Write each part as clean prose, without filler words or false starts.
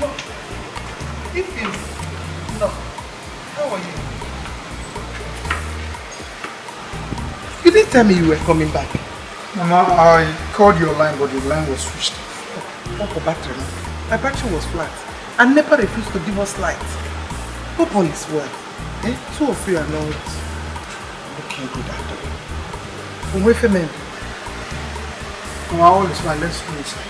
No. If you... No. How are you? You didn't tell me you were coming back. Mama, I called your line, but the line was switched off. What for battery? My battery was flat. And NEPA refused to give us light. Hope all is well. Eh? Two of you are not looking good at all. Where Philmond? Mama, all is fine. Let's go inside.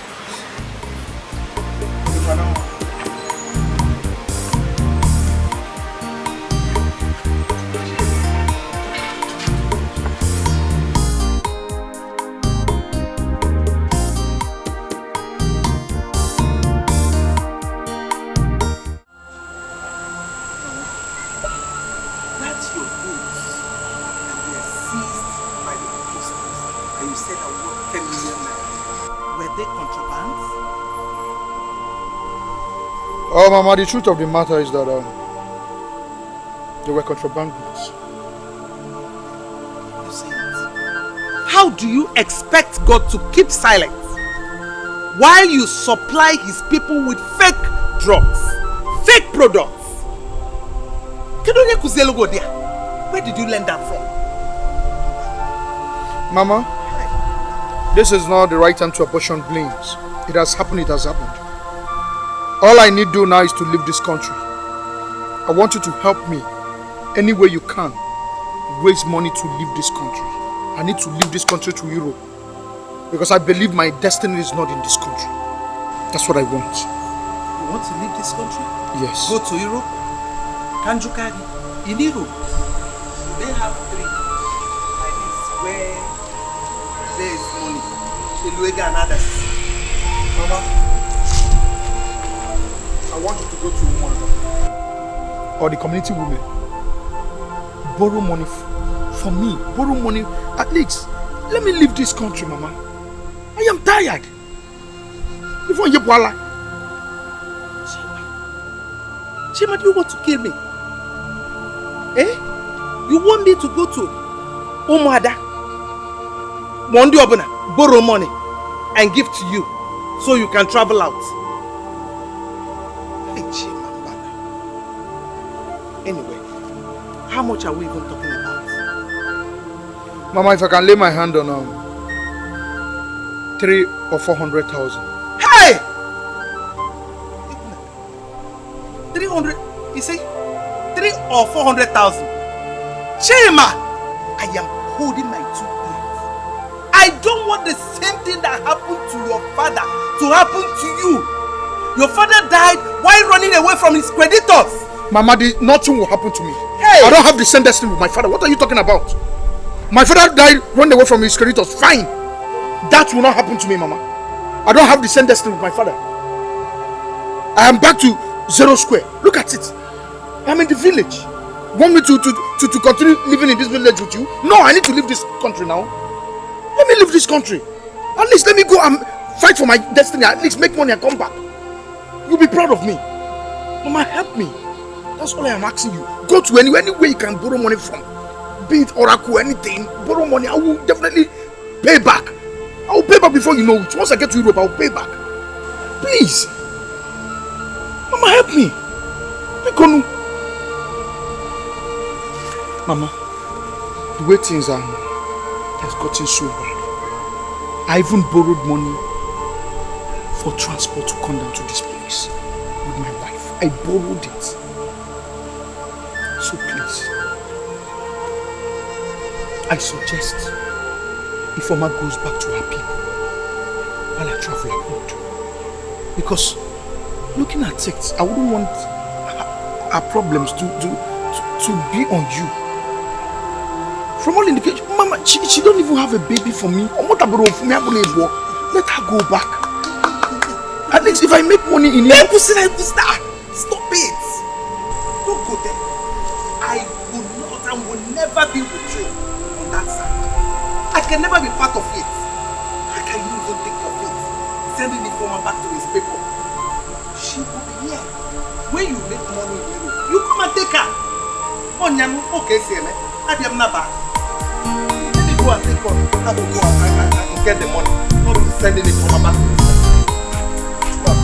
Oh, Mama, the truth of the matter is that they were contraband goods. You see it? How do you expect God to keep silent while you supply his people with fake drugs, fake products? Where did you learn that from? Mama, this is not the right time to apportion blames. It has happened, it has happened. All I need to do now is to leave this country. I want you to help me any way you can. Raise money to leave this country. I need to leave this country to Europe. Because I believe my destiny is not in this country. That's what I want. You want to leave this country? Yes. Go to Europe? Kanjukari? In Europe? They have three like this where there is money. Eluega and others. Mama, I want you to go to Philmond or the community women. Borrow money for me. Borrow money. At least, let me leave this country, Mama. I am tired. Before you Chima, do you want to kill me? Eh? You want me to go to Omada, Mondi Obuna, borrow money and give to you so you can travel out? Anyway, how much are we even talking about? Mama, if I can lay my hand on 300,000 or 400,000. Hey! 300, you say? 300,000 or 400,000? Chima! I am holding my 2 hands. I don't want the same thing that happened to your father to happen to you. Your father died while running away from his creditors. Mama, nothing will happen to me. Hey! I don't have the same destiny with my father. What are you talking about? My father died running away from his creditors. Fine. That will not happen to me, Mama. I don't have the same destiny with my father. I am back to 0 square. Look at it. I'm in the village. Want me to continue living in this village with you? No, I need to leave this country now. Let me leave this country. At least let me go and fight for my destiny. At least make money and come back. You'll be proud of me. Mama, help me. That's all I am asking you. Go to anywhere you can borrow money from. Be it Oracle, anything. Borrow money. I will definitely pay back. I will pay back before you know it. Once I get to Europe, I will pay back. Please. Mama, help me. Mama, the way things are, has gotten so bad. I even borrowed money for transport to come down to this place with my wife. I borrowed it. So please, I suggest Ifeoma goes back to her people while I travel abroad. Because looking at it, I wouldn't want our problems to be on you. From all indications, Mama, she don't even have a baby for me. Let her go back. At least if I make money in here. Stop it. Don't go there. I will not and will never be with you on that side. I can never be part of it. How can you even think of it? Sending the former back to his people. She will be here. When you make money in Europe, you come and take her. Okay, see me. I am not back. Let me go and take her. I will go and get the money. Not sending it from her back to his people. Stop.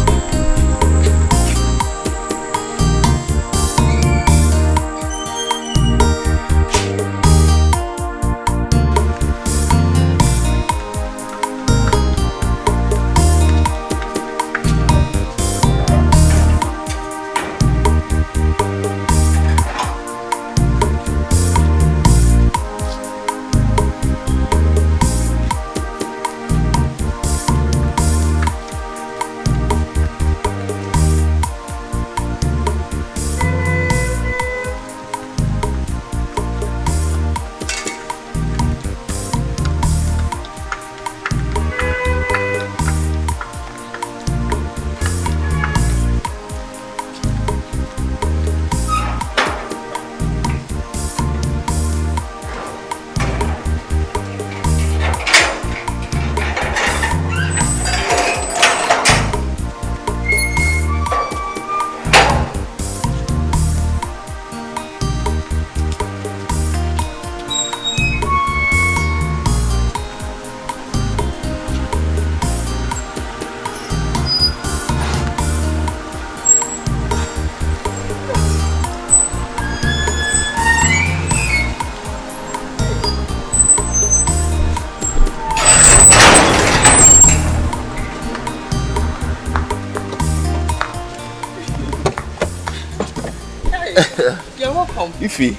You're welcome. Ify.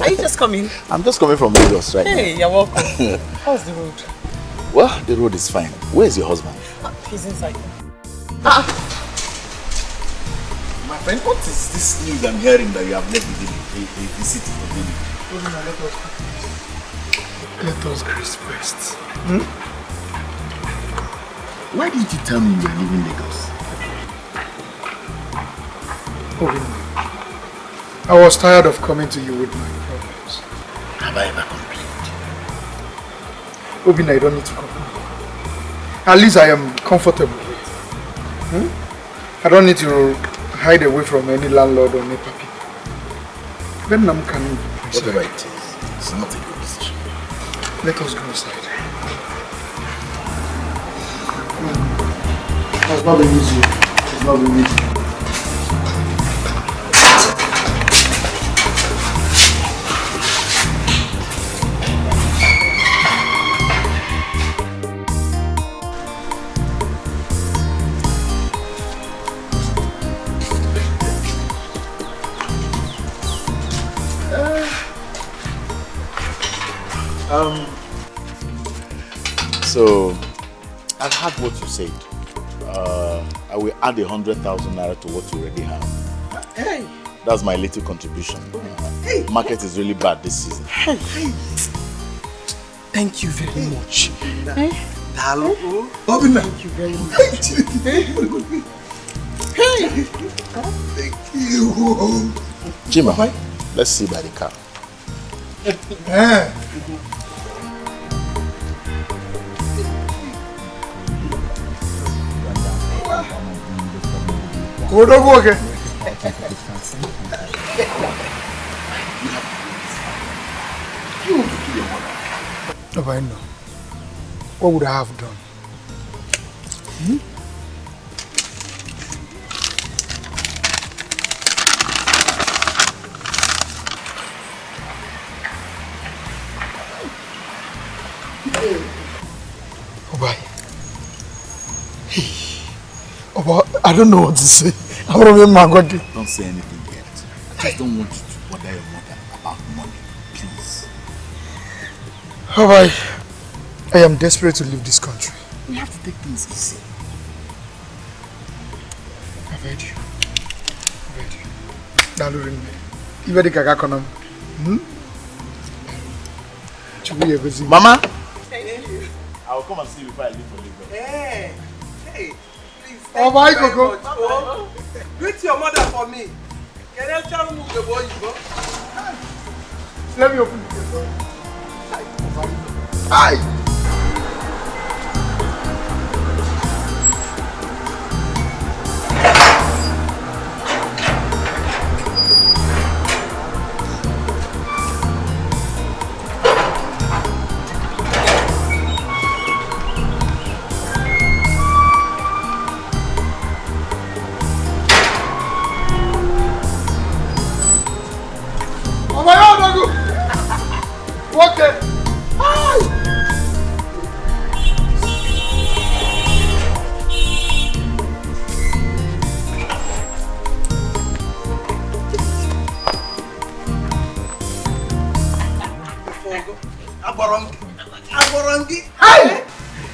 Are you just coming? I'm just coming from Lagos right now. Hey, you're welcome. How's the road? Well, the road is fine. Where's your husband? He's inside. My friend, what is this news I'm hearing that you have left the city for Delhi? Let us grace first. Why didn't you tell me you were leaving Lagos? I was tired of coming to you with my problems. Have I ever complained? Obina, I don't need to complain. At least I am comfortable with it. I don't need to hide away from any landlord or NEPA people. Then I'm can. Whatever it is, it's not a good decision. Let us go inside. It's not been easy. It's not been easy. So, I've heard what you said. I will add 100,000 naira to what you already have. Hey! That's my little contribution. Hey! Market is really bad this season. Hey! Thank you very much. Hello? Thank you very much. Hey! Thank you. Chima, let's see by the car. Go again. No, but I know. What would I have done? Obai. Oba, I don't know what to say. I'm Don't say anything yet. I just don't want you to bother your mother about money, please. Obai, I am desperate to leave this country. We have to take things easy. I've heard you. Dalurin me. Even the gaga konam. Mama! I will come and see you before I leave for Lagos. Hey! Please. Oh my God! Greet your mother for me. Can I tell you the boy you go? Let me open the door. Hi!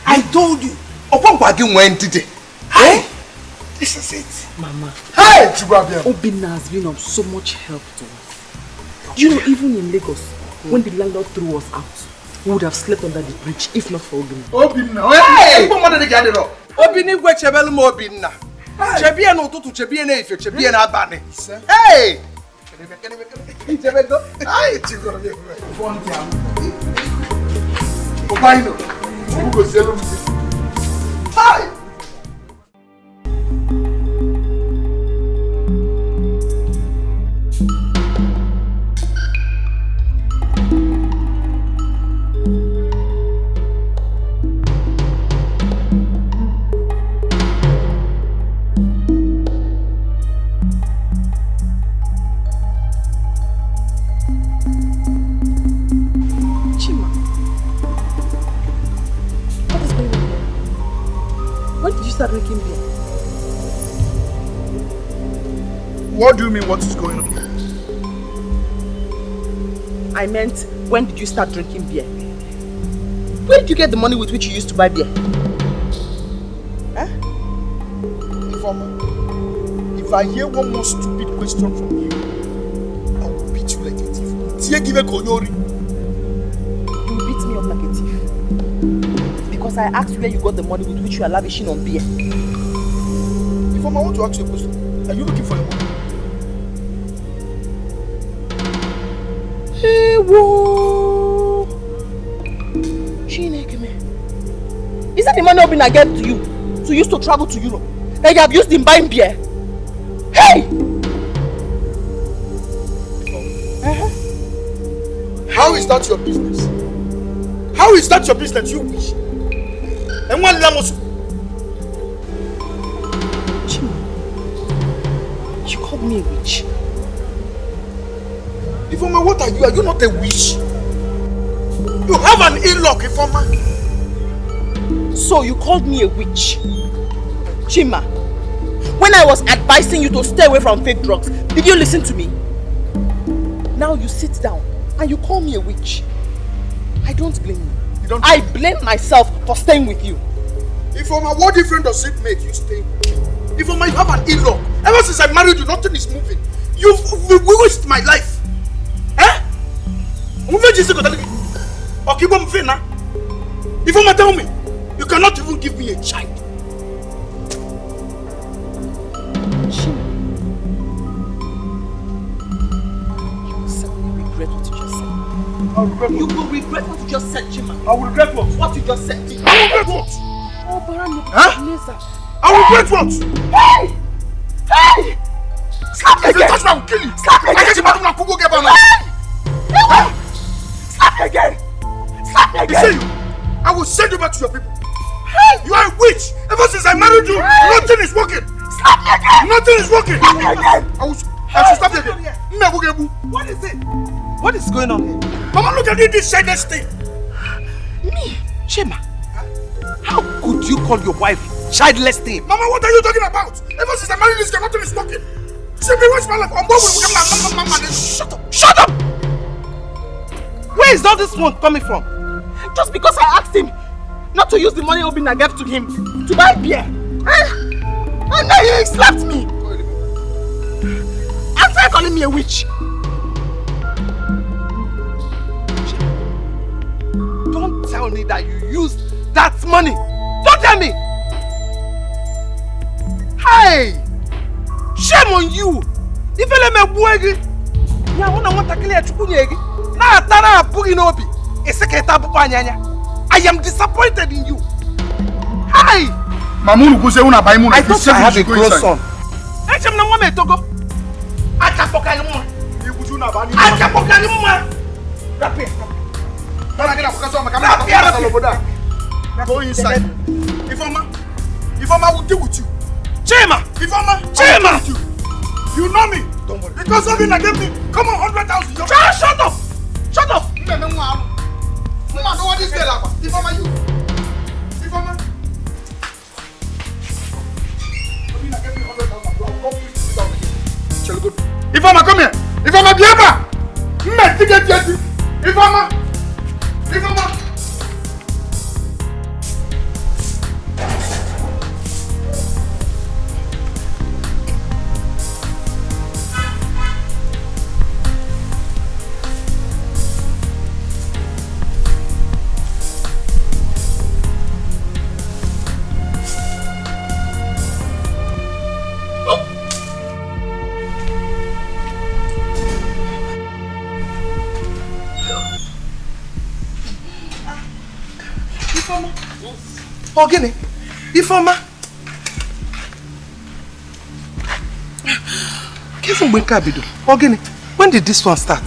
I told you. Went today. Hey! This is it. Mama. Hey! Obina has been of so much help to us. You know, even in Lagos, when the landlord threw us out, we would have slept under the bridge if not for Obina. Obina! Hey! Obina gwe chebelu mo Obina. Chebie no tutu chebie na ife chebie na abani. Hey! Hey! Obaino, who goes yellow? Hi! Start making beer. What do you mean what is going on? I meant, when did you start drinking beer? Where did you get the money with which you used to buy beer? Huh? If I hear one more stupid question from you, I will beat you like a thief. You will beat me up like a thief. Because I asked where you got the money with which you are lavishing on beer. If I want to ask you a question, are you looking for the money? Hey, whoa! Is that the money I've been again to you? To use to travel to Europe? That you have used in buying beer? Hey! How is that your business? How is that your business, you wish? And one lamos. Chima, you called me a witch. Ifoma, what are you? Are you not a witch? You have an ill-luck, Ifoma. So you called me a witch? Chima, when I was advising you to stay away from fake drugs, did you listen to me? Now you sit down and you call me a witch. I don't blame you. I blame myself for staying with you. Ifoma, what difference does it make you stay with me? Ifoma, you have an ill-luck. Ever since I married you, nothing is moving. You've waste my life. Eh? Ifoma, tell me, you cannot even give me a child. Chima, you will certainly regret what you just said. You will regret what you just said, Chima. I will regret what? What you just said. I will regret what? Oh, Barani. Huh? I will regret what? Hey! Hey! Slap me If you again! touch me, I will kill you. Slap me again! Hey! Slap me again! Slap me You again! see you? I will send you back to your people. Hey! You are a witch. Ever since I married you, nothing is working. Slap me again! Nothing is working. Slap me again! I should stop you again. What is it? What is going on here? Mama, look at this shyness thing. Me? Chima? How could you call your wife childless thing? Mama, what are you talking about? Ever since I married this girl, nothing is working. She be waste my life. Shut up! Shut up! Where is all this one coming from? Just because I asked him not to use the money Obina gave to him to buy beer. And now he slapped me. And started calling me a witch. Don't tell me that you used that money. Don't tell me. Hey! Shame on you. If you let me buegi, ya wana want to kill you chukunyegi. Na tara bugi nobi. Eseketa bupanyanya. I am disappointed in you. Hey! I thought I have a close son. Echem na mwa me togo. Achapoka ni mwa. Achapoka ni mwa. Rapia. Go inside. Ifoma will deal with you. Chima! Ifoma! You know me. Don't worry. Because of it, I gave me. Come on, 100,000. Shut up! Shut up! Mama, know what this girl about. Ifoma, you. Ifoma. Ifoma, come here. Ifoma, Biaba. Ifoma. Ogini, Ifoma. Ogini, when did this one start?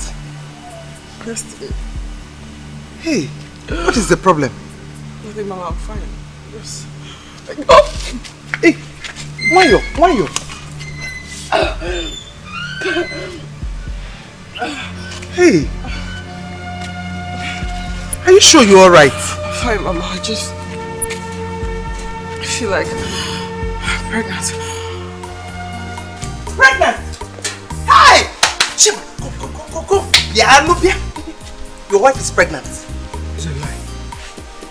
Yesterday. Hey, what is the problem? Nothing, Mama, I'm fine. Yes. Oh! Hey, why you? Hey, are you sure you're alright? I'm fine, Mama. I feel like I'm pregnant. Pregnant? Hey! Chima, go. Yeah, look here. Your wife is pregnant. It's a lie.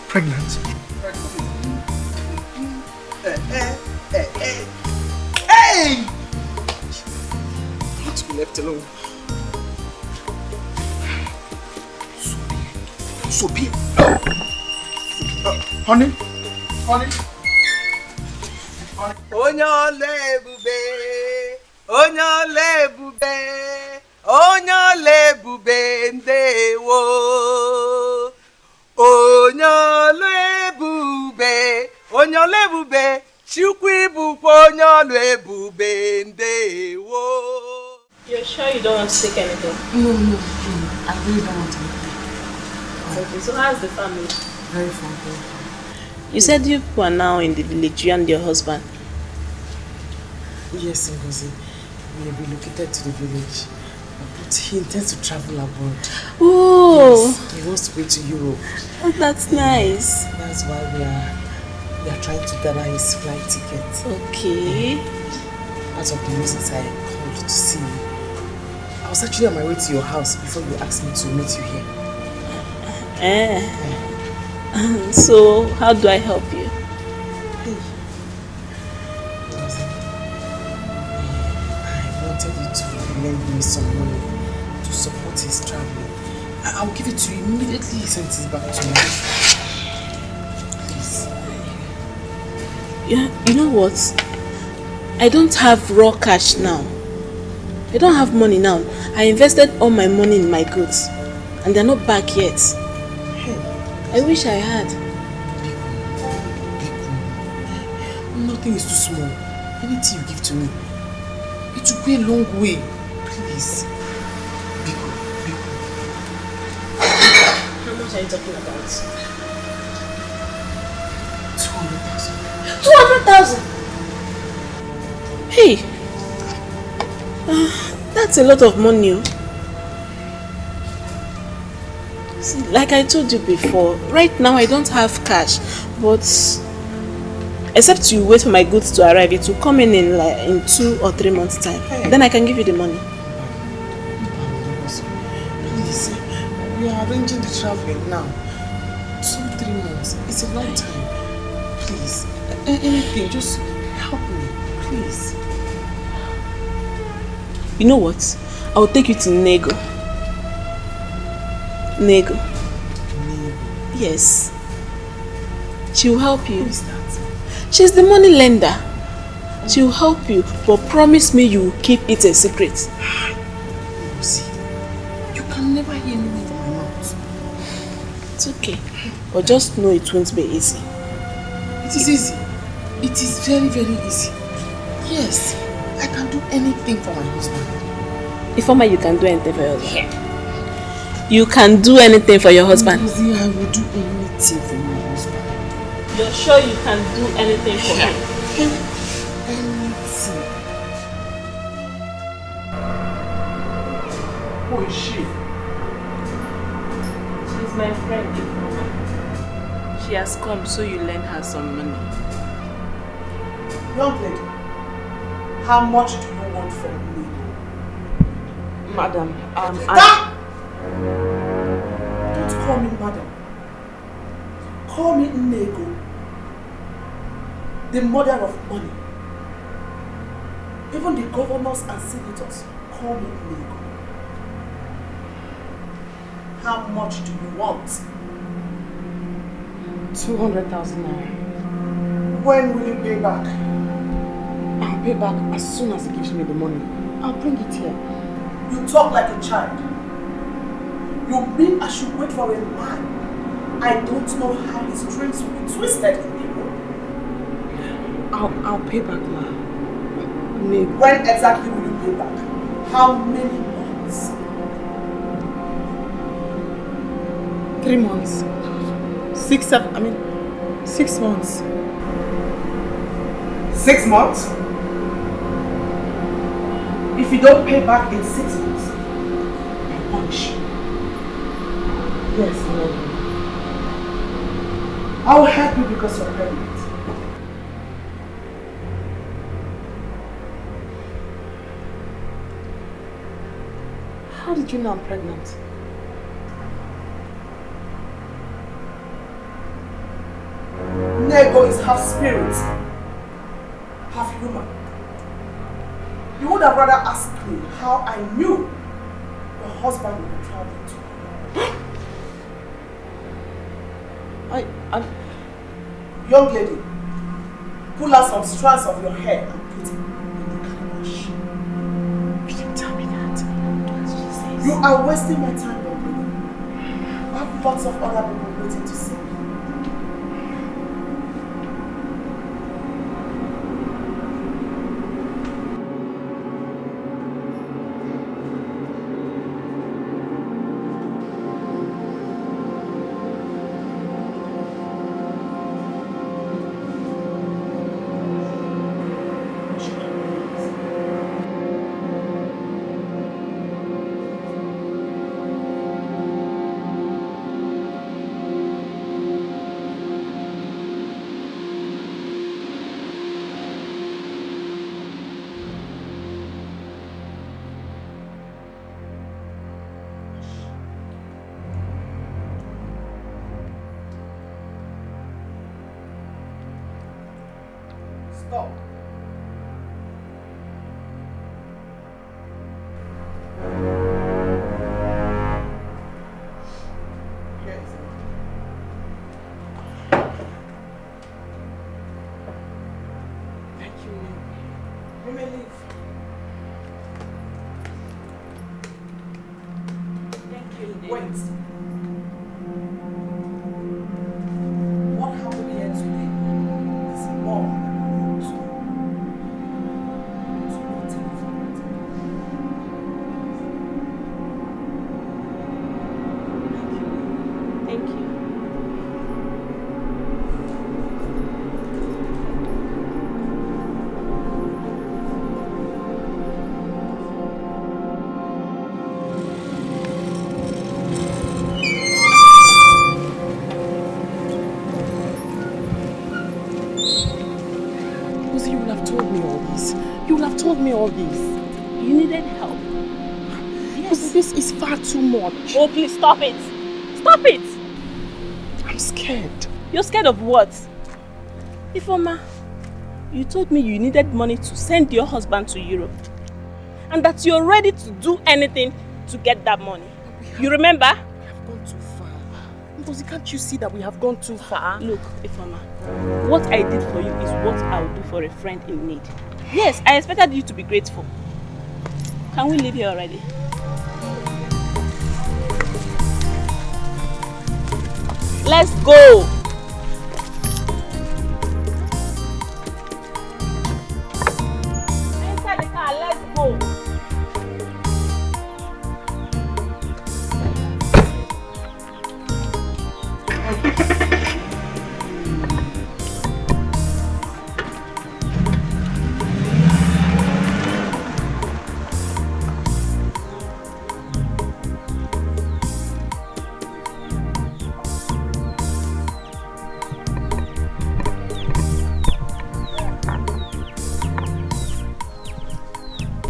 Pregnant? Hey! Not to be left alone. So be it. Honey? Onyole bube, onyole bube, onyole bube ndewo. Onyole bube, chukwu bukwa onyole bube ndewo. You're sure you don't want to take anything? No. I really don't want anything. Okay, so how's the family? Very fine. You said you people are now in the village, you and your husband. Yes, Ngozi. We have relocated to the village. But he intends to travel abroad. Oh! Yes, he wants to go to Europe. Oh, that's nice. That's why we are trying to gather his flight ticket. Okay. Part of the reasons I called to see you. I was actually on my way to your house before you asked me to meet you here. So, how do I help you? I wanted you to lend me some money to support his traveling. I'll give it to you immediately he sends it back to me. Please. Yeah, you know what? I don't have raw cash now. I don't have money now. I invested all my money in my goods and they're not back yet. I wish I had. Nothing is too small. Anything you give to me, it will go a long way. Please. Biko. How much are you talking about? 200,000. 200,000? Hey! That's a lot of money. See, like I told you before, right now I don't have cash, but except you wait for my goods to arrive, it will come in 2 or 3 months time. Hey. Then I can give you the money. Please, we are arranging the traveling now. 2-3 months. It's a long time. Please, anything, just help me, please. You know what? I'll take you to Nego. Nego. Yes. She'll help you. Who is that? She's the money lender. She'll help you, but promise me you will keep it a secret. See, you can never hear me with my mouth. It's okay. But just know it won't be easy. It is easy. It is very, very easy. Yes, I can do anything for my husband. Ifeoma, you can do anything for your husband. You can do anything for your husband. I will do anything for my husband. You're sure you can do anything for him? Anything. Who is she? She's my friend, Ifeoma. She has come so you lend her some money. Young lady, how much do you want from me? Madam, Don't call me madam. Call me Nego. The mother of money. Even the governors and senators call me Nego. How much do you want? 200,000 naira. When will you pay back? I'll pay back as soon as he gives me the money. I'll bring it here. You talk like a child. You mean I should wait for a man? I don't know how his dreams will be twisted in people. I'll pay back now. When exactly will you pay back? How many months? 3 months. 6 months. 6 months? If you don't pay back in 6 months, I'll punish you. Yes, Lord. I will help you because you're pregnant. How did you know I'm pregnant? Nego is half spirit, half human. You would have rather asked me how I knew your husband would be traveling to. Young lady, pull out some strands of your hair and put it in the calabash. You didn't tell me that. That's what she says. You are wasting my time, young lady. I have lots of other people waiting to see me. Stop. Yes. Thank you, Nego. You may leave. Thank you, Nego. Wait. What happened here today is more than to not take it for granted. Thank you. Rosie, you would have told me all this. You would have told me all this. You needed help. Rosie, this is far too much. Oh, please stop it. Stop it. I'm scared. You're scared of what? Ifeoma, you told me you needed money to send your husband to Europe. And that you're ready to do anything to get that money. You remember? We have gone too far. Rosie, can't you see that we have gone too far? Look, Ifeoma, what I did for you is what I would do for a friend in need. Yes, I expected you to be grateful. Can we leave here already? Let's go! Enter the car, let's go!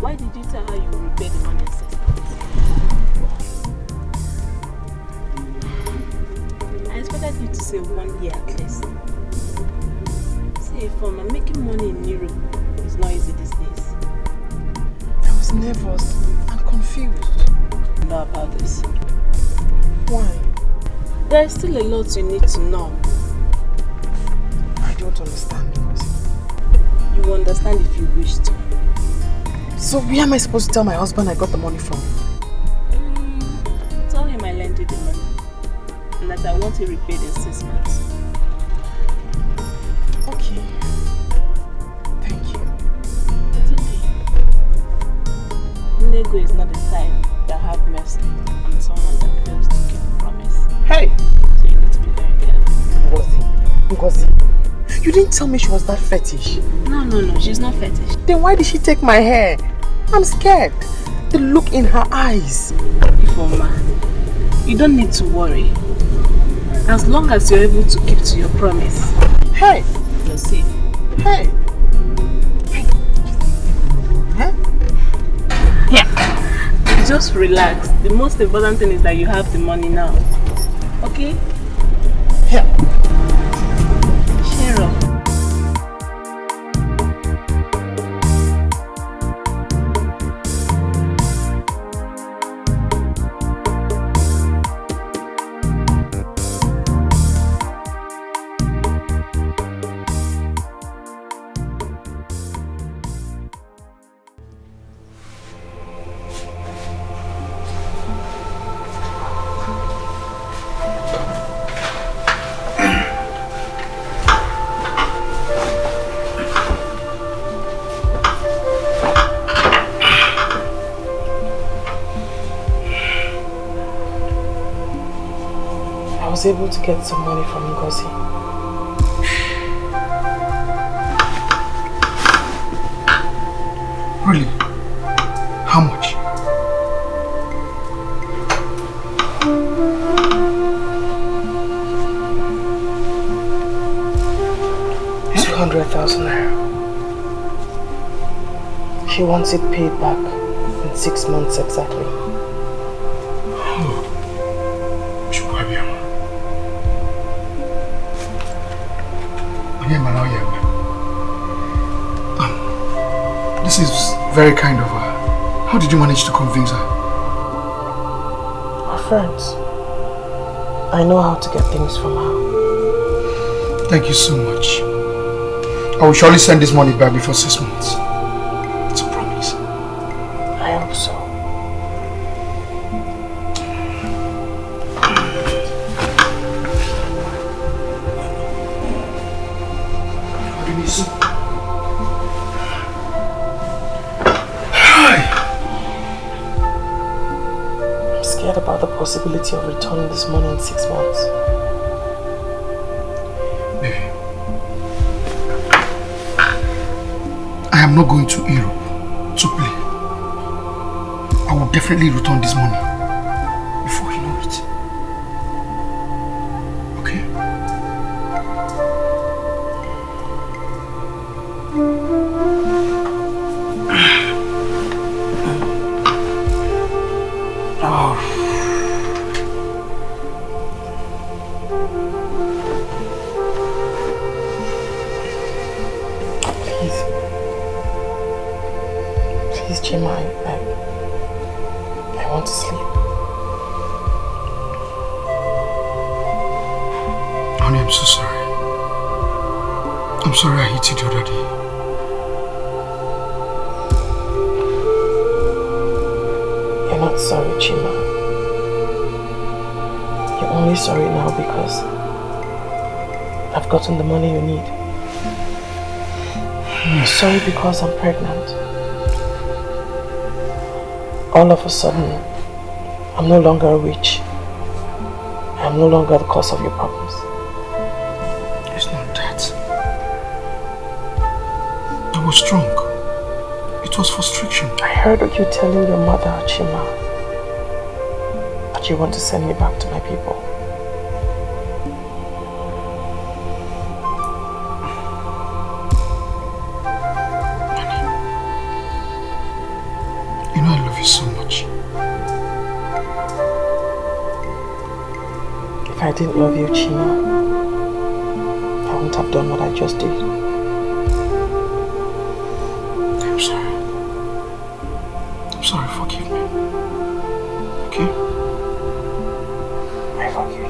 Why did you tell her you would repay the money in 6 months? I expected you to say 1 year at least. See, Ifeoma, making money in Europe is not easy these days. I was nervous and confused. You know about this. Why? There is still a lot you need to know. I don't understand, Rosie. You will understand if you wish to. So where am I supposed to tell my husband I got the money from? Tell him I lent you the money and that I want it repaid in 6 months. Okay. Thank you. It's okay. Nego is not the type that have mercy on someone that fails to keep a promise. Hey! So you need to be very careful. Ngozi, you didn't tell me she was that fetish. No, she's not fetish. Then why did she take my hair? I'm scared. The look in her eyes. Ifeoma, you don't need to worry. As long as you're able to keep to your promise, Hey! you're safe. Hey! Huh? Yeah. Just relax. The most important thing is that you have the money now. Okay? Here. Cheer was able to get some money from Ngozi. Really? How much? ₦200,000. She wants it paid back in 6 months exactly. This is very kind of her. How did you manage to convince her? We're friends. I know how to get things from her. Thank you so much. I will surely send this money back before 6 months. It's a promise. I hope so. I'm scared about the possibility of returning this money in 6 months. Baby, I am not going to Europe to play. I will definitely return this money before you know it. Okay? Oh. Please, Chima, I want to sleep. Honey, I'm so sorry. I'm sorry I hit you the other day. You're not sorry, Chima. You're only sorry now because I've gotten the money you need. You're sorry because I'm pregnant. All of a sudden, I'm no longer a witch. I'm no longer the cause of your problems. It's not that. I was drunk. It was frustration. I heard you telling your mother, Chima, that you want to send me back to my people. You know I love you so much. If I didn't love you, Chima, I wouldn't have done what I just did. I'm sorry. I'm sorry, forgive me. Okay? I forgive you.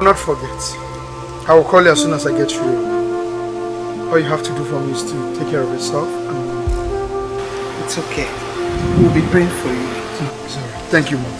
Not forget. I will call you as soon as I get through. All you have to do for me is to take care of yourself. It's okay. We'll be praying for you. Sorry. Thank you, Mom.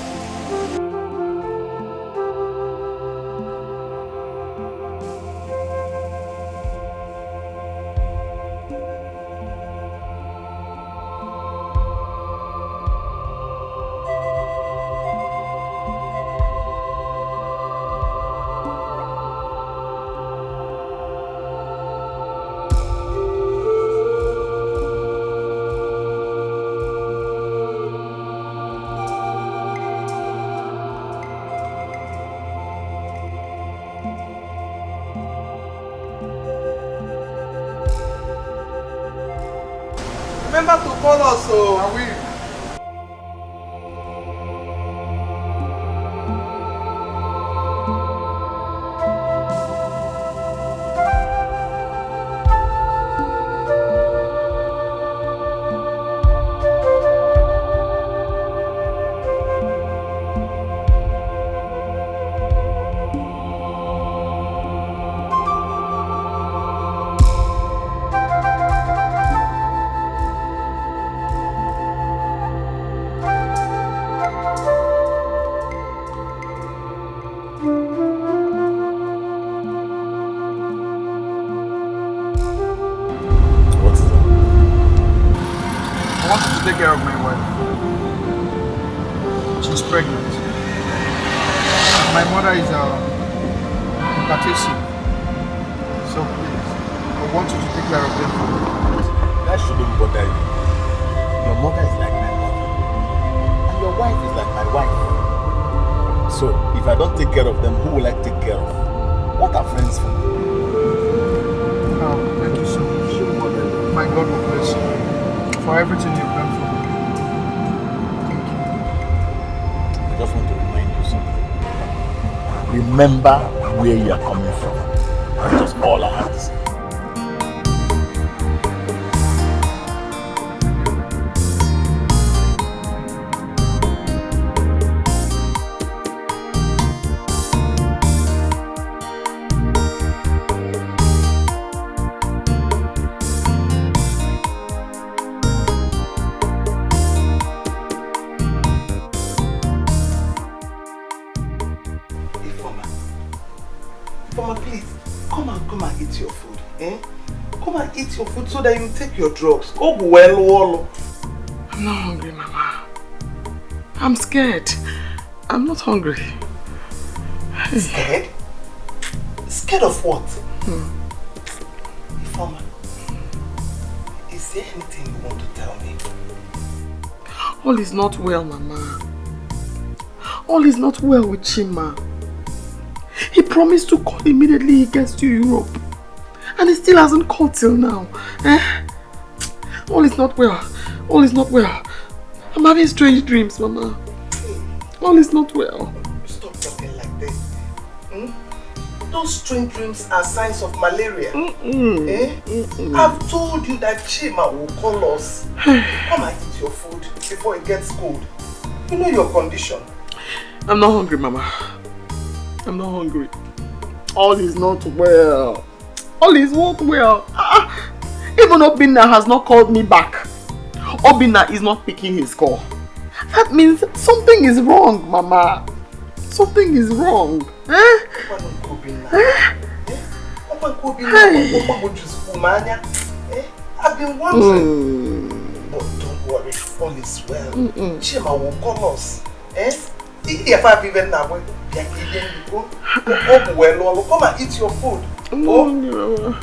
Remember to call us, so I will. Take care of my wife. She's pregnant. My mother is hypertensive. So please, I want you to take care of them for me. That shouldn't bother you. Your mother is like my mother. And your wife is like my wife. So if I don't take care of them, who will I take care of? What are friends for? Thank you so much. My God will bless you for everything you've done for me. I just want to remind you something. Remember where you are coming from. That's just all I have to say. Your food so that you take your drugs. Oh well, I'm not hungry, Mama. I'm scared. I'm not hungry. Scared? Scared of what? Ifeoma, is there anything you want to tell me? All is not well, Mama. All is not well with Chima. He promised to call immediately he gets to Europe. And he still hasn't called till now. All is not well. All is not well. I'm having strange dreams, Mama. All is not well. Stop talking like this. Those strange dreams are signs of malaria. I've told you that Chima will call us. Come and eat your food before it gets cold. You know your condition. I'm not hungry, Mama. I'm not hungry. All is not well. All is not well. Even Obinna has not called me back. Obinna is not picking his call. That means something is wrong, Mama. Something is wrong. I've been wondering. But don't worry, all is well. Chima will call us. If I've even now, come and eat your food. I'm not hungry, Mama.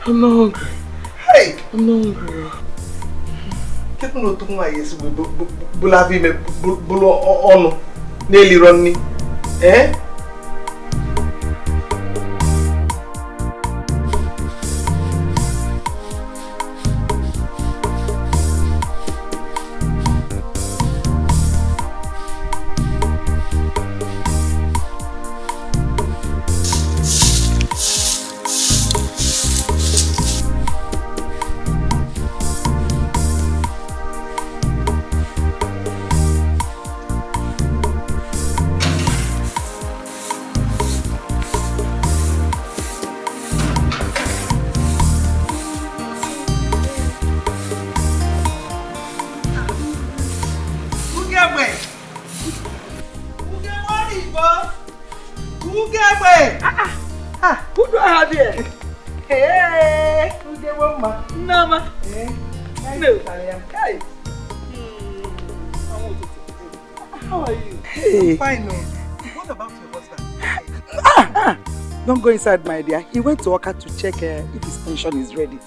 I'm not hungry. Hey! I'm not hungry. Keep no to my yes, bulavi me bulo ono nearly running. Who do I have here? Hey, Nama. No. Hey. How are you? Hey. I'm fine. What about your husband? Don't go inside, my dear. He went to work out to check if his pension is ready.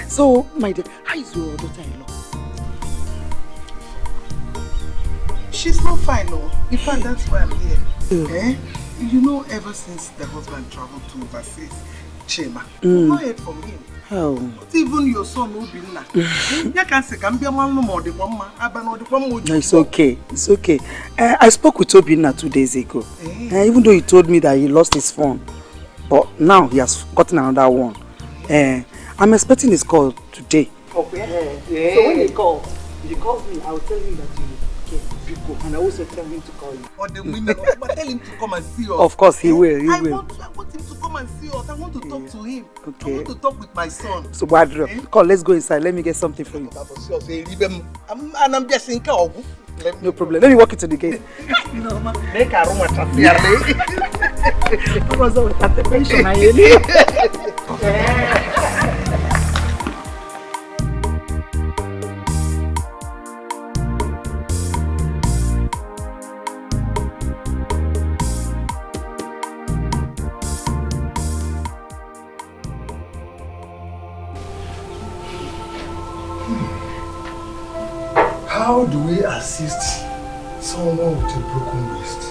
So, my dear, how is your daughter-in-law? She's not fine, no. In fact, that's why I'm here. You know, ever since the husband traveled to overseas, Chima. We've not heard from him. Oh. Not even your son will be now. You can say, can be a man no more. The one no, it's okay. It's okay. I spoke with Obinna 2 days ago. Even though he told me that he lost his phone, but now he has gotten another one. I'm expecting his call today. Okay. So when he calls me, I will tell him that you go, and I also tell him to call you. Or the women, but tell him to come and see us. Of course, he will. I want him to come and see us. I want to talk to him. Okay. I want to talk with my son. So, Badro, come, let's go inside. Let me get something for you. I'm just in car. No problem. Let me walk into the gate. No, ma. Make a room at How do we assist someone with a broken wrist?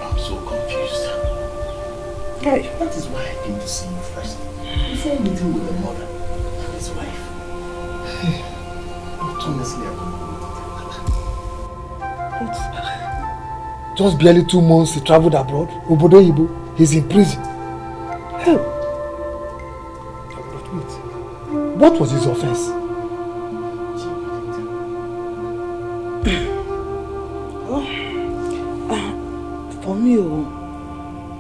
I'm so confused. Yeah, that is why I came to see you first. Before meeting with the mother and his wife. But honestly, I don't know. Just barely 2 months he traveled abroad. Obodo Ibo, he's in prison. Hell. But wait, what was his offense? For me,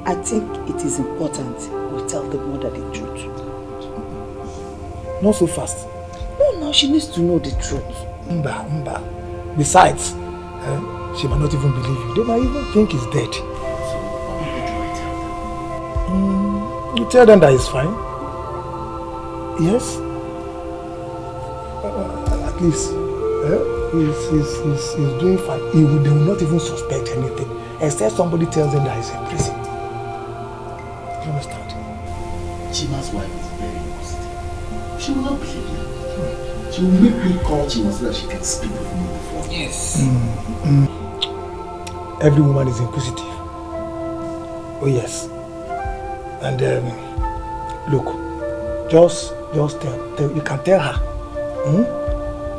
I think it is important we tell the mother the truth. Not so fast. No, she needs to know the truth. Mba. Besides, she might not even believe you. They might even think he's dead. So, what do I tell them? You tell them that he's fine. Yes. At least, he's doing fine. They will not even suspect anything, except somebody tells them that he's in prison. You understand? Chima's wife is very positive. She will not believe me. She will make me call Chima so that she can speak with me before. Yes. Every woman is inquisitive. Oh yes. And look, just tell you can tell her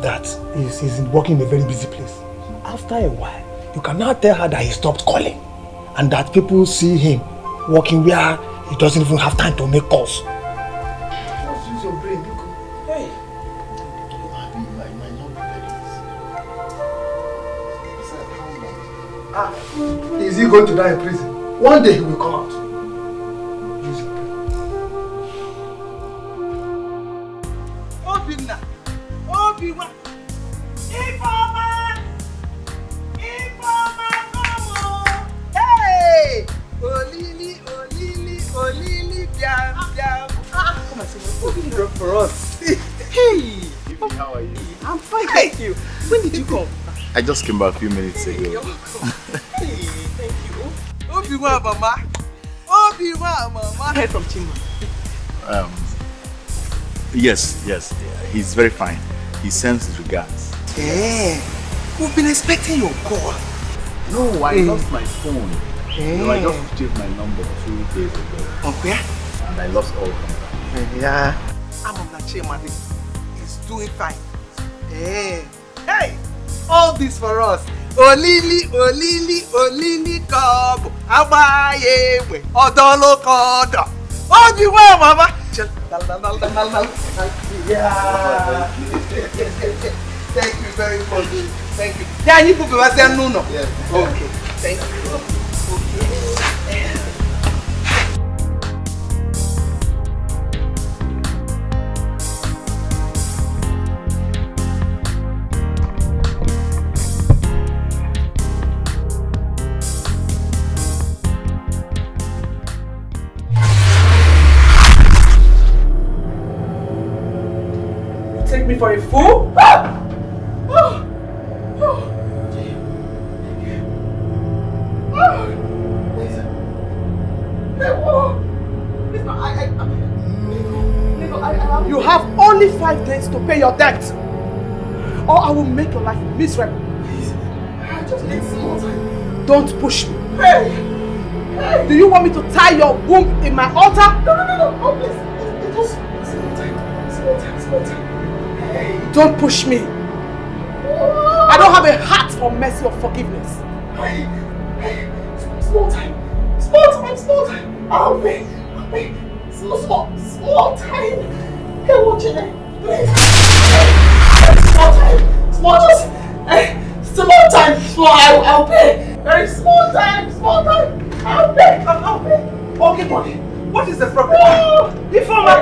that he's working in a very busy place. After a while, you can now tell her that he stopped calling and that people see him working where he doesn't even have time to make calls. Just use your brain, Nico. Hey. I might not be ready. How long? Is he going to die in prison? One day he will come out. Use your brain. Obinna. Obiwa. Ifeoma, come on. Hey! Olili, biam. Come and see what you drop for us. Hey! How are you? I'm fine, thank you. When did you come? I just came back a few minutes ago. Hey, thank you. Obiwa, mama. Heard from Chima. Yes, he's very fine. He sends his regards. Yeah, we've been expecting your call. No, I lost my phone. No, I just changed my number 2 days ago. Okay. And I lost all contact. Yeah. I'm on that Chima. He's doing fine. Hey, all this for us. Olili, kobo. Abaye, odolo kodo. Oh, you well, mama. Yeah. Thank you very much. Thank you. Yeah, you could be was there, no. Yes. Okay. Thank you. Take me for a fool? You have only 5 days to pay your debt, or I will make your life miserable. Just need some more time. Don't push me. Hey! Do you want me to tie your womb in my altar? No. Oh, please. Small time. Hey, don't push me. I don't have a heart for mercy or forgiveness. Small time. I'll pay. Small time. Hey, watch it, please. Small time. I'll pay. Very small time. I'll pay. Okay, buddy. What is the problem? Informer.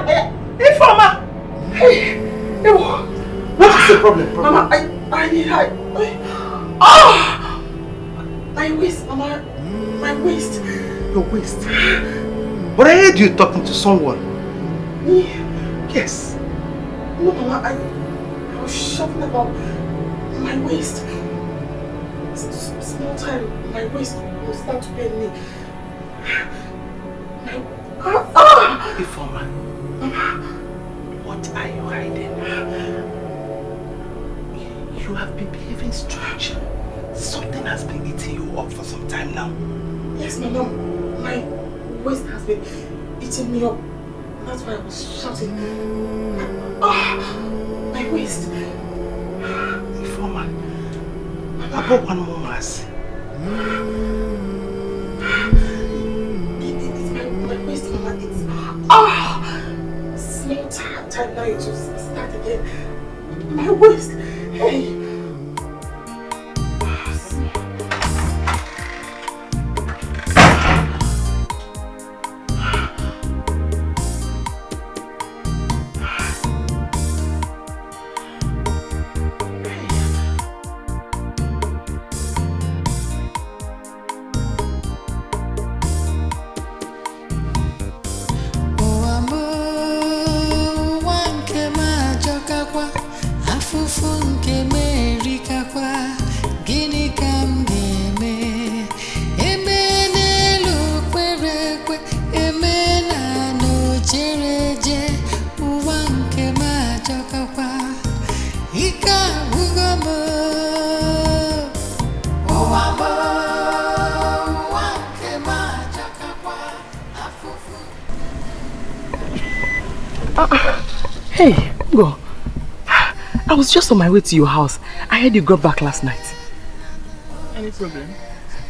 Hey, what is the problem? Mama, my waist, Mama. My waist. Your waist. But I heard you talking to someone. Me? Yes. No, Mama, I was shouting about my waist. Small time, my waist will start to pain me. Informer. What are you hiding? You have been behaving strange. Something has been eating you up for some time now. Yes, Mama. My waist has been eating me up. That's why I was shouting. My waist. Informer. I got one more mass. It's my waist, Mama. It's small time now. You just start again. My waist. Hey. Hey, Nego. I was just on my way to your house. I heard you got back last night. Any problem?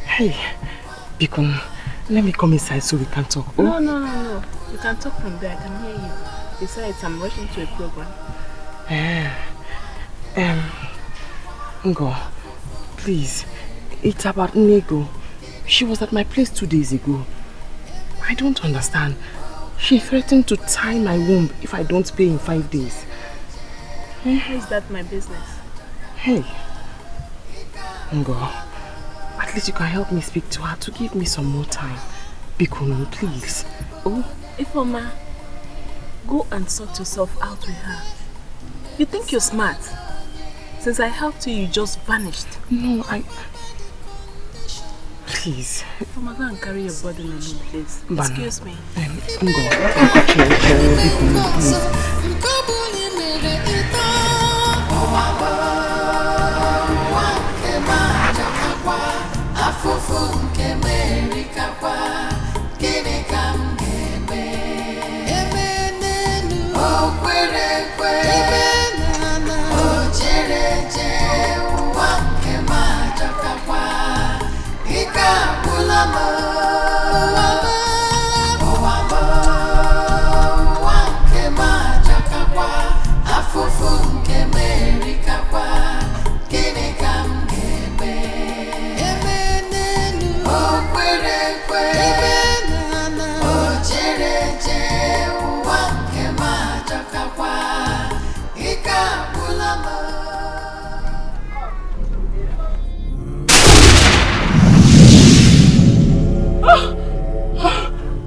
Hey, Bikon, let me come inside so we can talk. Oh? No. You can talk from there. I can hear you. Besides, I'm rushing to a program. Nego, please. It's about Nego. She was at my place 2 days ago. I don't understand. She threatened to tie my womb if I don't pay in 5 days. How is that my business? Hey, Nego, at least you can help me speak to her to give me some more time. Bikonu, please. Oh, Ifeoma, go and sort yourself out with her. You think you're smart? Since I helped you, you just vanished. No, Please. Ifeoma, go and carry your burden on me, please. Excuse me. Nego, please.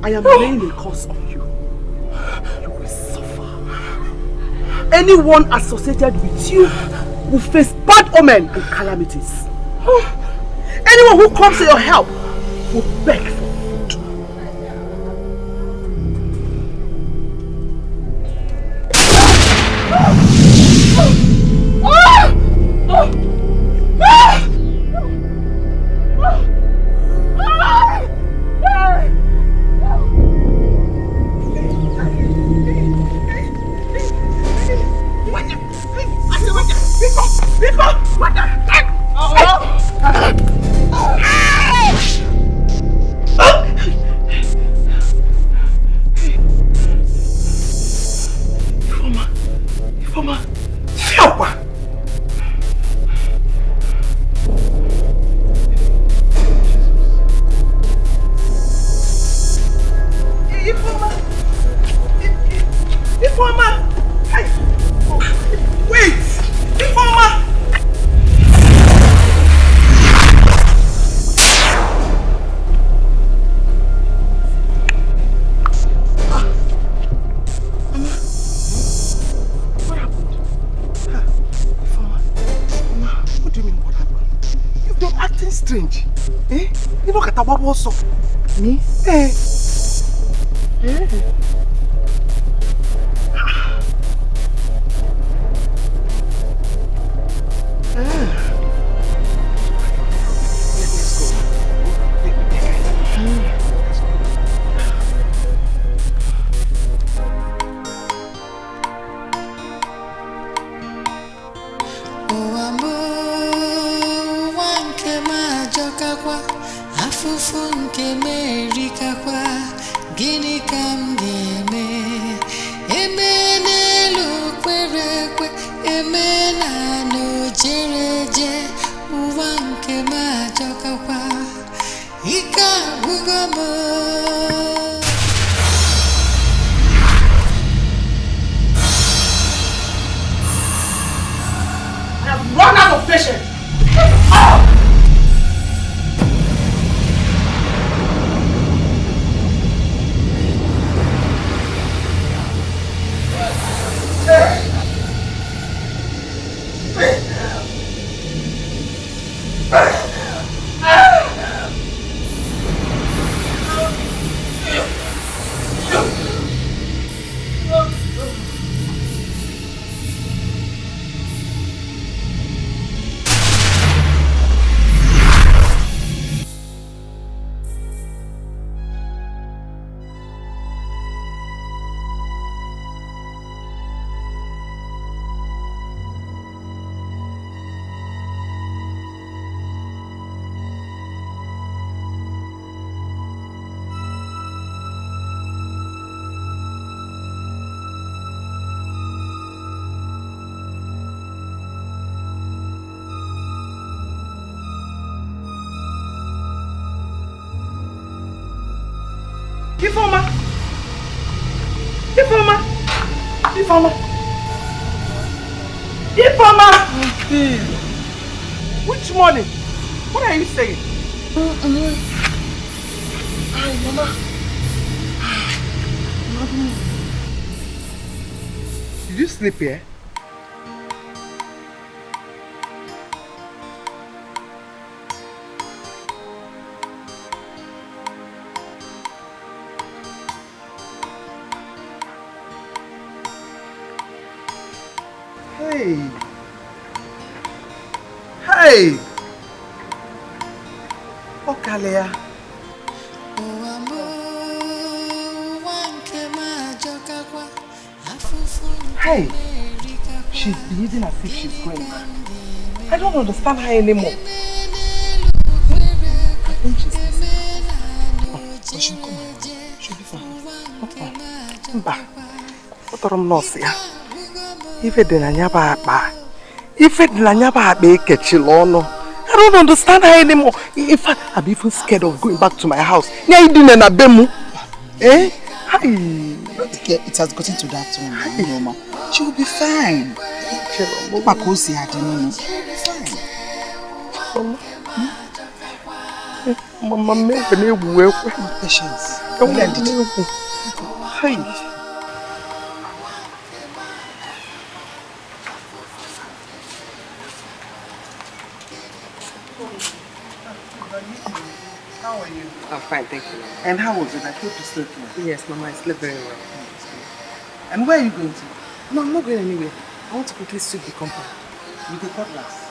I am laying a curse on you. You will suffer. Anyone associated with you will face bad omen and calamities. Anyone who comes to your help will beg for food. Informer! Hey! Wait! Informer! Strange. Eh? You look at the bubble also. Me? Eh. Which morning? What are you saying? Mama. Did you sleep here? Hey! Hey! Okalia. Hey! She's behaving as if she's going mad. I don't understand her anymore. I think she's listening. Oh, but she'll come around. She'll be fine. Mba. What am I saying? Ife dị na nyaba akpa. Ife dị na nyaba akpa ekechila ọnụ. I don't understand her anymore. In fact, I'm even scared of going back to my house. Nya idine na bemu. Eh? Hi. It has gotten to that one, Mama. She will be fine. Makosi hadini. Mama, me patience. Hi. How are you? I'm fine, thank you. And how was it? I hope you slept well. Yes, Mama, I slept very well. And where are you going to? No, I'm not going anywhere. I want to quickly sweep the compound. With the cutlass.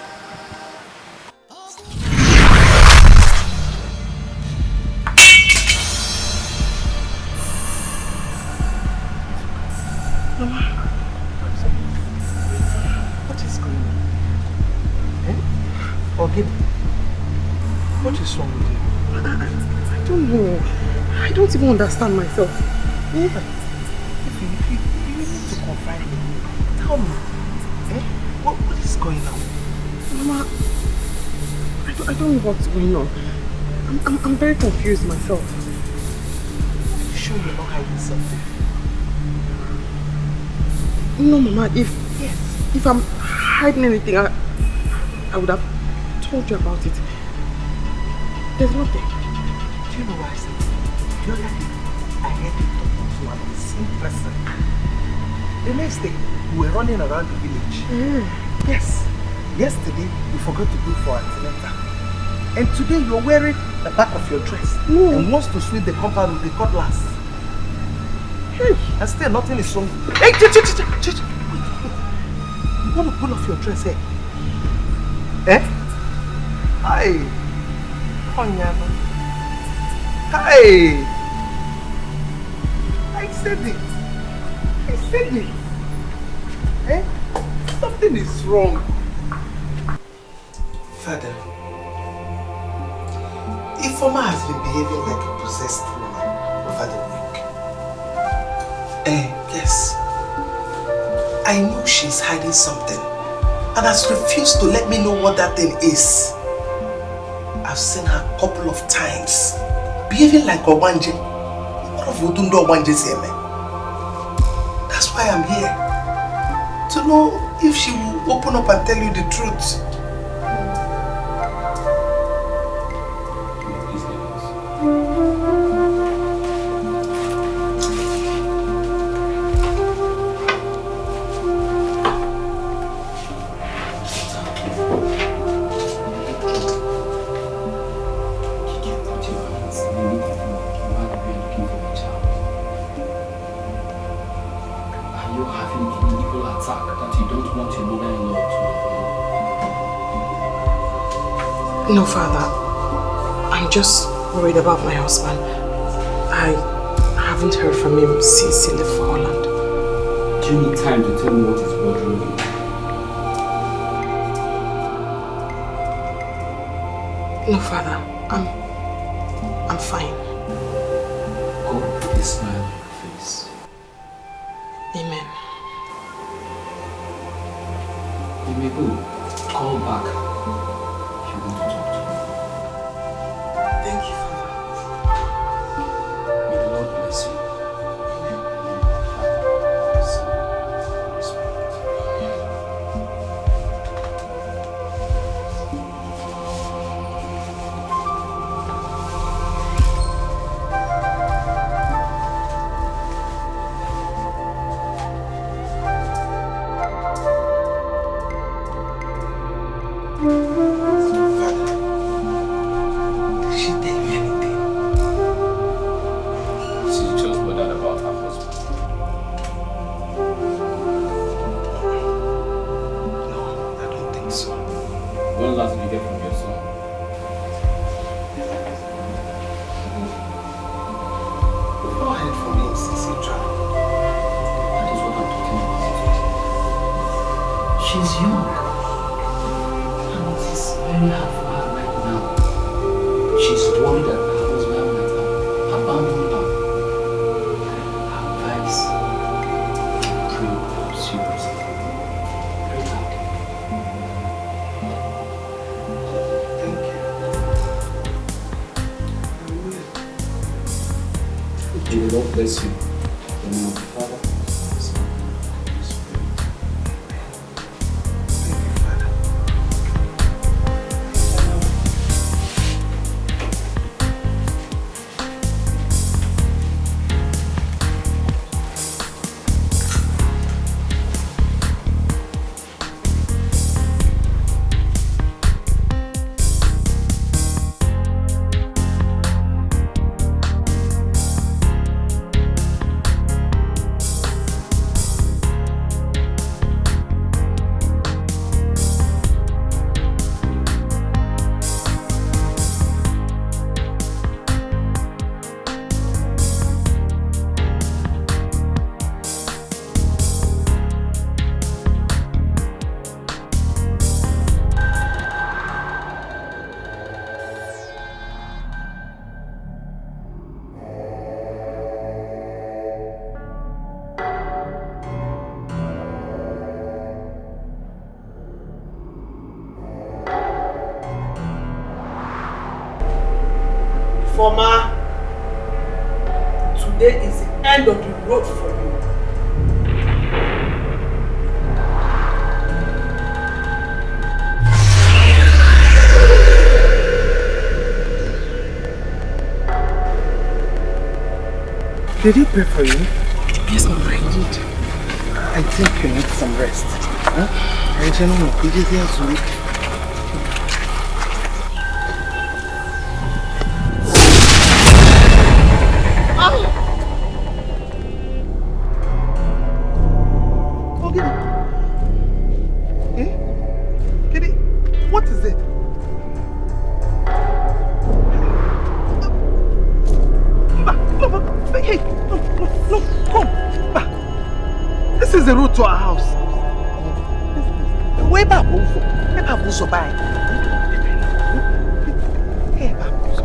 Mama, what is going on? Eh? Okay. What is wrong with you? I don't know. I don't even understand myself. You need to confide in me. Tell me. Eh? What is going on? Mama, I don't know what's going on. I'm very confused myself. Are you sure you're not hiding something? No, Mama, if I'm hiding anything, I would have told you about it. There's nothing. Do you know what I said? The other day, I heard you talking to an unseen person. The next day, we were running around the village. Yes. Yesterday, you forgot to go for antenatal. And today, you're wearing the back of your dress. And wants to sweep the compound with the cutlass. Hey, and still nothing is wrong. Hey, wait. You want to pull off your dress, eh? Eh? Hi. Onyama. Hi. I said it. Eh? Something is wrong. Father, Ifeoma has been behaving like a possessed woman over the week. Yes. I know she's hiding something and has refused to let me know what that thing is. I've seen her a couple of times behaving like Obanje. That's why I'm here. To know if she will open up and tell you the truth. No, Father. I'm just worried about my husband. I haven't heard from him since he left for Holland. Do you need time to tell me what is bothering you? No, Father. I'm fine. God put a smile on your face. Amen. You may go. Call back. Bless you. In the name of the Father, the Son, and the Holy Spirit. Thank you, Father. Ifeoma, today is the end of the road for you. Did he pray for you? Yes, Mama, I did. I think you need some rest. Huh? I don't know. Could you hear me? What is it? Hey, no, come. This is the road to our house. Where back also? Where back also by? Hey, back also.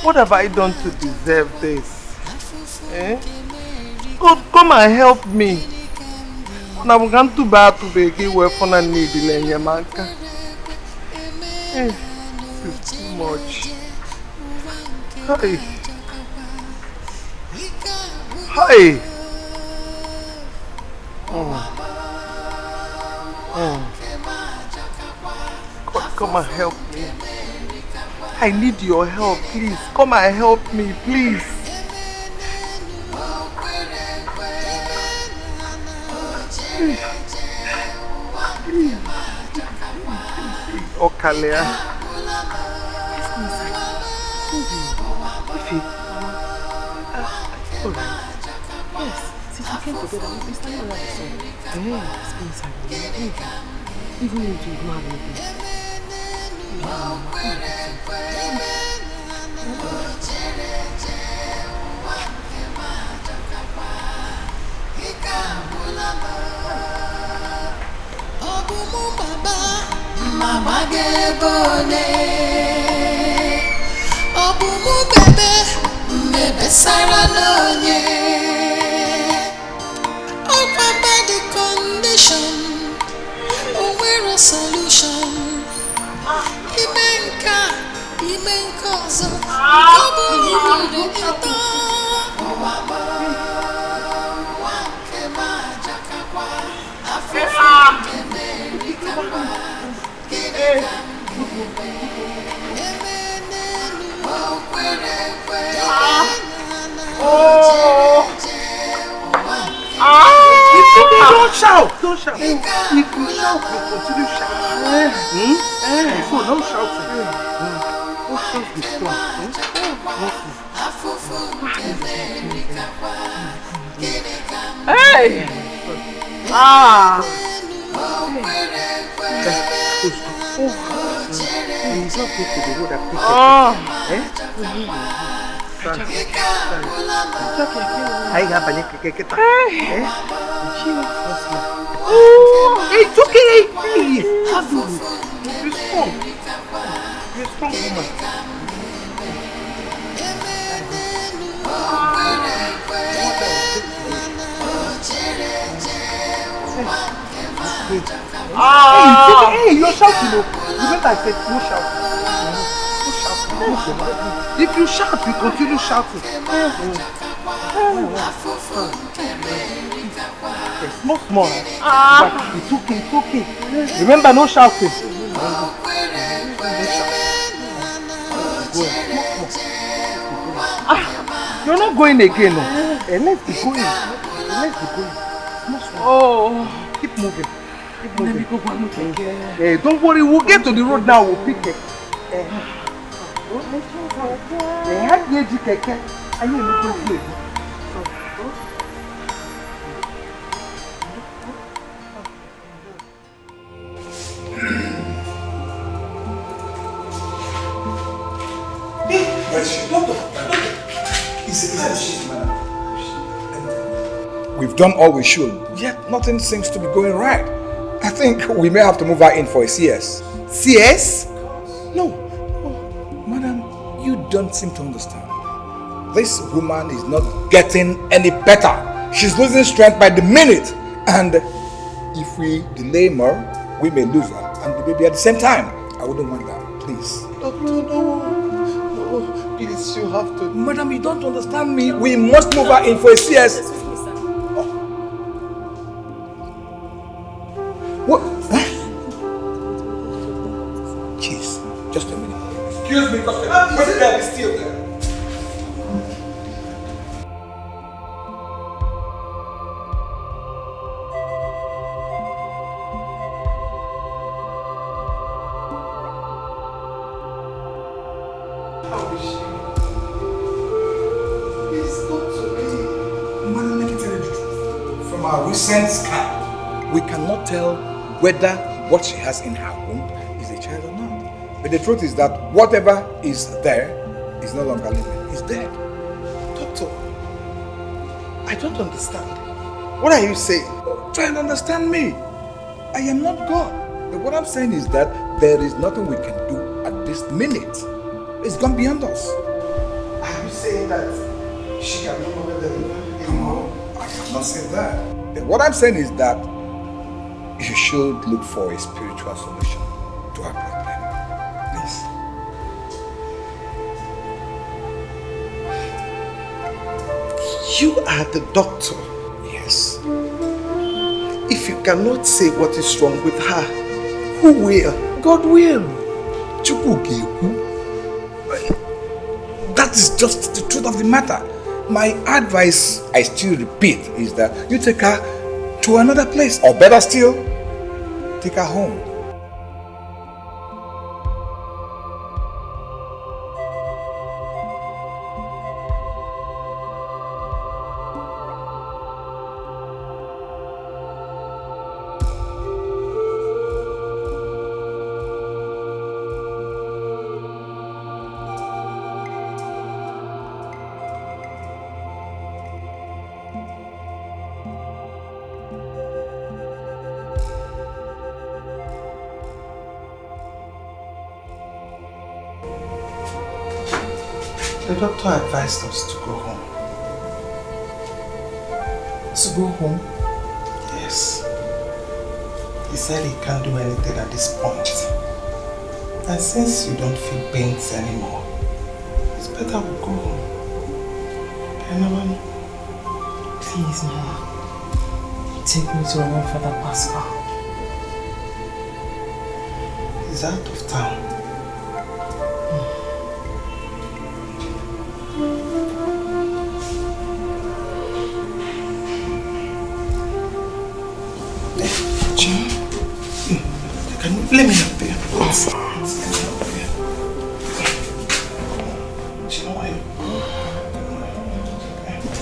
What have I done to deserve this? Eh? God, come and help me. Now we can't do bad to be away from a needle in your manka. This is too much. Hey. Hey. God, come and help me. I need your help, please. Come and help me, please. Okalia. Yes, since we came together, we've been standing around the sun. Let's go inside. Even if you don't have anything. Mama gebole Obumu bebe Bebe sara lonye Opa body condition Owero solution Imenka Imenkozo Obumu bebe ito Owabo Wanke majakakwa Afrika Amerikakwa Don't shout! Don't shout! If you shout, you continue shouting. So don't shout. Don't be strong. Hey! He's not good to the road that it's okay. You're strong. You're strong woman. Hey, you're shouting. Remember I said no shout. No shout. If you shout, you continue shouting. Small. It's okay. Remember no shouting. You're not going again. No. Let's be going. Small. Keep moving. Hey, don't worry, we'll get to the road now, we'll pick it. Where is she? Doctor. Is madam? We've done all we should, yet nothing seems to be going right. I think we may have to move her in for a CS. CS? No. Madam, you don't seem to understand. This woman is not getting any better. She's losing strength by the minute. And if we delay more, we may lose her and the baby at the same time. I wouldn't want that. Please. Doctor, no. No, please, you have to. Madam, you don't understand me. We must move her in for a CS. Excuse me, sir. What? Huh? Jeez, just a minute. Excuse me, doctor. Where's the guy still there? Recent scan, we cannot tell whether what she has in her womb is a child or not. But the truth is that whatever is there is no longer living, it's dead. Doctor, I don't understand. What are you saying? Try and understand me. I am not God. But what I'm saying is that there is nothing we can do at this minute. It's gone beyond us. Are you saying that she can no longer deliver? Come on, I cannot say that. But what I'm saying is that you should look for a spiritual solution to our problem. Please. You are the doctor. Yes. If you cannot say what is wrong with her, who will? God will. Chukwugeku. That is just the truth of the matter. My advice, I still repeat, is that you take her to another place, or better still, take her home. The doctor advised us to go home. To go home? Yes. He said he can't do anything at this point. And since you don't feel pains anymore, it's better we go home. Okay, Mama? Please, Mama. Take me to my father, Pascal. He's out of town. Let me help you.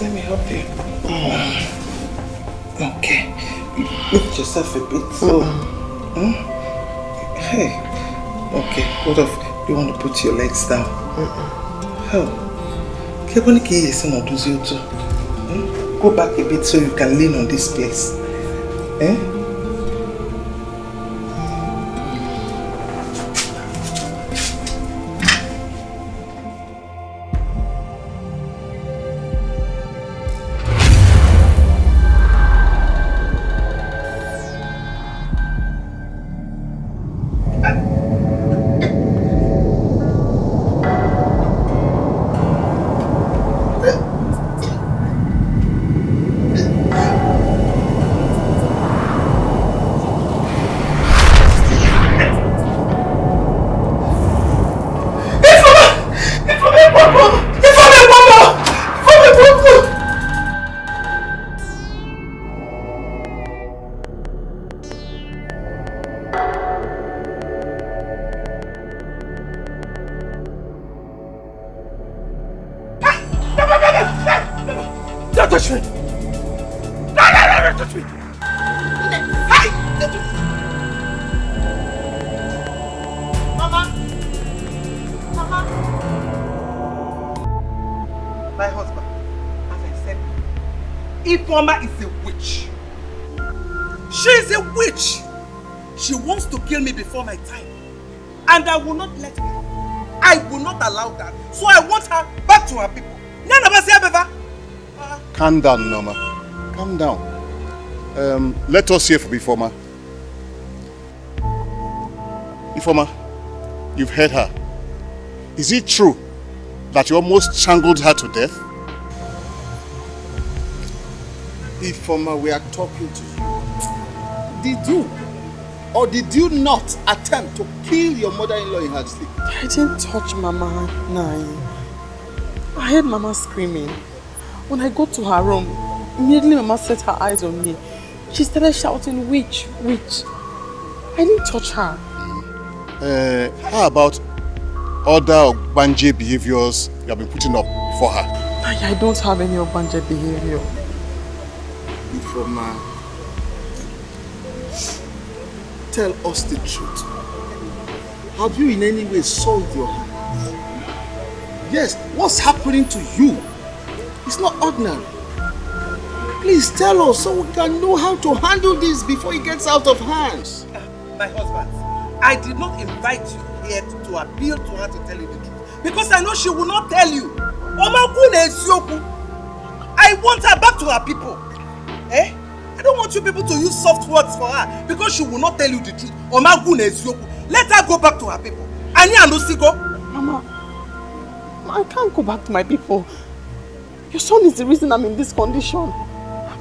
Let me help you. Okay. Lift yourself a bit. Hey. Okay. What if you want to put your legs down? How? Go back a bit so you can lean on this place. Eh? Ifeoma is a witch. She is a witch. She wants to kill me before my time. And I will not let her. I will not allow that. So I want her back to her people. Calm down, Norma. Calm down. Let us hear from Ifeoma. Ifeoma, you've heard her. Is it true that you almost strangled her to death? Ifeoma, we are talking to you. Did you or did you not attempt to kill your mother-in-law in her sleep? I didn't touch Mama, Nai. I heard Mama screaming. When I got to her room, immediately Mama set her eyes on me. She started shouting, witch, witch. I didn't touch her. How about other Ogbanje behaviors you have been putting up for her? I don't have any Ogbanje behavior. Ifeoma, tell us the truth. Have you in any way soiled your hands? Yes, what's happening to you? It's not ordinary. Please tell us so we can know how to handle this before it gets out of hands. My husband, I did not invite you here to appeal to her to tell you the truth. Because I know she will not tell you. I want her back to her people. I don't want you people to use soft words for her because she will not tell you the truth. Let her go back to her people. Mama, I can't go back to my people. Your son is the reason I'm in this condition.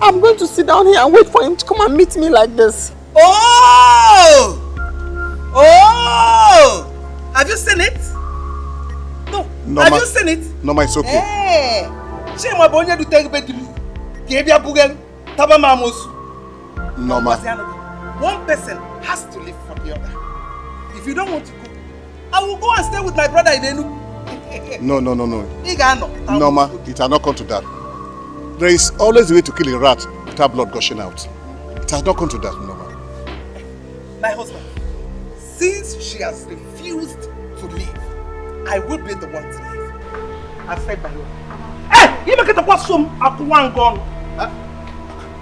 I'm going to sit down here and wait for him to come and meet me like this. Oh! Have you seen it? No. Have you seen it? No, it's okay. Hey! Norma. One person has to live for the other. If you don't want to go, I will go and stay with my brother in Enu. No. Norma, it has not come to that. There is always a way to kill a rat without blood gushing out. It has not come to that, Norma. My husband, since she has refused to leave, I will be the one to leave. I've said my own. Hey, you make it a question at one gone.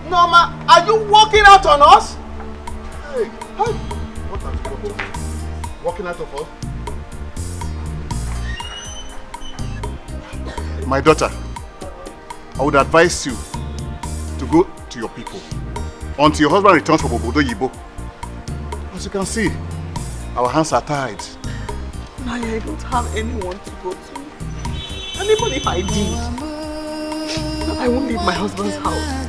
Norma, are you walking out on us? Hey, what are you doing? Walking out of us? My daughter, I would advise you to go to your people until your husband returns from Obodo Yibo. As you can see, our hands are tied. I don't have anyone to go to. And even if I did, I won't leave my husband's house.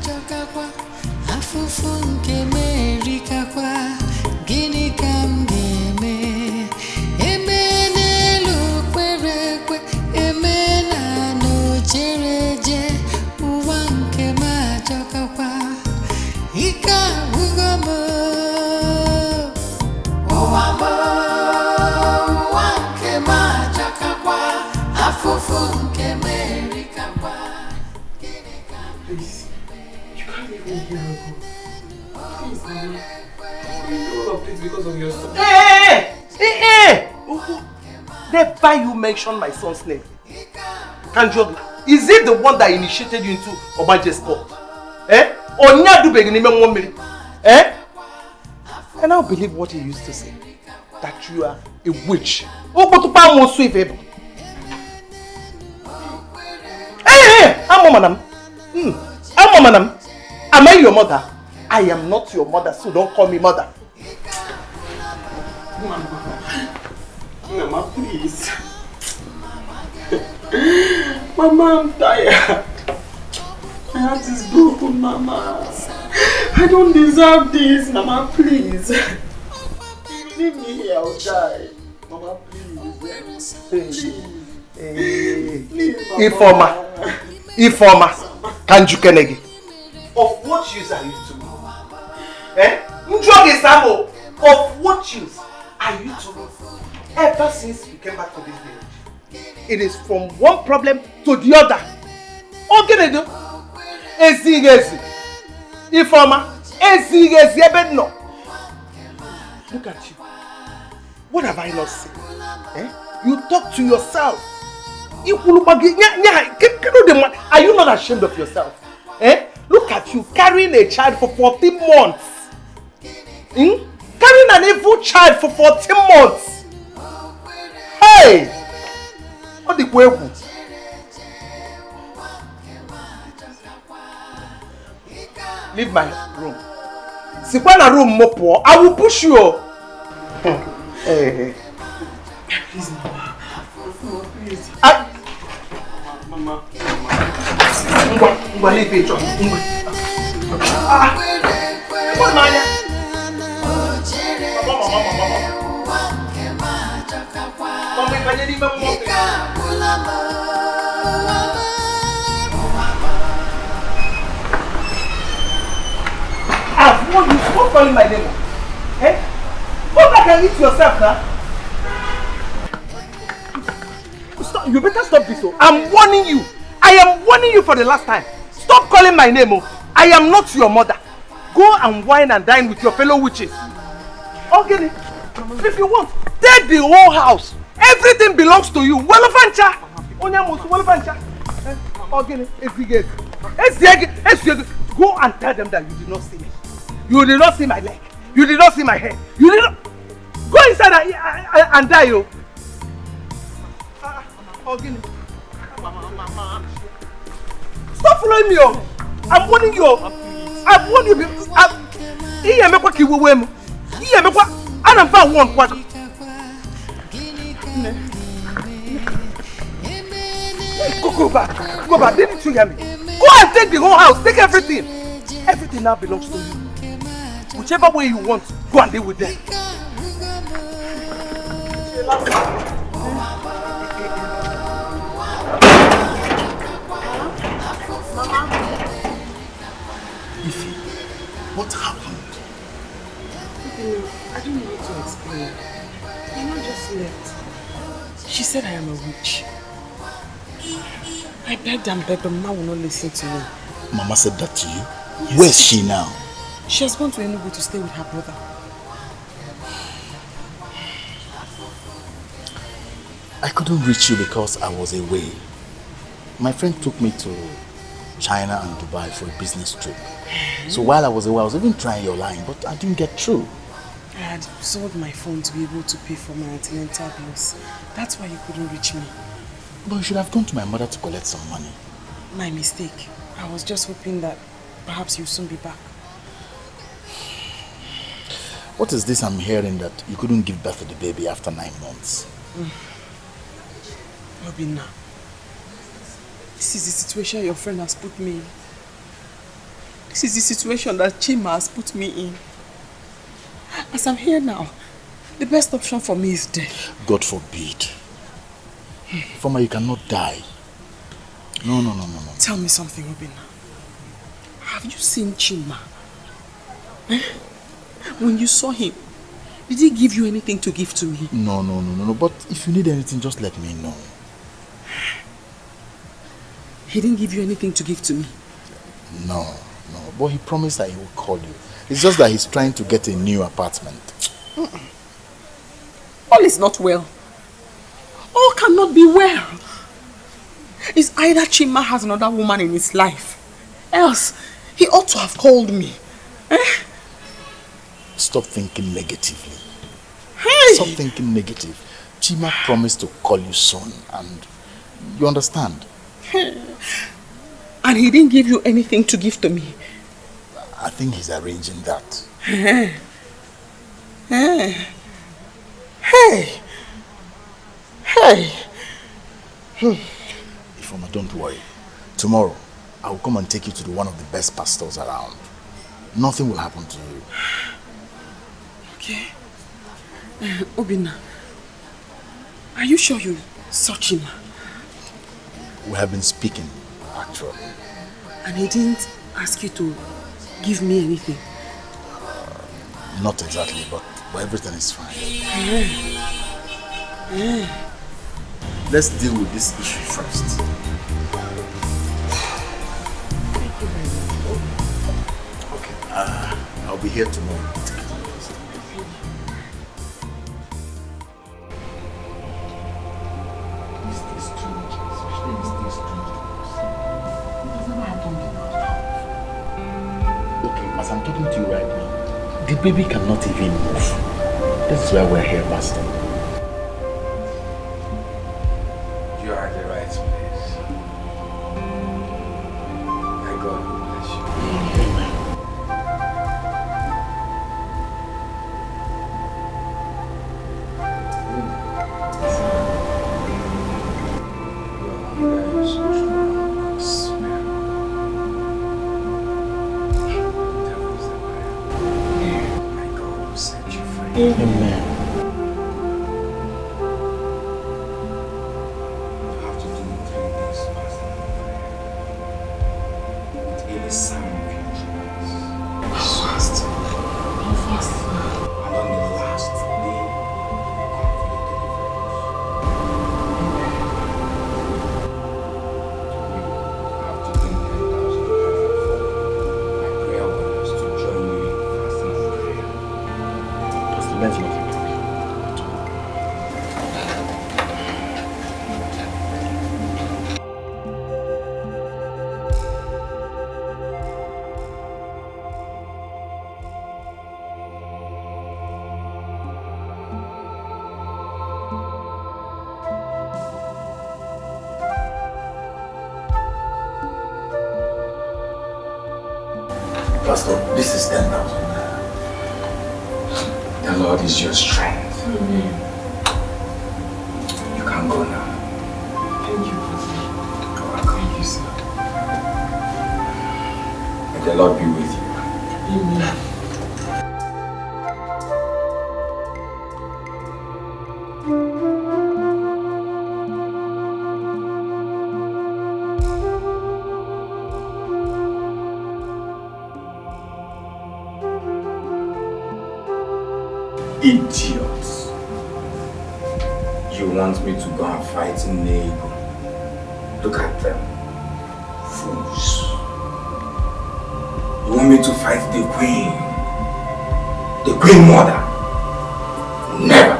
Please, you can't leave me here. Please, Mama. You know all of this because of your son. Hey! Never you mention my son's name. Kanjogi, is it the one that initiated you into Obanje's sport? And I believe what he used to say, that you are a witch. Hey, I'm madam. Am I your mother? I am not your mother, so don't call me mother. Mama, please. Mama, I'm tired. My heart is broken, Mama. I don't deserve this, Mama, please. Leave me here, I'll die. Mama, please. Please, Mama. Ifeoma, Kanju Kenegi. Of what use are you to me? Of what use are you to me? Ever since you came back to this village, it is from one problem to the other. Okay, Nego. Ezigezi. Ifeoma, Ezigezi no. Look at you. What have I not seen? You talk to yourself. Are you not ashamed of yourself? Look Look at you carrying a child for 14 months. Carrying an evil child for 14 months. Hey! What the way? Leave my room. Sikwana room mopo. I will push you. Hey. Please, Mama. Please. Mama. Leave it. What Maya? I've warned you, stop calling my name. Eh? Go back and eat yourself now. Stop, you better stop this. I'm warning you. I am warning you for the last time. Stop calling my name. I am not your mother. Go and wine and dine with your fellow witches. Okay, if you want, take the whole house. Everything belongs to you. Walafancha. Okay, go and tell them that you did not see me. You did not see my leg. You did not see my head. You did not. Go inside and die, yo. Stop following me, yo. I'm warning you. I'm warning you. Go back. Go back. Didn't you hear me? Go and take the whole house. Take everything. Everything now belongs to you. Whichever way you want, go and deal with them. Ify, what happened? I don't know what to explain. Mama just left. She said I am a witch. I begged and begged, but Mama will not listen to me. Mama said that to you? Yes, where's she now? She has gone to Enugu to stay with her brother. I couldn't reach you because I was away. My friend took me to China and Dubai for a business trip. So while I was away, I was even trying your line, but I didn't get through. I had sold my phone to be able to pay for my antenatal bills. That's why you couldn't reach me. But you should have gone to my mother to collect some money. My mistake. I was just hoping that perhaps you'll soon be back. What is this I'm hearing that you couldn't give birth to the baby after 9 months? Obinna, this is the situation your friend has put me in. This is the situation that Chima has put me in. As I'm here now, the best option for me is death. God forbid. Foma, you cannot die. No. Tell me something, Obinna. Have you seen Chima? Eh? When you saw him, did he give you anything to give to me? No. But if you need anything, just let me know. He didn't give you anything to give to me? No. But he promised that he will call you. It's just that he's trying to get a new apartment. All is not well. All cannot be well. It's either Chima has another woman in his life, else he ought to have called me. Stop thinking negatively. Hey! Stop thinking negative. Chima promised to call you soon, and you understand? And he didn't give you anything to give to me? I think he's arranging that. Hey! Ifoma, don't worry. Tomorrow, I will come and take you to one of the best pastors around. Nothing will happen to you. Okay. Obinna, are you sure you saw Chima? We have been speaking, actually. And he didn't ask you to give me anything? Not exactly, but everything is fine. Let's deal with this issue first. Thank you very much. Okay, I'll be here tomorrow. as I'm talking to you right now, the baby cannot even move. This is why we're here, Pastor. You are at the right place. May God bless you. Amen. Amen. You have to do 3 days fasting and prayer with any sign of your choice. Fast. How fast? And on the last day, come for your deliverance. You have to bring 10,000 naira for my prayer warriors to join you in fasting and prayer. Pastor, let's not. Pastor, this is 10,000 naira. The Lord is your strength. Amen. You can go now. Thank you, Pastor. You're welcome. Thank you, sir. May the Lord be with you. Amen. Idiots. You want me to go and fight Nego? Look at them. Fools. You want me to fight the queen? The queen mother? Never.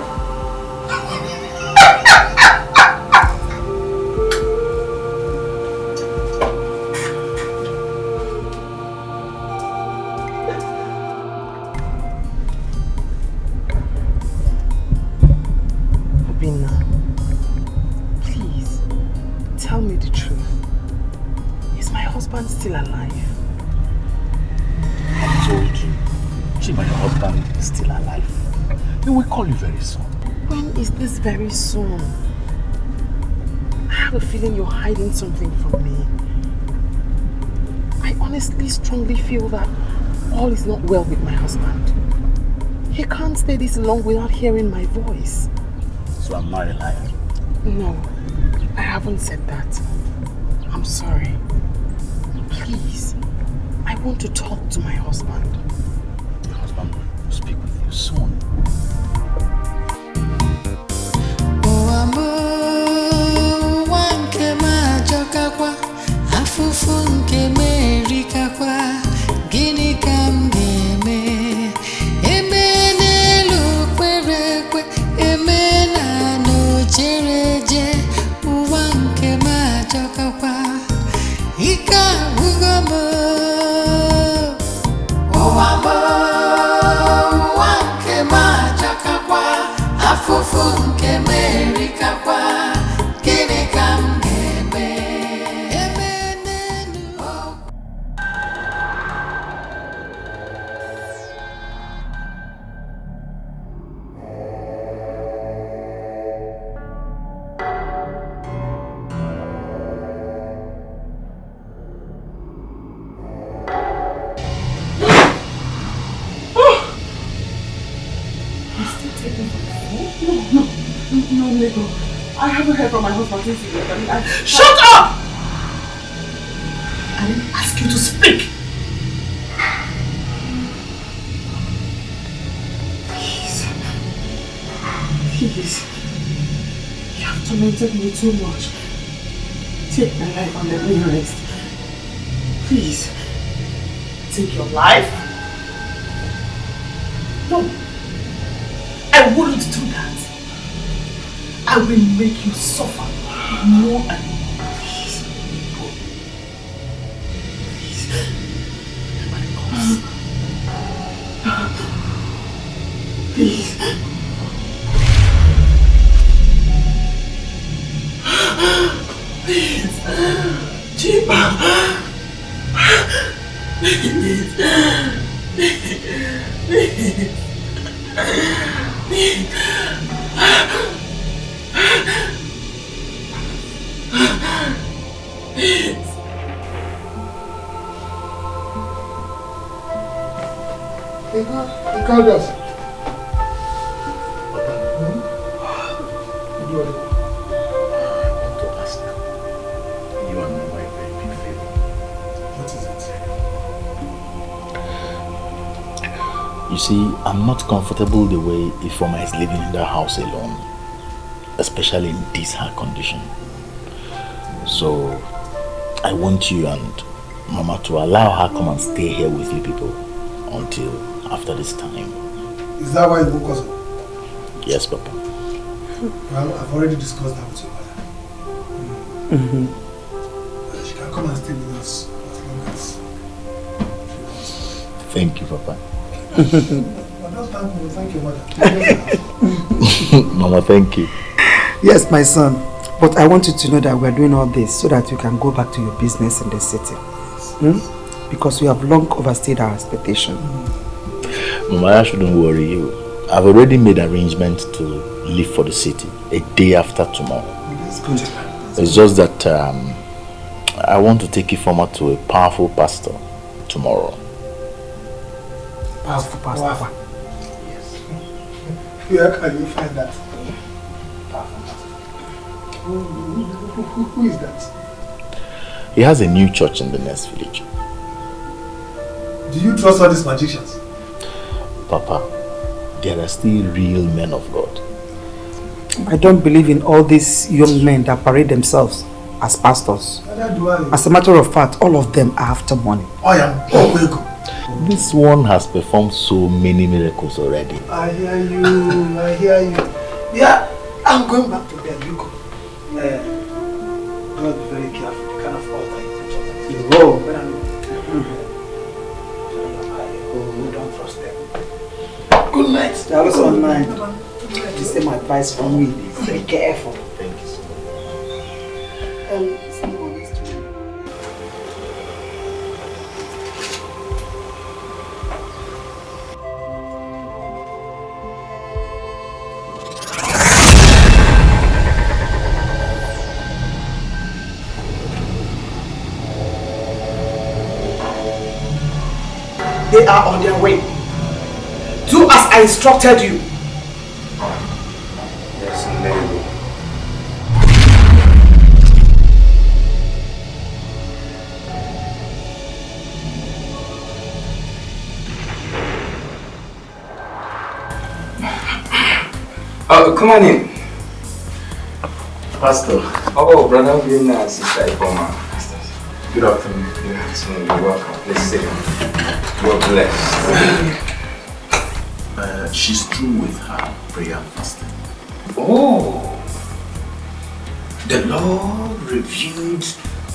Obinna, please, tell me the truth. Is my husband still alive? I told you, Chima, your husband is still alive. He will call you very soon. When is this very soon? I have a feeling you're hiding something from me. I honestly strongly feel that all is not well with my husband. He can't stay this long without hearing my voice. So I'm not a liar. No, I haven't said that. I'm sorry. Please, I want to talk to my husband. Your husband will speak with you soon. No, Nego. I haven't heard from my husband since he left. Shut up! I didn't ask you to speak. Please. You have tormented me too much. Take my life and let me rest. Please. Take your life? No. I wouldn't do that. I will make you suffer more and more. Please. Please. Nobody comes. Please. Chima. Please. Please. Please. Please. He called us. You see, I'm not comfortable the way Ifeoma is living in the house alone, especially in this her condition. So, I want you and Mama to allow her come and stay here with you people until after this time. Is that why you woke us up? Yes, Papa. Well, I've already discussed that with your mother. She can come and stay with us as long as she wants. Thank you, Papa. But don't thank your mother. Mama, thank you. Yes, my son. But I want you to know that we are doing all this so that you can go back to your business in the city. Because we have long overstayed our expectation. Mama, I shouldn't worry you. I've already made arrangements to leave for the city a day after tomorrow. That's good. It's just that I want to take Ifeoma to a powerful pastor tomorrow. Powerful pastor. Wow. Yes. Where can you find that? Who is that? He has a new church in the next village. Do you trust all these magicians? Papa, there are still real men of God. I don't believe in all these young men that parade themselves as pastors. As a matter of fact, all of them are after money. I am Nego. This one has performed so many miracles already. I hear you. Yeah, I'm going back to bed. You go. God, be very careful. The kind of altar you put on. Don't trust them. Good night. That was on mine. This is my advice from me. Be careful. Thank you so much. They are on their way. Do as I instructed you. Yes, Nego. Come on in. Pastor. Oh, brother, good night, sister Ifeoma. Good afternoon. Good afternoon. You're welcome. Please sit down. You're blessed. She's through with her prayer and fasting. Oh, the Lord revealed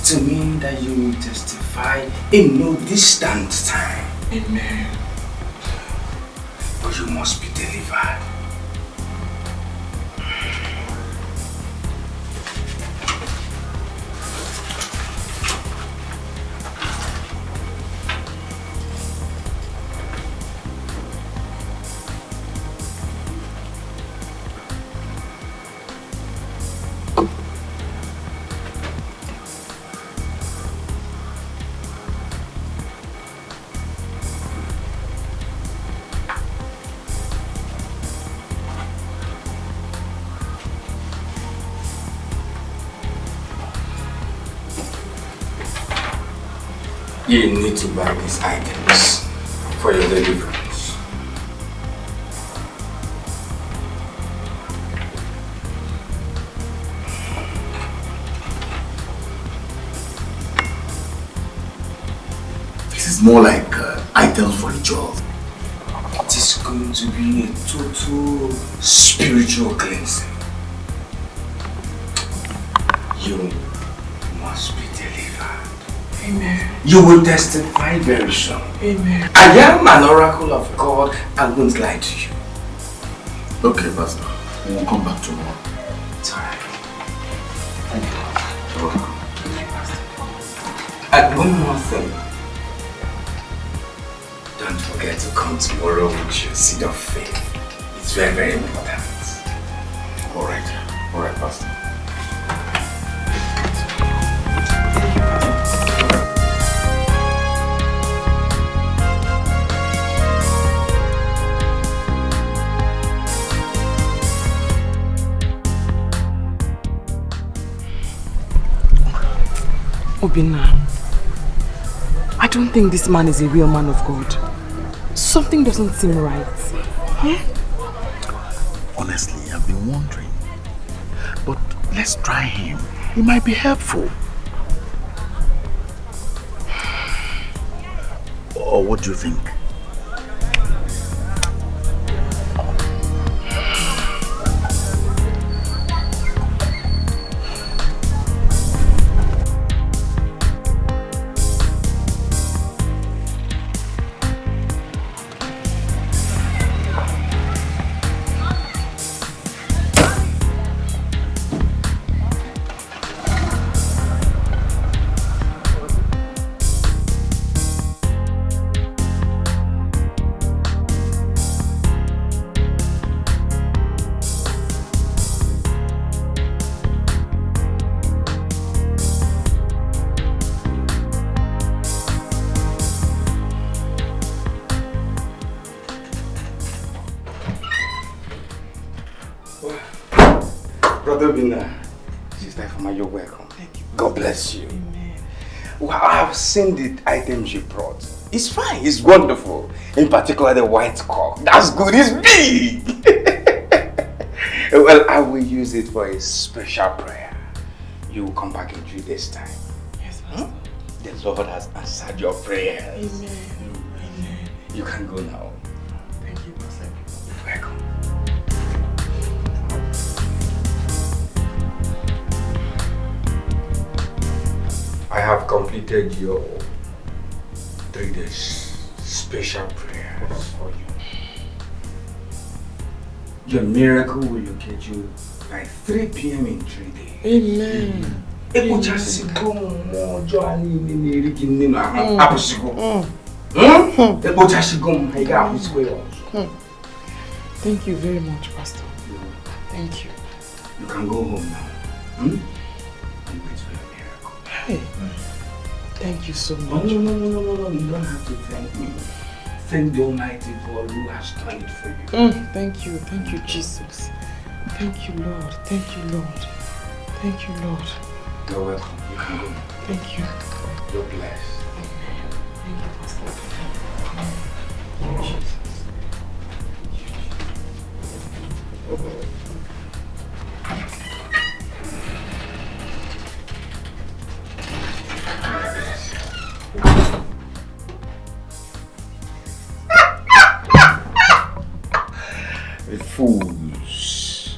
to me that you will testify in no distant time. Amen. But you must be delivered. You need to buy these items for your deliverance. This is more like items for a job. It is going to be a total spiritual cleansing. You must be delivered. Amen. You will testify very soon. Amen. I am an oracle of God and won't lie to you. Okay, Pastor. We'll come back tomorrow. It's alright. Thank you. And one more thing. Don't forget to come tomorrow with your seed of faith. It's very, very important. Alright, Pastor. Obinna, I don't think this man is a real man of God. Something doesn't seem right. Huh? Honestly, I've been wondering. But let's try him. He might be helpful. Or what do you think? Sister Ifeoma, you're welcome. Thank you. God bless you. Amen. Well, I have seen the items you brought. It's fine. It's wonderful. In particular, the white cock. That's good. It's big. Well, I will use it for a special prayer. You will come back in 3 days' time. Yes, Pastor. The Lord has answered your prayers. Amen. Amen. You can go now. Thank you, Pastor. You're welcome. I have completed your 3 days special prayers for you. Your miracle will locate you by 3 p.m. in 3 days. Amen. Thank you very much, Pastor. Thank you. You can go home now. Hey, thank you so much. No, you don't have to thank me. Thank the Almighty God who has done it for you. Thank you, Jesus. Thank you, Lord. Thank you, Lord. Thank you, Lord. You're welcome. You can go. Thank you. You're blessed. Amen. Thank you, Pastor. Fools.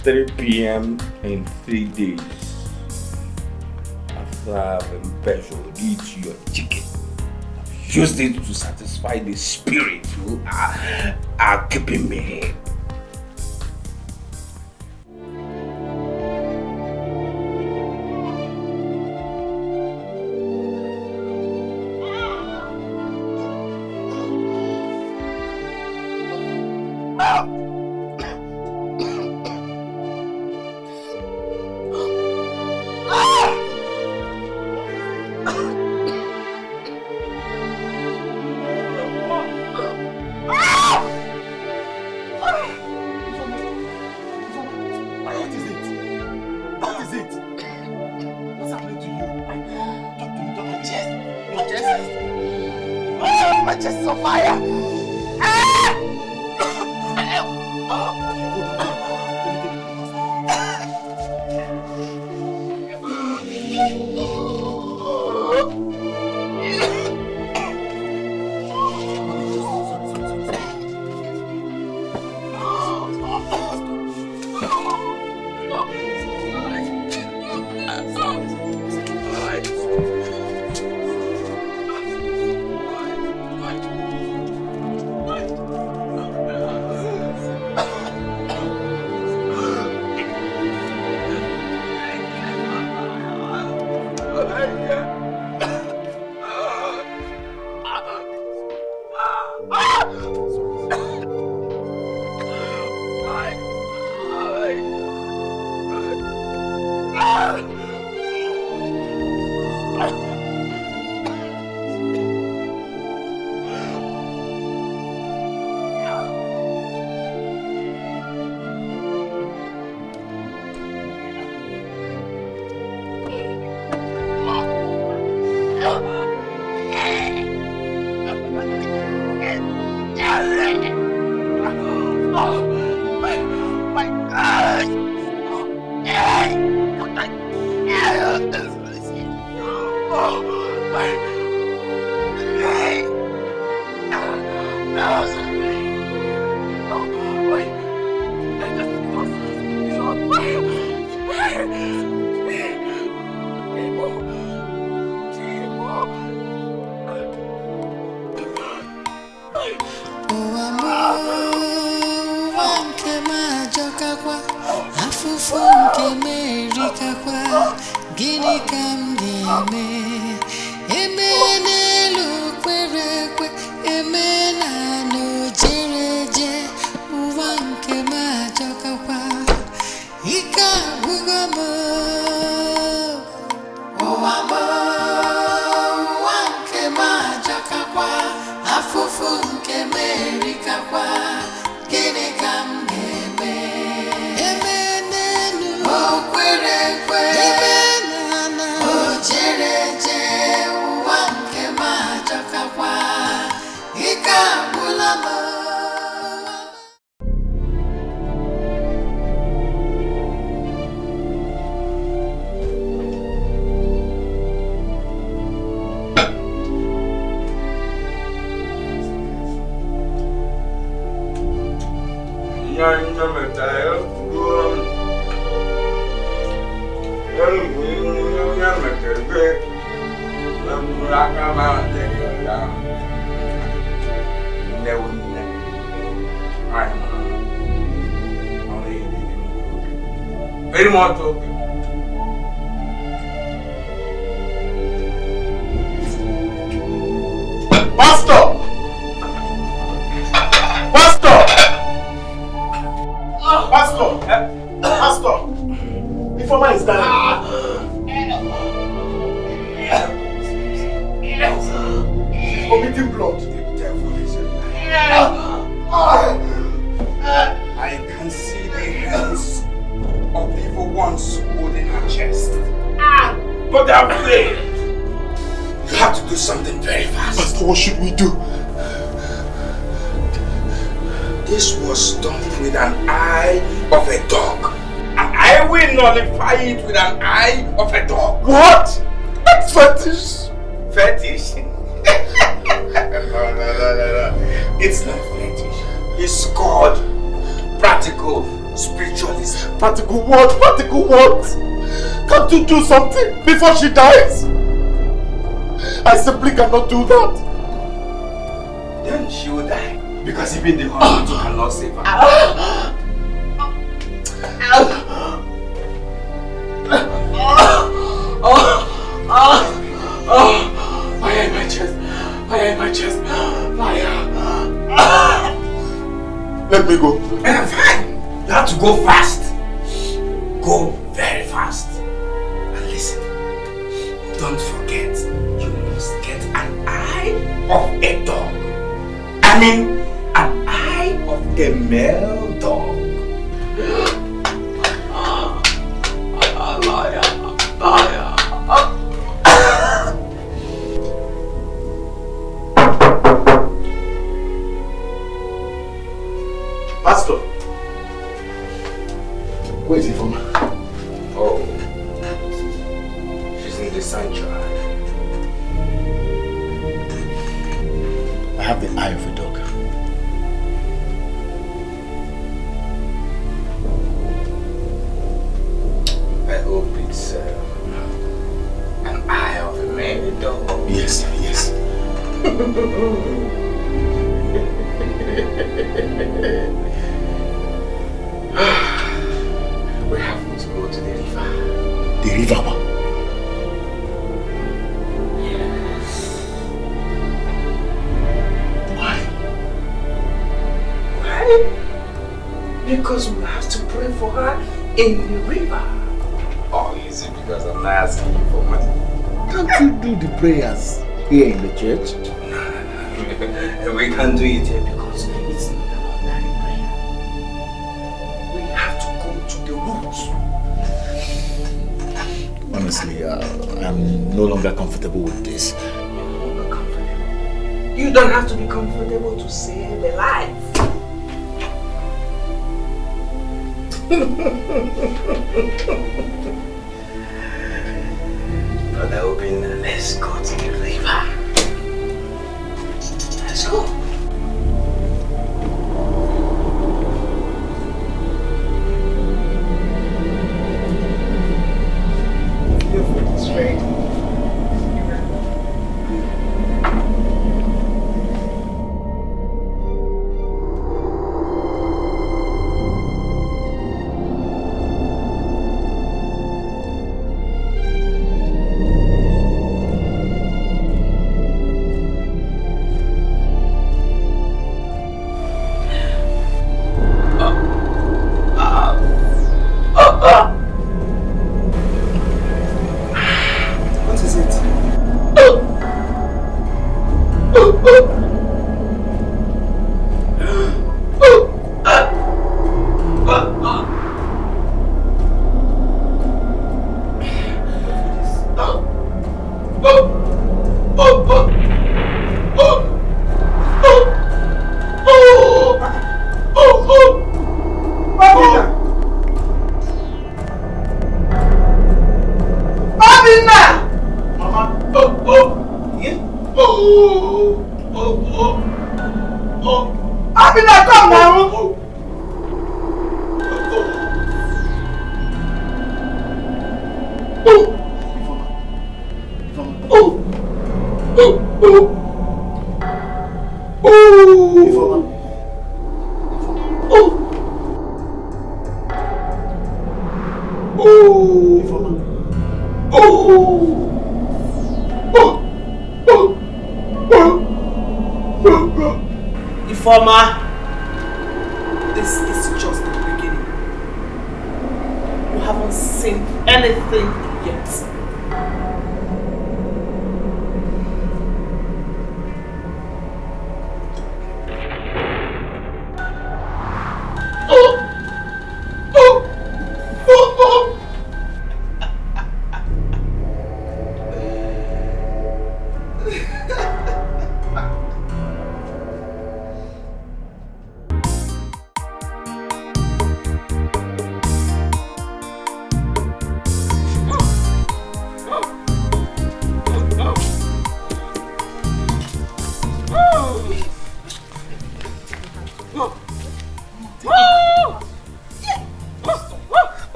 3 p.m. in 3 days. After I've embezzled eat your chicken, I've used it to satisfy the spirit who are keeping me here. Do something before she dies. I simply cannot do that. Then she will die because even the hospital cannot save her. Fire in my chest. Fire in my chest. Fire. Let me go. Fine. You have to go fast. Go very fast. Don't forget, you must get an eye of a dog. I mean, an eye of a male dog. Pastor, where is he from? Oh. The sanctuary. I have the eye of a dog. I hope it's an eye of a male dog. Yes, yes. We have to go to the river. The river? Because we have to pray for her in the river. Or is it because I'm not asking you for money? Can't you do the prayers here in the church? No. We can't do it here because it's not an ordinary prayer. We have to go to the roots. Honestly, I'm no longer comfortable with this. You're no longer comfortable. You don't have to be comfortable to save a life. Brother Obin, let's go to the river. Let's go. Your food is ready. Informer, this is just the beginning. You haven't seen anything yet.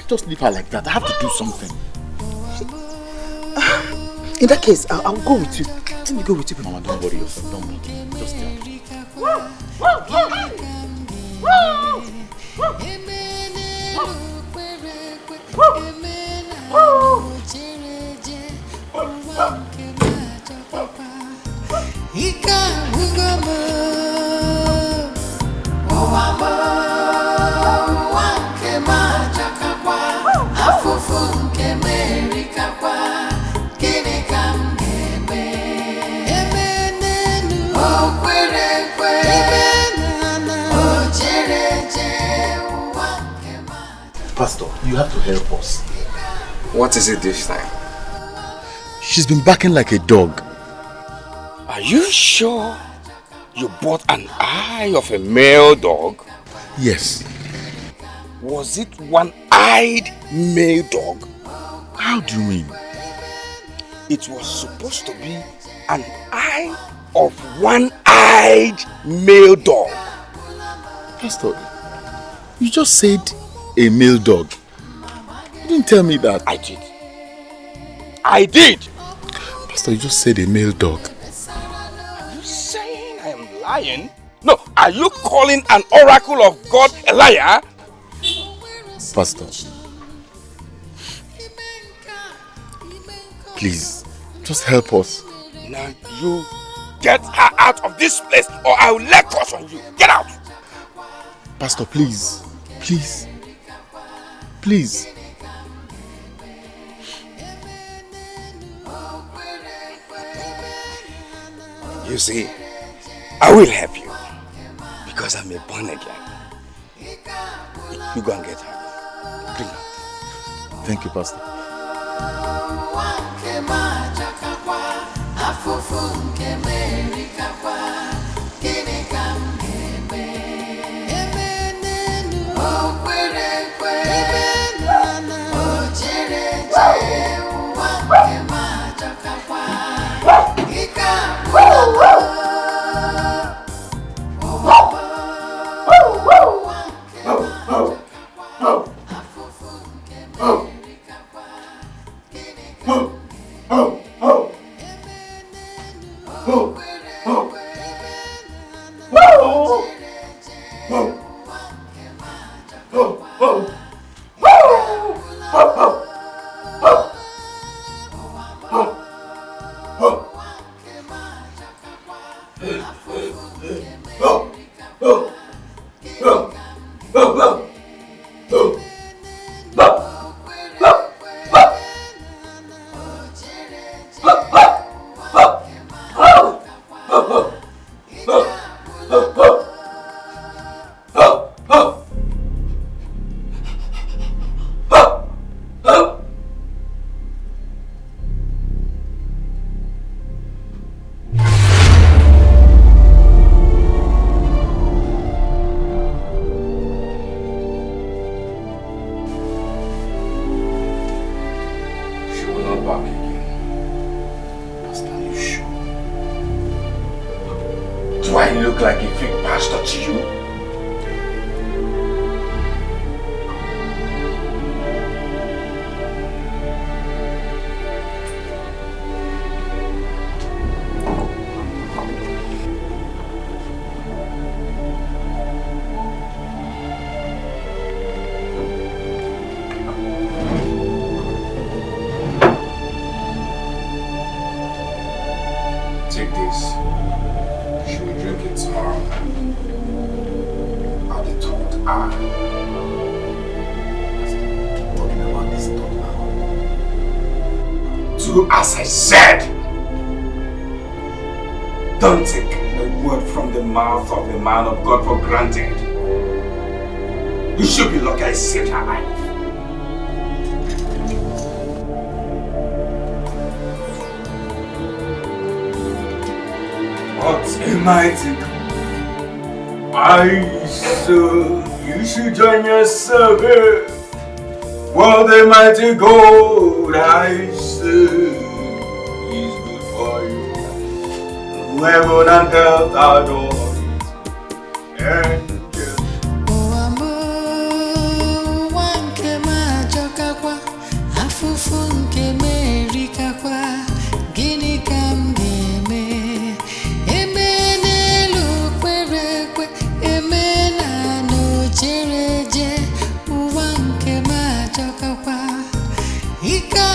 Just leave her like that. I have to do something. In that case, I'll go with you. Let me go with you. Mama, don't worry yourself. Don't worry. Just tell me. Pastor, you have to help us. What is it this time? She's been barking like a dog. Are you sure you bought an eye of a male dog? Yes. Was it one-eyed male dog? How do you mean? It was supposed to be an eye of one-eyed male dog. Pastor, you just said a male dog. You didn't tell me that. I did. I did. Pastor, you just said a male dog. Are you saying I am lying? No, are you calling an oracle of God a liar? Pastor, please, just help us. Now you get her out of this place or I will let curse on you. Get out! Pastor, please, please, please. You see, I will help you because I'm a born again. You go and get her. Bring her. Thank you, Pastor. As I said, don't take a word from the mouth of a man of God for granted. You should be lucky I saved her life. What am I to do? I said you should join yourself here. What the mighty God I said. Heaven and earth adore it. Angels. Oh, amor, wanke majoka kwa, afufu nke merika kwa, gini kamgeme. Eme nelu kwerekwe, eme na no chereje, wanke majoka kwa, ika.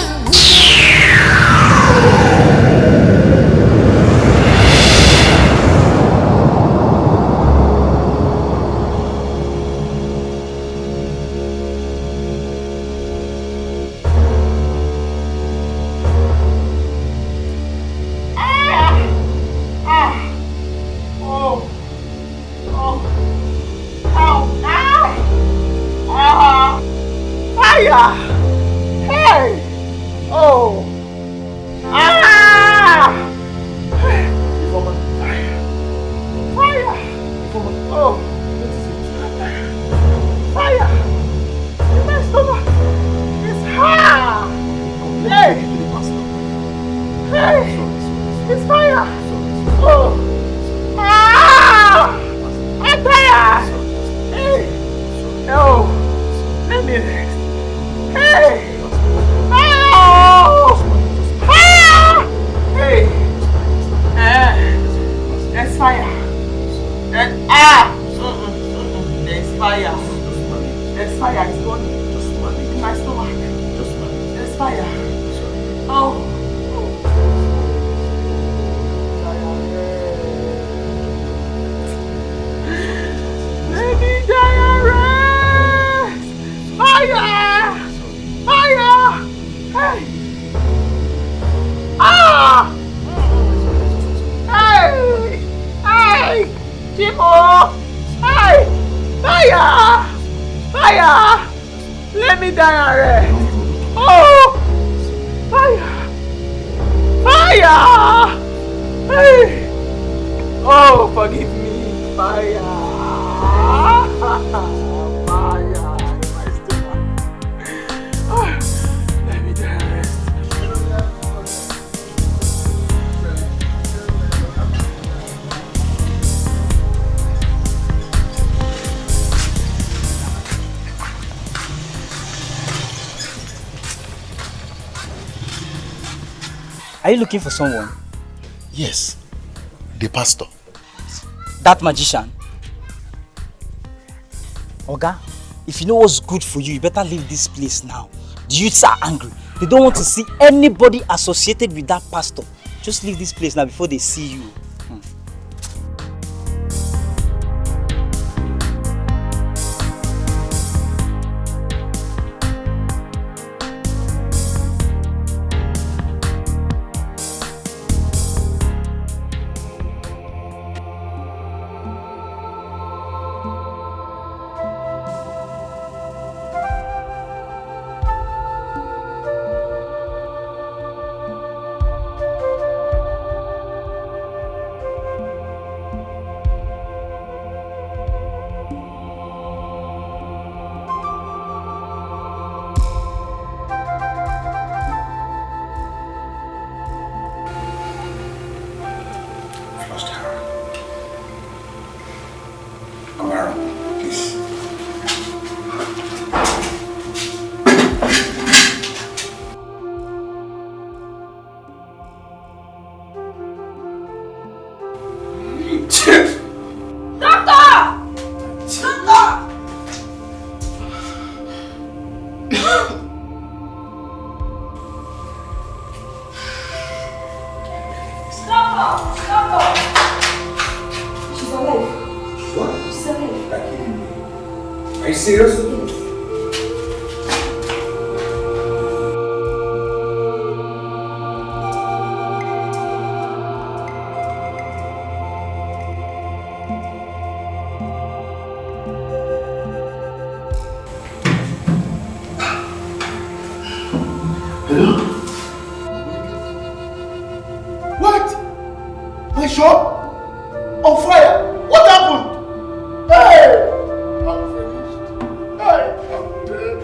Are you looking for someone? Yes, the pastor. That magician? Oga, if you know what's good for you, you better leave this place now. The youths are angry. They don't want to see anybody associated with that pastor. Just leave this place now before they see you. Are you serious? Hello? What? My shop? On fire? What happened? Hey! I'm finished. Hey! I'm dead.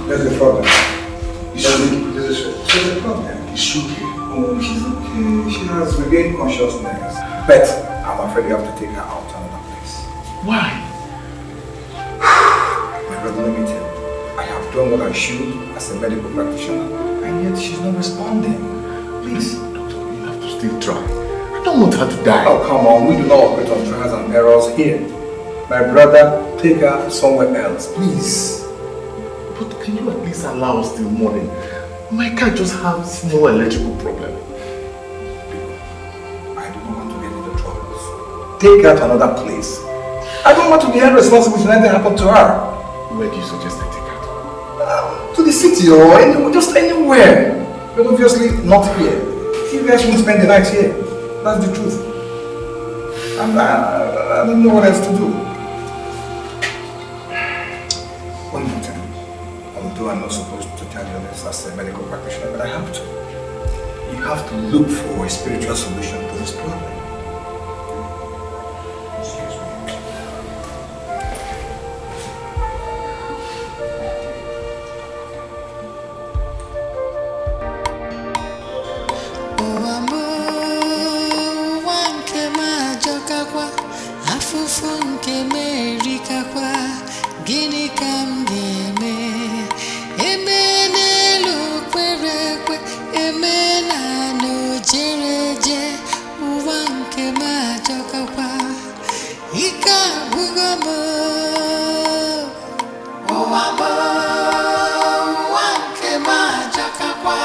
There's a problem. There's a problem. Is she okay? Oh, she's okay. She has regained consciousness. But I'm afraid you have to take her out to another place. Why? My brother, let me tell you. I have done what I should as a medical practitioner, and yet she's not responding. Please. Doctor, you have to still try. I don't want her to die. Oh, come on. We do not operate on trials and errors here. My brother, take her somewhere else, please. But can you at least allow us till morning? My car just has small electrical problem. I do not want to get into trouble. Take her to another place. I don't want to be held responsible if anything happened to her. Where do you suggest I take her to? To the city or anywhere, just anywhere. But obviously not here. You guys won't spend the night here. That's the truth. And I don't know what else to do. One more time. Although I'm not supposed to tell you this as a medical practitioner, but I have to. You have to look for a spiritual solution to this problem. Excuse me. Gịnị ka m ga-eme? Eme n'elu kwere ekwe, eme n'ala jere eje, ụwa nke m ajọkakwa. Ike agwụgo m, ụwa m, ụwa nke m ajọkakwa,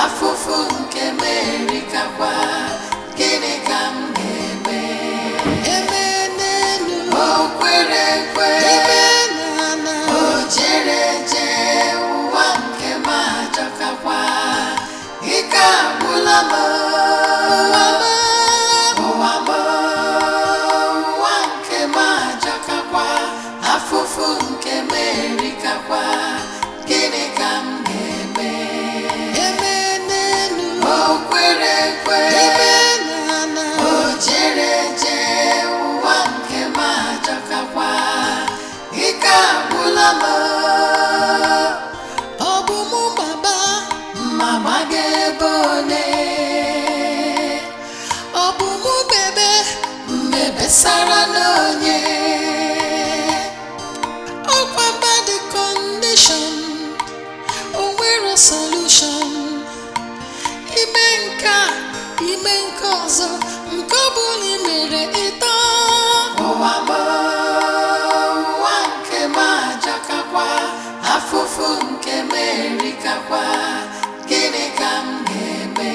afụfụ nke m erikakwa. Gịnị ka m ga-eme? Eme n'elu kwere ekwe, Sara n'onye ọkwa bad condition, o nwere solution. Ime nke ọzọ, nke ọ bụla i mere ịtọ. Ụwa m, ụwa nke m ajọkakwa, afụfụ nke m erikakwa. Gịnị ka m ga-eme?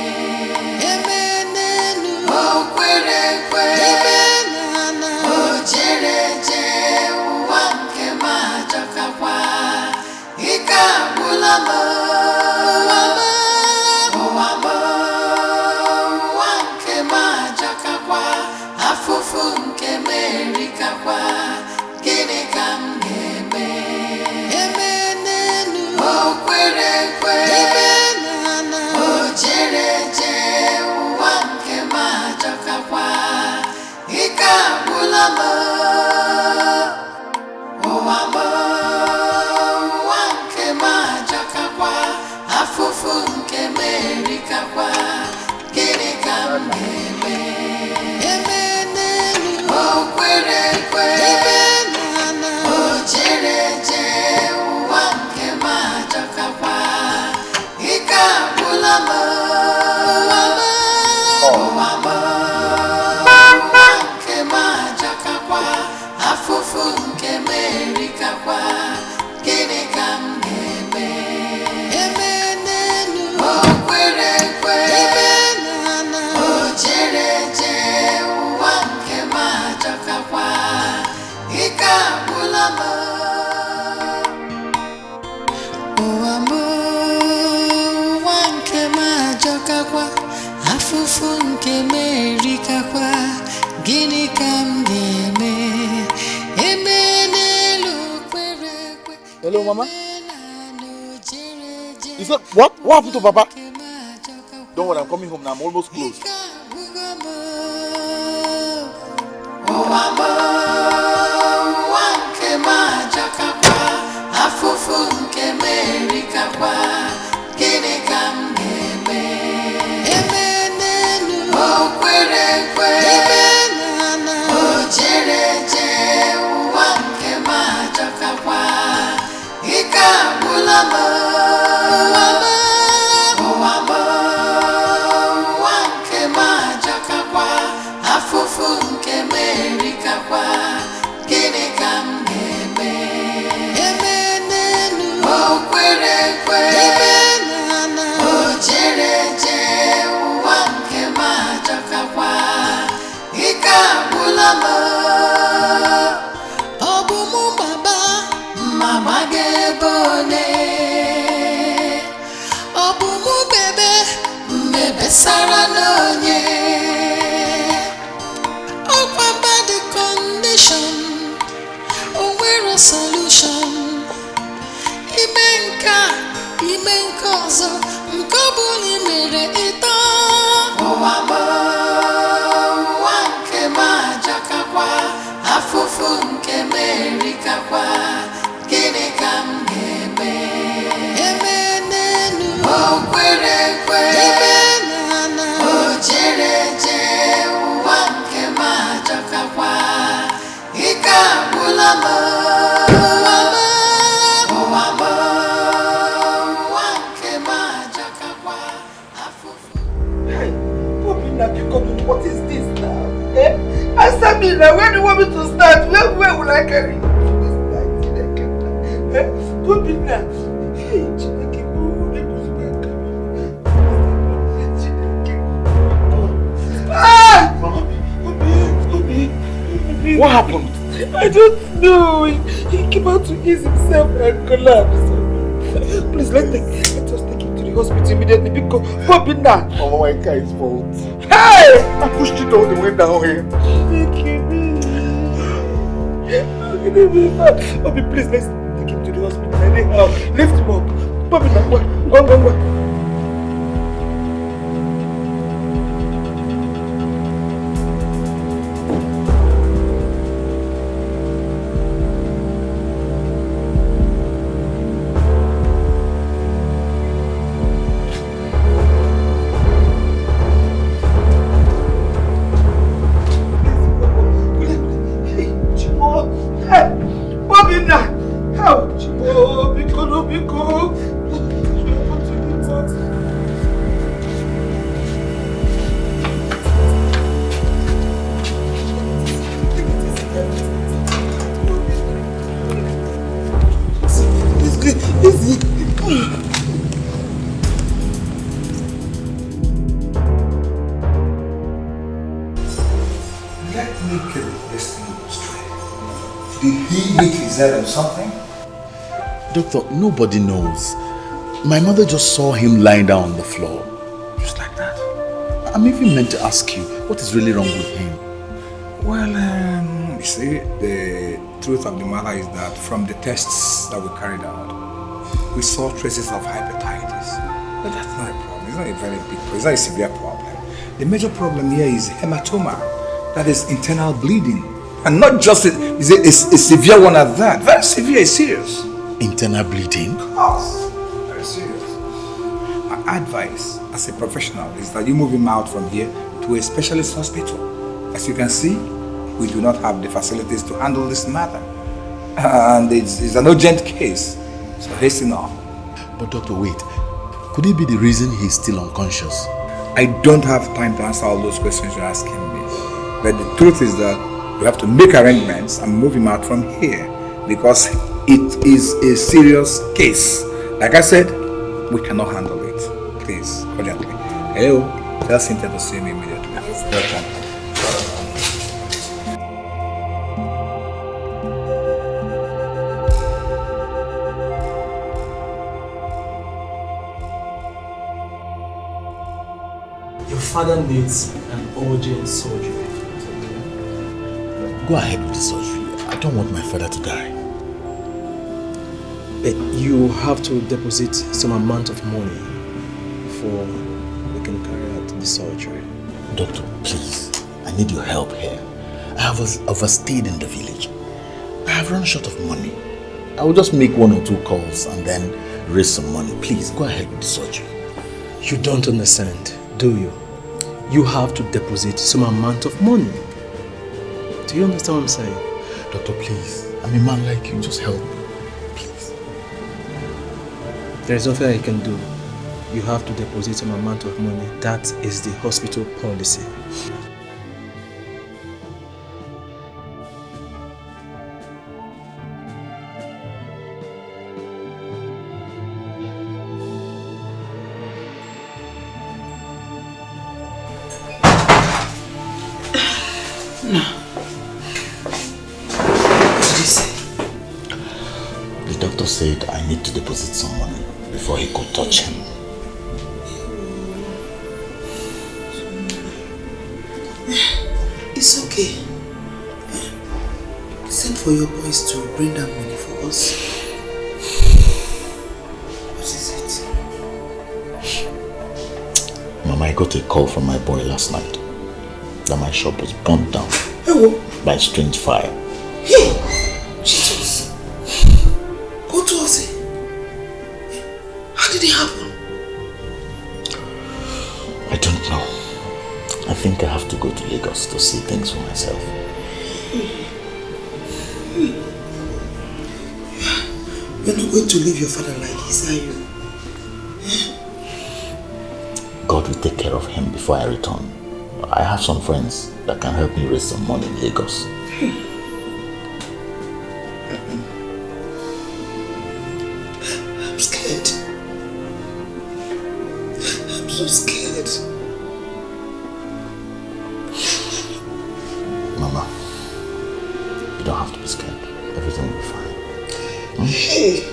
Eme n'elu o kwere ekwe, ike agwụla m. Ụwa m, ụwa nke m ajọkakwa, afụfụ nke m erikakwa. Gịnị ka m ga-eme? Eme n'elu o kwere ekwe, o jere eje, ụwa nke m ajọkakwa. Ike agwụla m. Ụwa m, ụwa nke m ajọkakwa, afụfụ nke m erikakwa. Gịnị ka m ga-eme? Eme n'elu o kwere ekwe, o jere eje, ụwa nke m ajọkakwa. Ike agwụla m. Ụwa m, ụwa nke m ajọkakwa, afụfụ nke m erikakwa. Gịnị ka m ga-eme? Eme n'elu o kwere ekwe, o jere eje, ụwa nke m ajọkakwa. Ike agwụla Hello, Mama. Is that what? What happened to Papa? Don't worry, I'm coming home now. I'm almost close. Sarah Nonye, oh, bad condition, oh, we're a solution. Imenka, so, Mkobuli mere ito. Oh, amo, wanke majakakwa, afufu nke merikakwa, gini kamgebe. Emenenu, oh, kwere. What is this now? Eh? Answer me now. Where do you want me to start? Where will I carry you to this night? Eh? Don't be now. Hey, what happened? I don't know. He came out to ease himself and collapsed. Please, let's just take him to the hospital immediately because Bobina. Oh, my guy's fault. Hey! I pushed it all the way down here. Bobby, please, let's take him to the hospital. Anyhow, lift him up. Bobina, go. Or something? Doctor, nobody knows. My mother just saw him lying down on the floor. Just like that. I'm even meant to ask you, what is really wrong with him? Well, you see, the truth of the matter is that from the tests that we carried out, we saw traces of hepatitis. But that's not a problem. It's not a very big problem. It's not a severe problem. The major problem here is hematoma. That is internal bleeding. And not just a severe one at that. Very severe, it's serious. Internal bleeding? Of course. Very serious. My advice as a professional is that you move him out from here to a specialist hospital. As you can see, we do not have the facilities to handle this matter. And it's an urgent case. So hasten on. But doctor, wait. Could it be the reason he's still unconscious? I don't have time to answer all those questions you're asking me. But the truth is that we have to make arrangements and move him out from here because it is a serious case. Like I said, we cannot handle it. Please, urgently. Hello, tell Cynthia to see me immediately. Welcome. father needs an urgent surgery. Go ahead with the surgery. I don't want my father to die. You have to deposit some amount of money before we can carry out the surgery. Doctor, please. I need your help here. I have overstayed in the village. I have run short of money. I will just make 1 or 2 calls and then raise some money. Please, go ahead with the surgery. You don't understand, do you? You have to deposit some amount of money. Do you understand what I'm saying? Doctor, please. I'm a man like you. Just help. Please. There is nothing I can do. You have to deposit some amount of money. That is the hospital policy. Said I need to deposit some money before he could touch him. It's okay. Send for your boys to bring that money for us. What is it? Mama, I got a call from my boy last night that my shop was burnt down by strange fire. Hey! Jesus! Go to us. How did it happen? I don't know. I think I have to go to Lagos to see things for myself. You're not going to leave your father like this, are you? God will take care of him before I return. I have some friends that can help me raise some money in Lagos. I'm scared. I'm so scared. Mama, you don't have to be scared. Everything will be fine. Hey!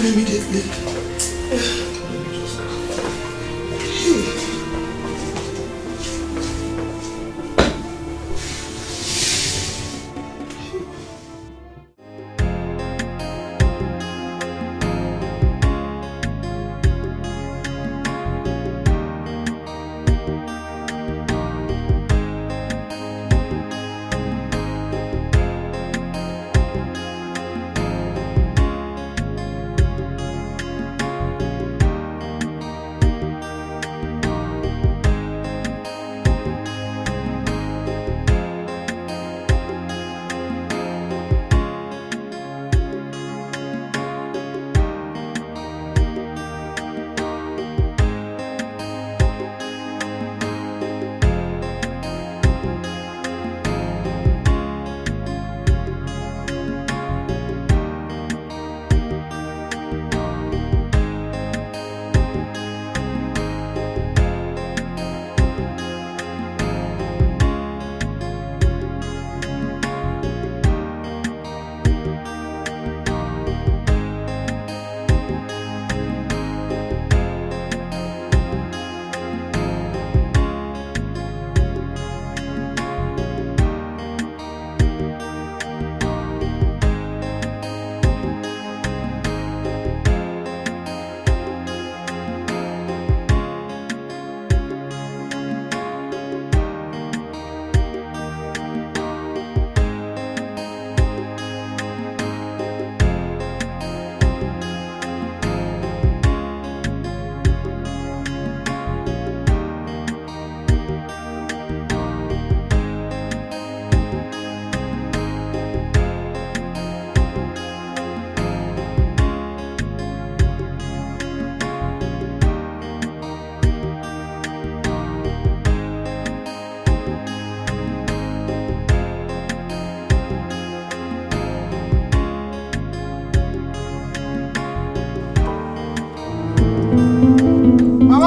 Immediately.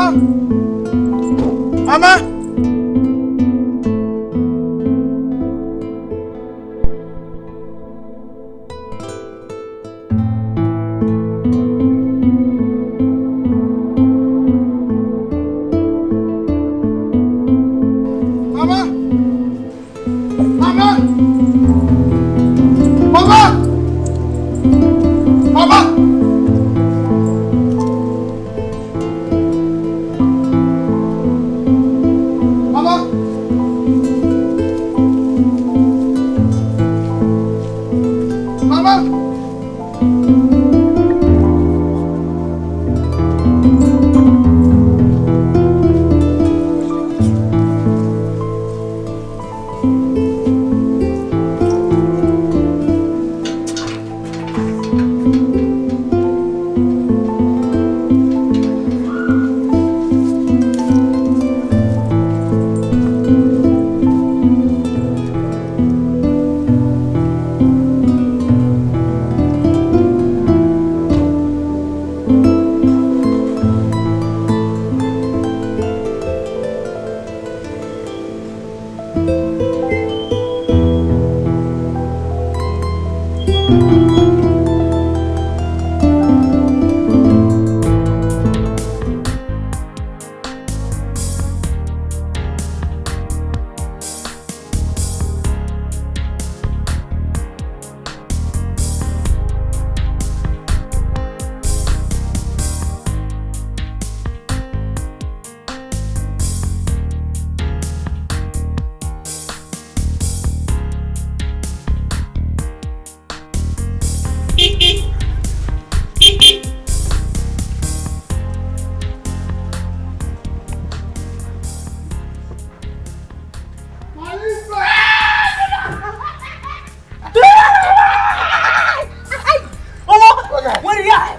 Mama! Mama!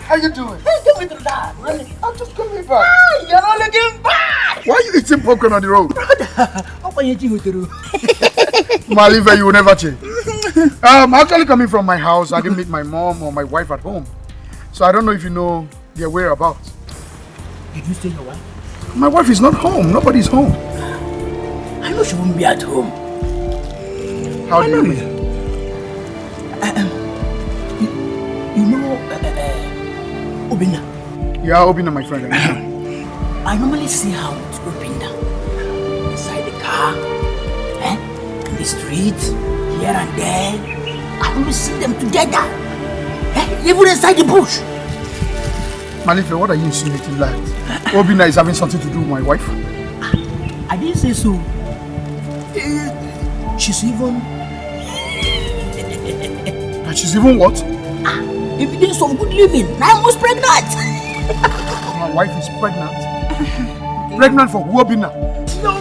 How you doing? Hey, get me to that. I'm just coming back. You're not looking bad. Why are you eating popcorn on the road? Brother, what are you doing? Maliva, you will never change. I'm actually coming from my house. I didn't meet my mom or my wife at home. So I don't know if you know their whereabouts. Did you say your wife? My wife is not home. Nobody's home. I know she won't be at home. How do you mean? You know Obinna? Yeah, Obinna, my friend. I normally see her with Obinna inside the car, in the street, here and there. I always see them together, even inside the bush. Malife, what are you insinuating, lad? Obinna is having something to do with my wife? I didn't say so. She's even... She's even what? Evidence of good living. I was pregnant. My wife is pregnant? Pregnant for who, Obinna? No.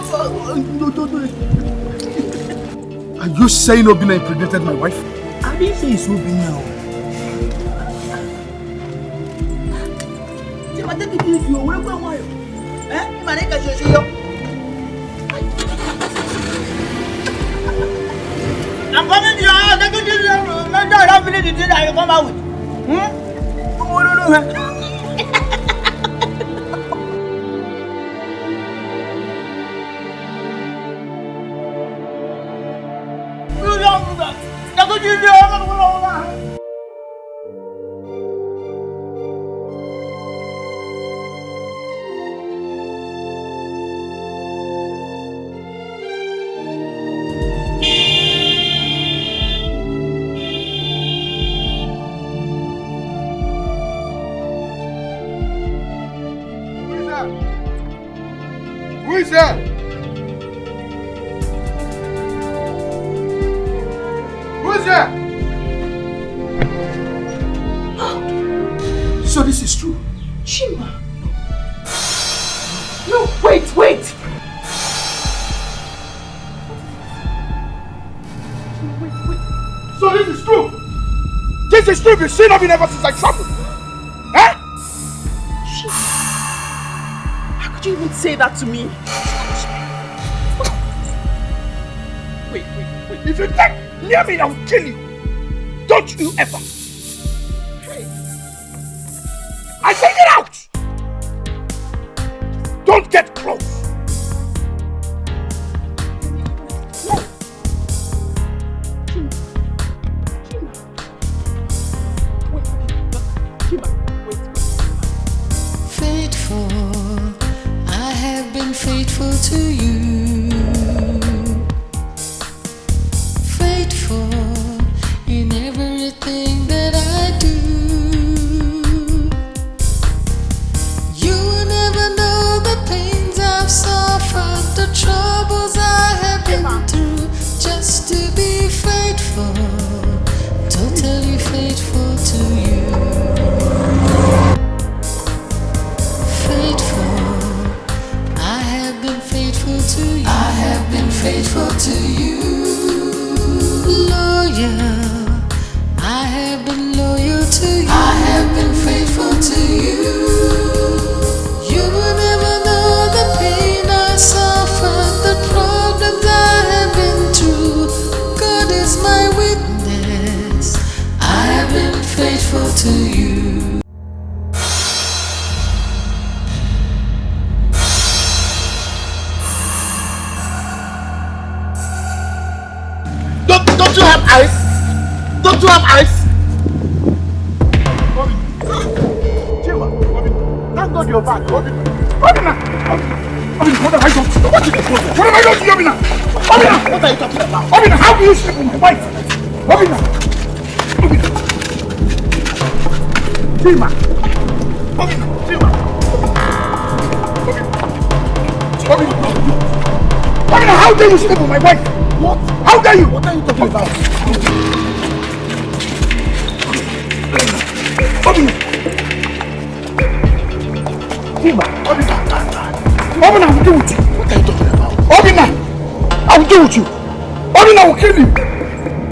Are you saying Obinna impregnated my wife? I didn't say it's Obinna. I'm coming to your house. I don't finish the thing that you come out with. Who is there? Who is there? So this is true. Chima. No, wait. Wait. So this is true. This is true. You've seen of me ever since I traveled. Huh? How could you even say that to me? Wait. If you take near me, I'll kill you. Don't you ever. I say get out. faithful to you. Faithful in everything that I do. You will never know the pains I've suffered, the troubles I have been through, just to be faithful, totally faithful to you. Faithful, I have been faithful to you. I have been faithful to you. Loyal, I have been loyal to you. I have been faithful to you. You will never know the pain I suffered, the problems I have been through. God is my witness, I have been faithful to you. Don't you have eyes? Don't you have eyes? Chima, thank God you're back. Obina, what have I done? What is the problem? What have I done to you, Obina? Obina, what are you talking about? Obina, how do you sleep with my wife? Obina, Chima, Obina, how dare you sleep with my wife? What? How dare you? What are you talking about? Obina! Chima! Obina, I will deal with you. What are you talking about? Obina! I will deal with you. Obina, I will kill you.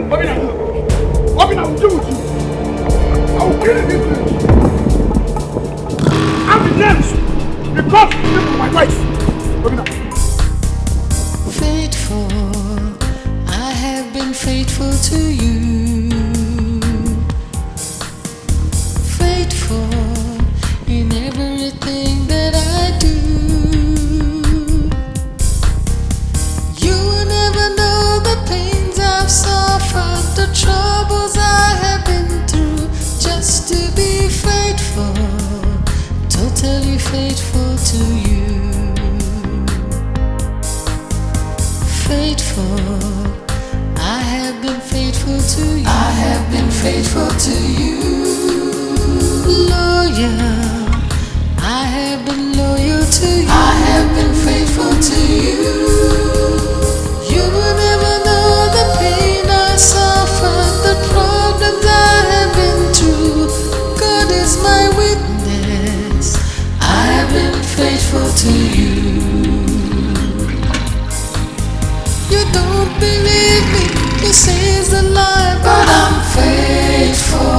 Obina, I will deal with you. I will kill you. I'm the next. Because you sleep with my wife. Obina. Faithful, I have been faithful to you. Faithful in everything that I do. You will never know the pains I've suffered, the troubles I have been through, just to be faithful, totally faithful to you. Faithful, I have been faithful to you. I have been faithful to you. Loyal, I have been loyal to you. I have been faithful to you. You will never know the pain I suffered, the problems I have been through. God is my witness, I have been faithful to you. You don't believe me, you say it's a lie, but I'm faithful.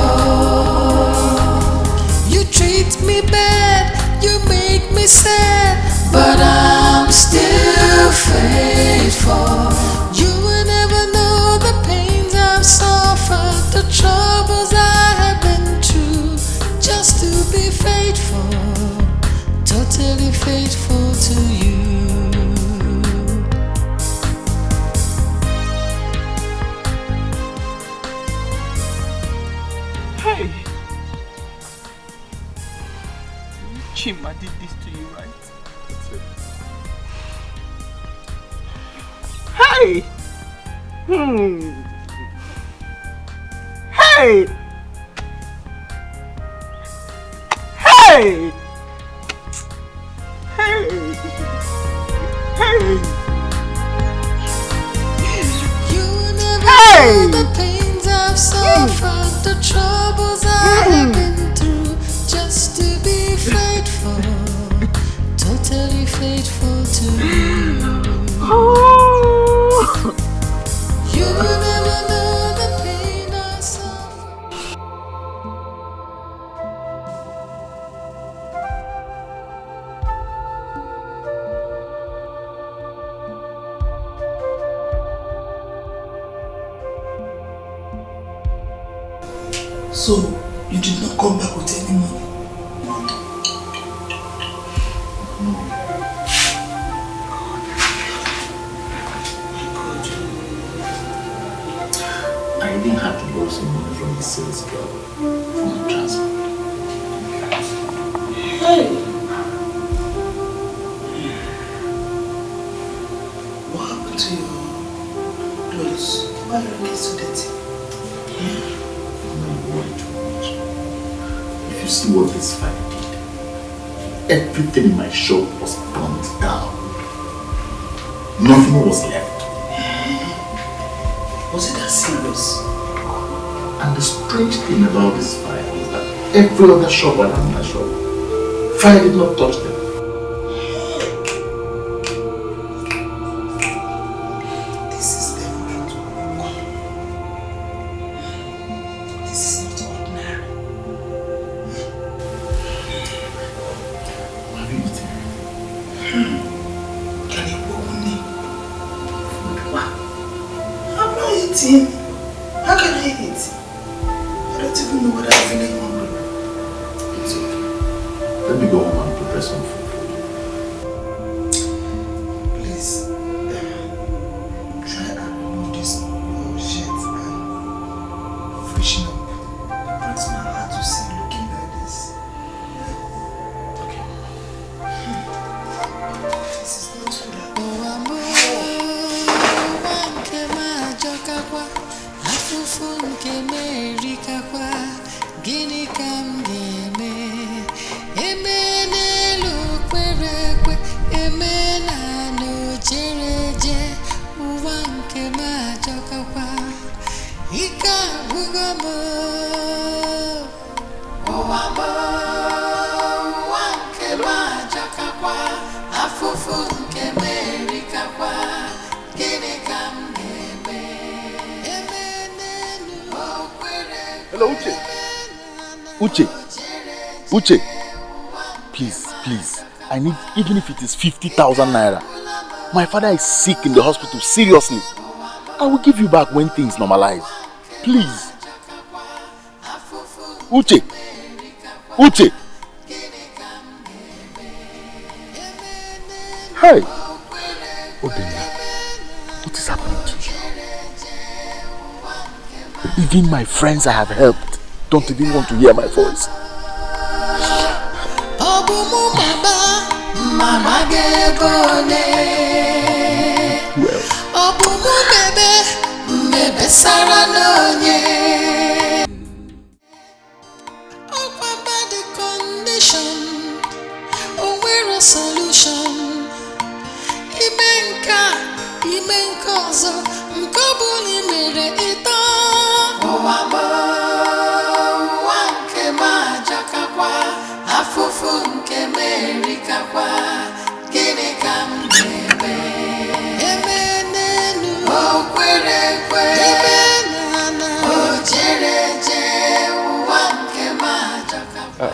You treat me bad, you make me sad, but I'm still faithful. You will never know the pains I've suffered, the troubles I have been through, just to be faithful, totally faithful to you. Hey! Chima did this to you, right? That's it. Hey! Hey! Hey! Hey! Hey! You will never know the pains I've suffered, the troubles I have been through, just to be faithful, totally faithful to you. You will never know the pain I suffered. So, you did not come back with any money? I didn't have to borrow some money from the sales girl for my transport. Hey! this fire did. Everything in my shop was burnt down. Nothing was left. Was it that serious? And the strange thing about this fire was that every other shop around my shop, fire did not touch them. This is different. This is not ordinary. Have you eaten? Can you walk with me? What? I'm not eating. How can I eat? I don't even know whether I'm feeling hungry. It's okay. Let me go home and prepare some food. Please, try and remove this your shirt and freshen up. It breaks my heart to see you looking like this. Okay. This is not good at all. Gini kam geme emenelu kwerekwe emena no chereje uwanke majokakwa ika bugamo uwamo uwanke majokakwa afufu nke merikakwa gini kam geme emenelu kwerekwe. Hello, Uche. Uche. Please. I need, even if it is 50,000 naira. My father is sick in the hospital, seriously. I will give you back when things normalize. Please. Uche. Hey. Obenya, what is happening to you? Even my friends I have helped don't even want to hear my voice.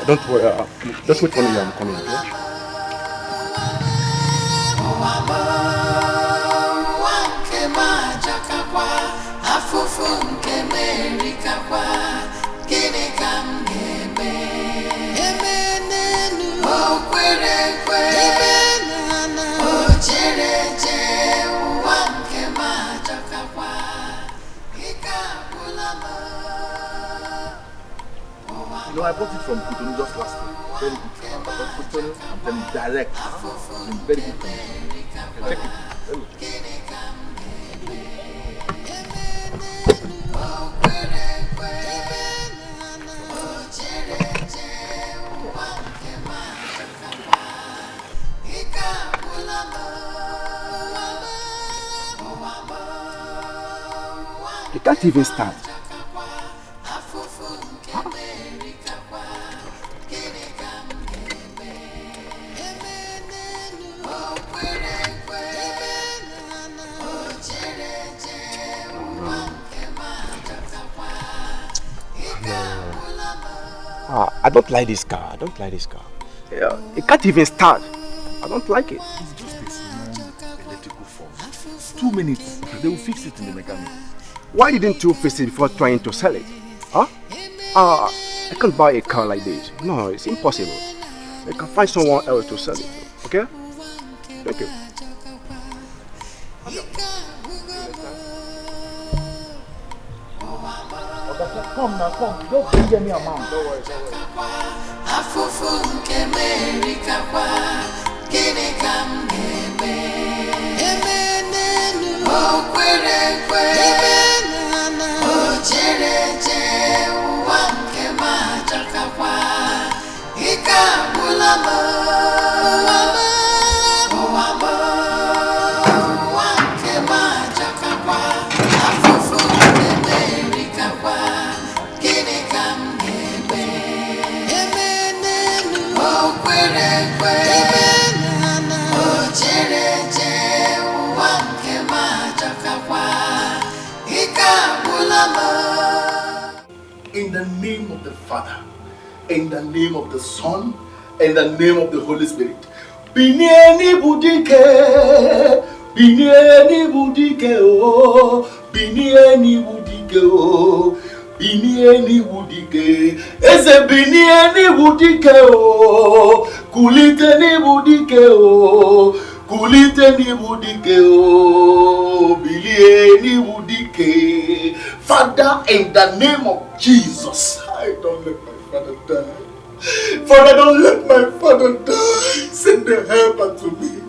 Don't worry, just wait for me, I'm coming, okay? You know, I bought it from Kutonu just last week. Very good. I bought Kutonu and then direct. In very good condition. Check it. Very good. You can't even stand. I don't like this car. Yeah, it can't even start. I don't like it. It's just a small electrical fault. 2 minutes, they will fix it in the mechanic. Why didn't you fix it before trying to sell it? Huh? I can't buy a car like this. No, it's impossible. I can find someone else to sell it. Okay? Thank you. Come now, come. Don't bring any amount. Don't worry. In the name of the Father, in the name of the Son, in the name of the Holy Spirit. Binieni budike, binieni budike oh, binieni budike oh, binieni budike. Eze binieni budike oh, kuliteni budike oh, kuliteni budike oh, binieni budike. Father, in the name of Jesus, I don't let my father die. Father, don't let my father die. Send the helper to me.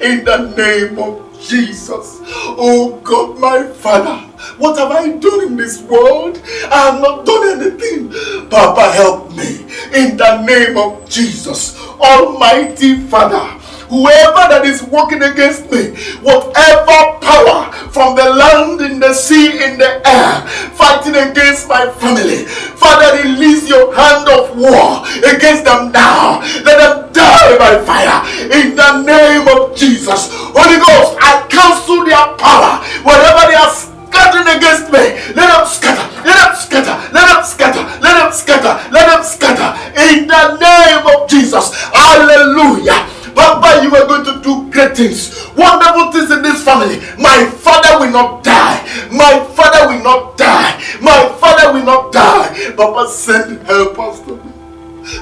In the name of Jesus. Oh God, my Father, what have I done in this world? I have not done anything. Papa, help me. In the name of Jesus. Almighty Father, whoever that is working against me, whatever power from the land, in the sea, in the air, fighting against my family, Father, release your hand of war against them now. Let them die by fire. In the name of Jesus. Holy Ghost, I cancel their power. Whatever they are scattering against me, let them scatter. Let them scatter. Let them scatter. Let them scatter. Let them scatter. In the name of Jesus. Hallelujah. Papa, you are going to do great things, wonderful things in this family. My father will not die. My father will not die. My father will not die. Papa, send helpers to me.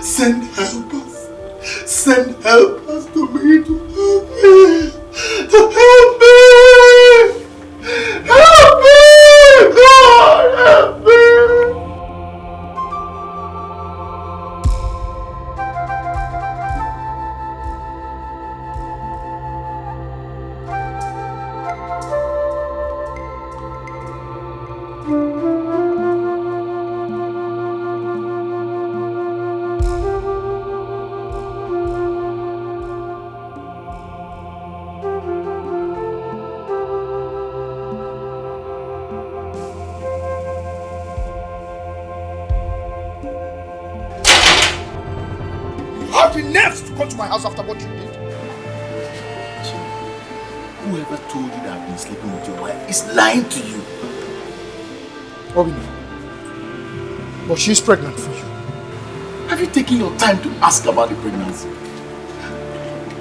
Send helpers. Send helpers to me to help me. To help me. Help me. God, help me. My house after what you did. Whoever told you that I've been sleeping with your wife is lying to you. Obina, but she's pregnant for you. Have you taken your time to ask about the pregnancy?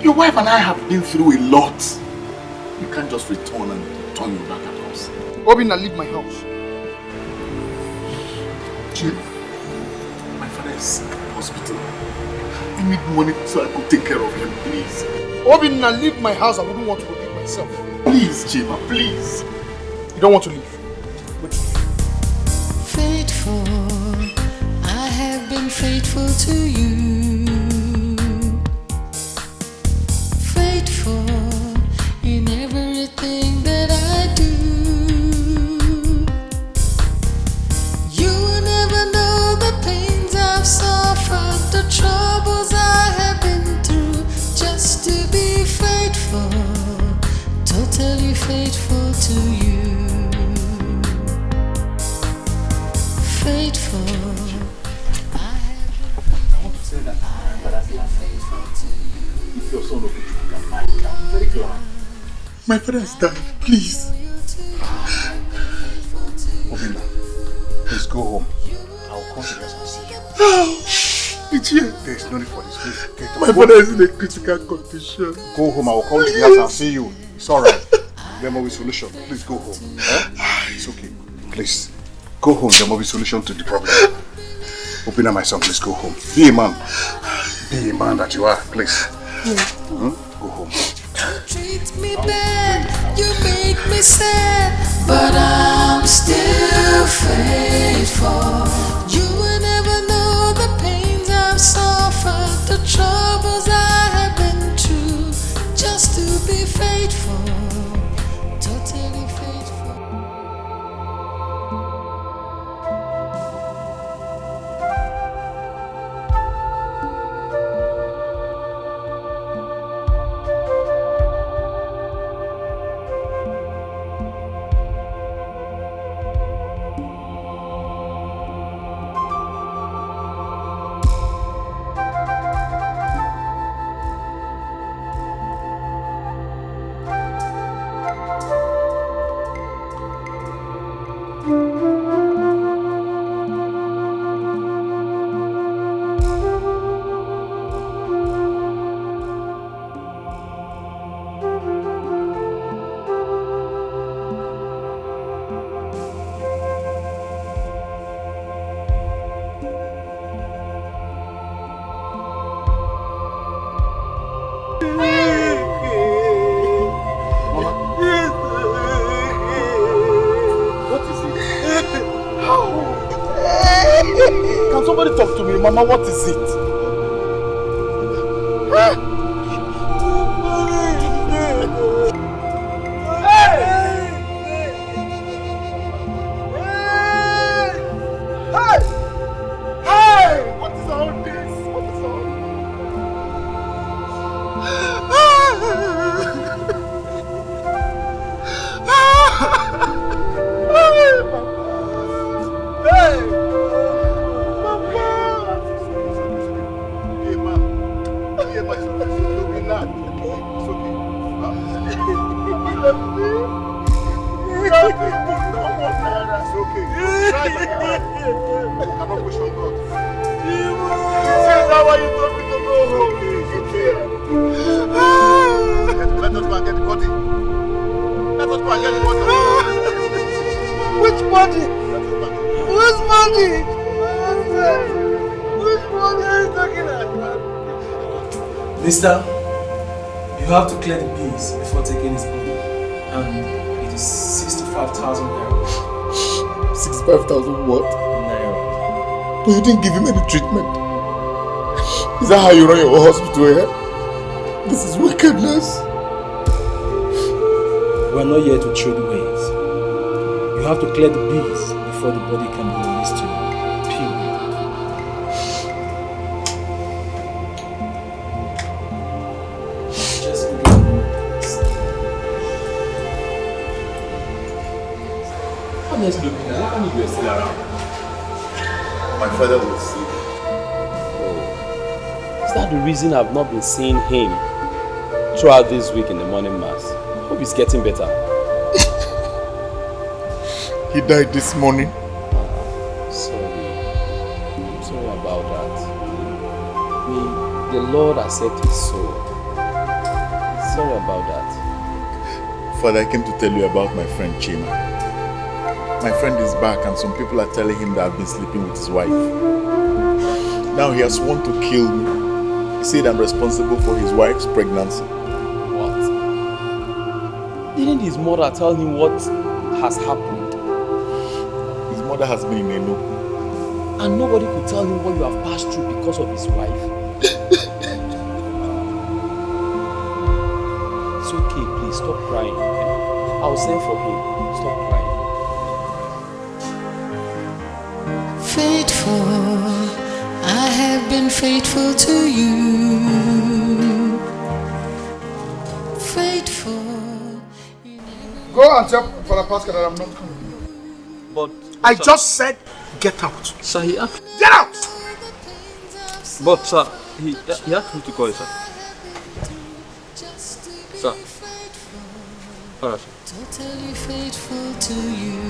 Your wife and I have been through a lot. You can't just return and turn your back at us. Obina, leave my house. Jim, my father is sick in the hospital. I need money so I could take care of him, please. Obina, leave my house. I wouldn't want to leave myself. Please, Chima, please. You don't want to leave? Faithful, I have been faithful to you. Faithful in everything that I do. You will never know the pains I've suffered, the troubles I have been through, just to be faithful, totally faithful to you. Faithful. I want to say that if your son can marry, I'm very glad. My father is dying, please. Obina, please go home. I'll come to your house and see you. It's here. There is no need for this. Please get My father is in a critical condition. Go home. I will come to your house and see you. It's alright. There will be a solution. Please go home. It's okay. Please. Go home. There will be a solution to the problem. Obina, my son, please go home. Be a man. Be a man that you are. Please. Go home. You treat me bad, you make me sad, but I'm still faithful. You will never know the pains I've suffered, the troubles I have been through, just to be faithful, totally faithful. talk to me, Mama. What is it? Mister, you have to clear the bills before taking his body, and it is 65,000 naira. 65,000 what? Naira. But you didn't give him any treatment. Is that how you run your hospital here? This is wickedness. We are not here to trade ways. You have to clear the bills before the body can be released to you. Period. Honestly, look, how come you are still around? My father was sick. Oh. Is that the reason I've not been seeing him throughout this week in the morning mass? Hope he's getting better. He died this morning. Sorry. I'm sorry about that. May the Lord accept his soul. Sorry about that. Father, I came to tell you about my friend Chima. My friend is back and some people are telling him that I've been sleeping with his wife. Now he has sworn to kill me. He said I'm responsible for his wife's pregnancy. What? Didn't his mother tell him what has happened? His mother has been in Nego. And nobody could tell him what you have passed through because of his wife? It's okay, please stop crying. I'll send for him. Stop crying. Faithful, I have been faithful to you. Faithful. Go and tell Father Pascal that I'm not coming. But I just said, get out. Sir, he asked. Get out! But sir, he asked me to call you, sir. Sir. Alright, sir. Totally faithful to you.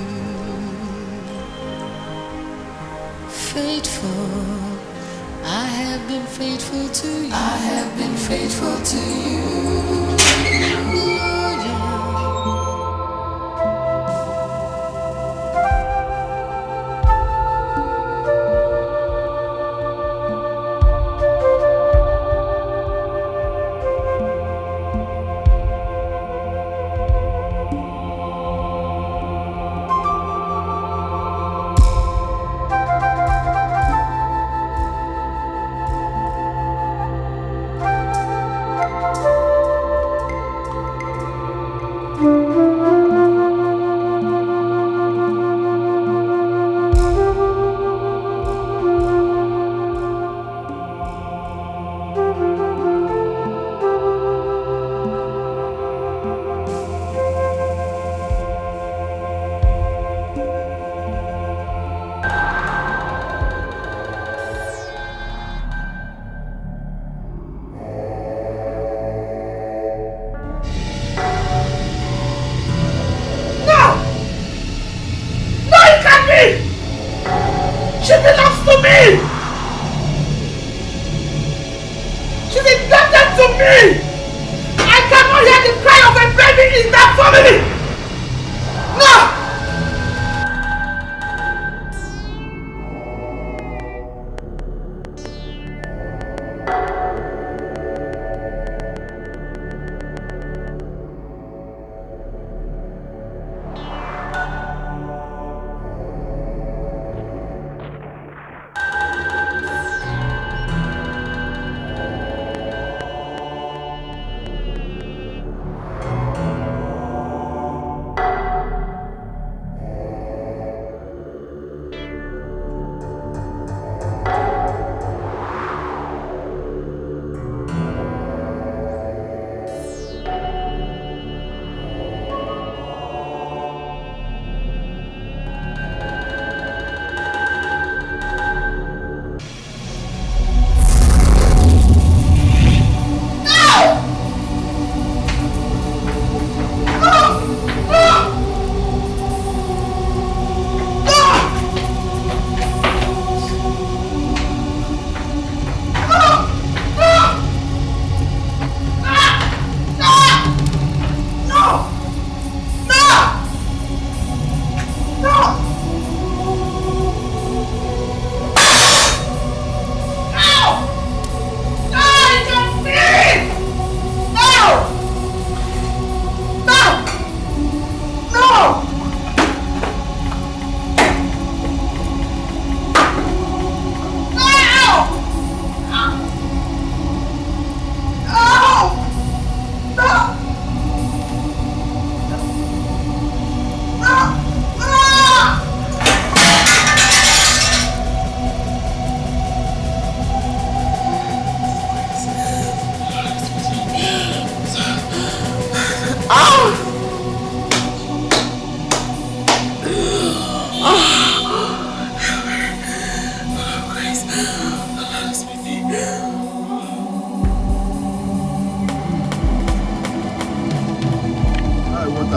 Faithful, I have been faithful to you. I have been faithful to you.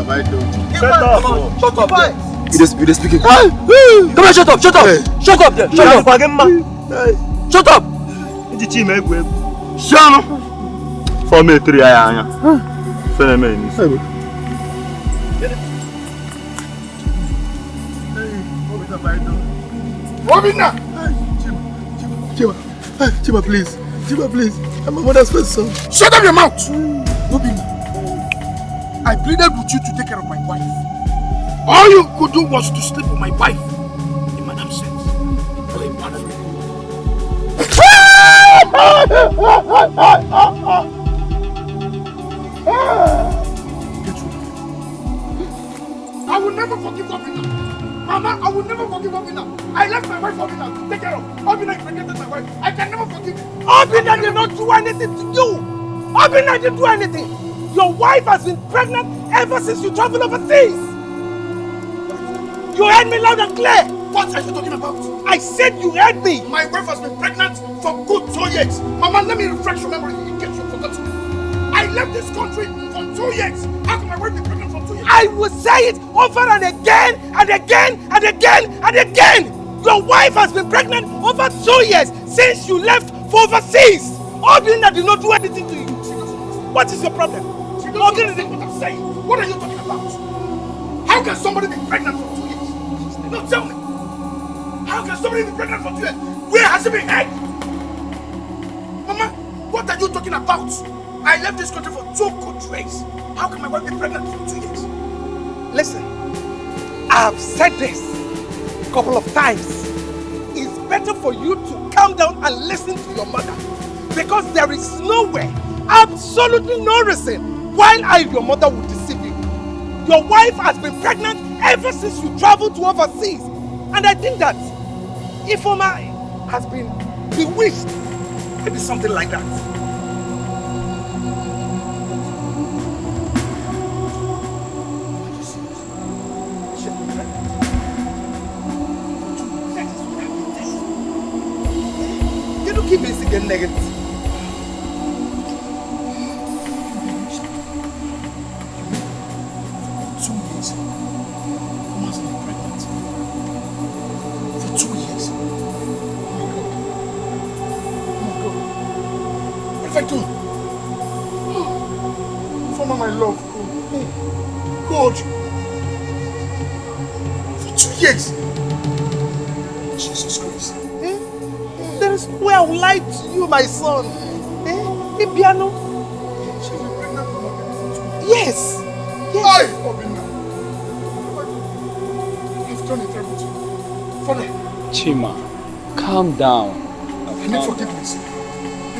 have I done? Shut up! Shut up! You just speaking. Come on, shut up! Shut up! Shut up there! Shut up! Shut up! Shut up! For me, 3 aya. Philmond. Obina! Chima, please. Chima, please. I'm my mother's first son. Shut up your mouth! Obina, I pleaded with you to take care of my wife. All you could do was to sleep with my wife in my absence. You're a bad friend. I will never forgive Obina. Mama, I will never forgive Obina. I left my wife Obina to take care of. Obina impregnated my wife. I can never forgive him. Obina did not do anything to you. Obina didn't do anything. Your wife has been pregnant ever since you traveled overseas. You heard me loud and clear. What are you talking about? I said you heard me. My wife has been pregnant for good 2 years. Mama, let me refresh your memory in case you forgot. I left this country for 2 years. How can my wife be pregnant for 2 years? I will say it over and again and again and again and again. Your wife has been pregnant over 2 years since you left for overseas. Obina did not do anything to you. What is your problem? She doesn't understand what I'm saying. What are you talking about? How can somebody be pregnant for 2 years? No, tell me. How can somebody be pregnant for 2 years? Where has she been had? Mama, what are you talking about? I left this country for 2 good years. How can my wife be pregnant for 2 years? Listen, I've said this a couple of times. It's better for you to calm down and listen to your mother. Because there is no way, absolutely no reason why I, your mother, would deceive you. Your wife has been pregnant ever since you traveled to overseas. And I think that Ifeoma has been bewitched. Maybe something like that. You don't keep missing the negative. My love, God, for 2 years. Jesus Christ. There is no way I will lie to you, my son. Piano. Yes. Yes. I've done it, everything. Father. Chima, calm down. I need forgiveness. I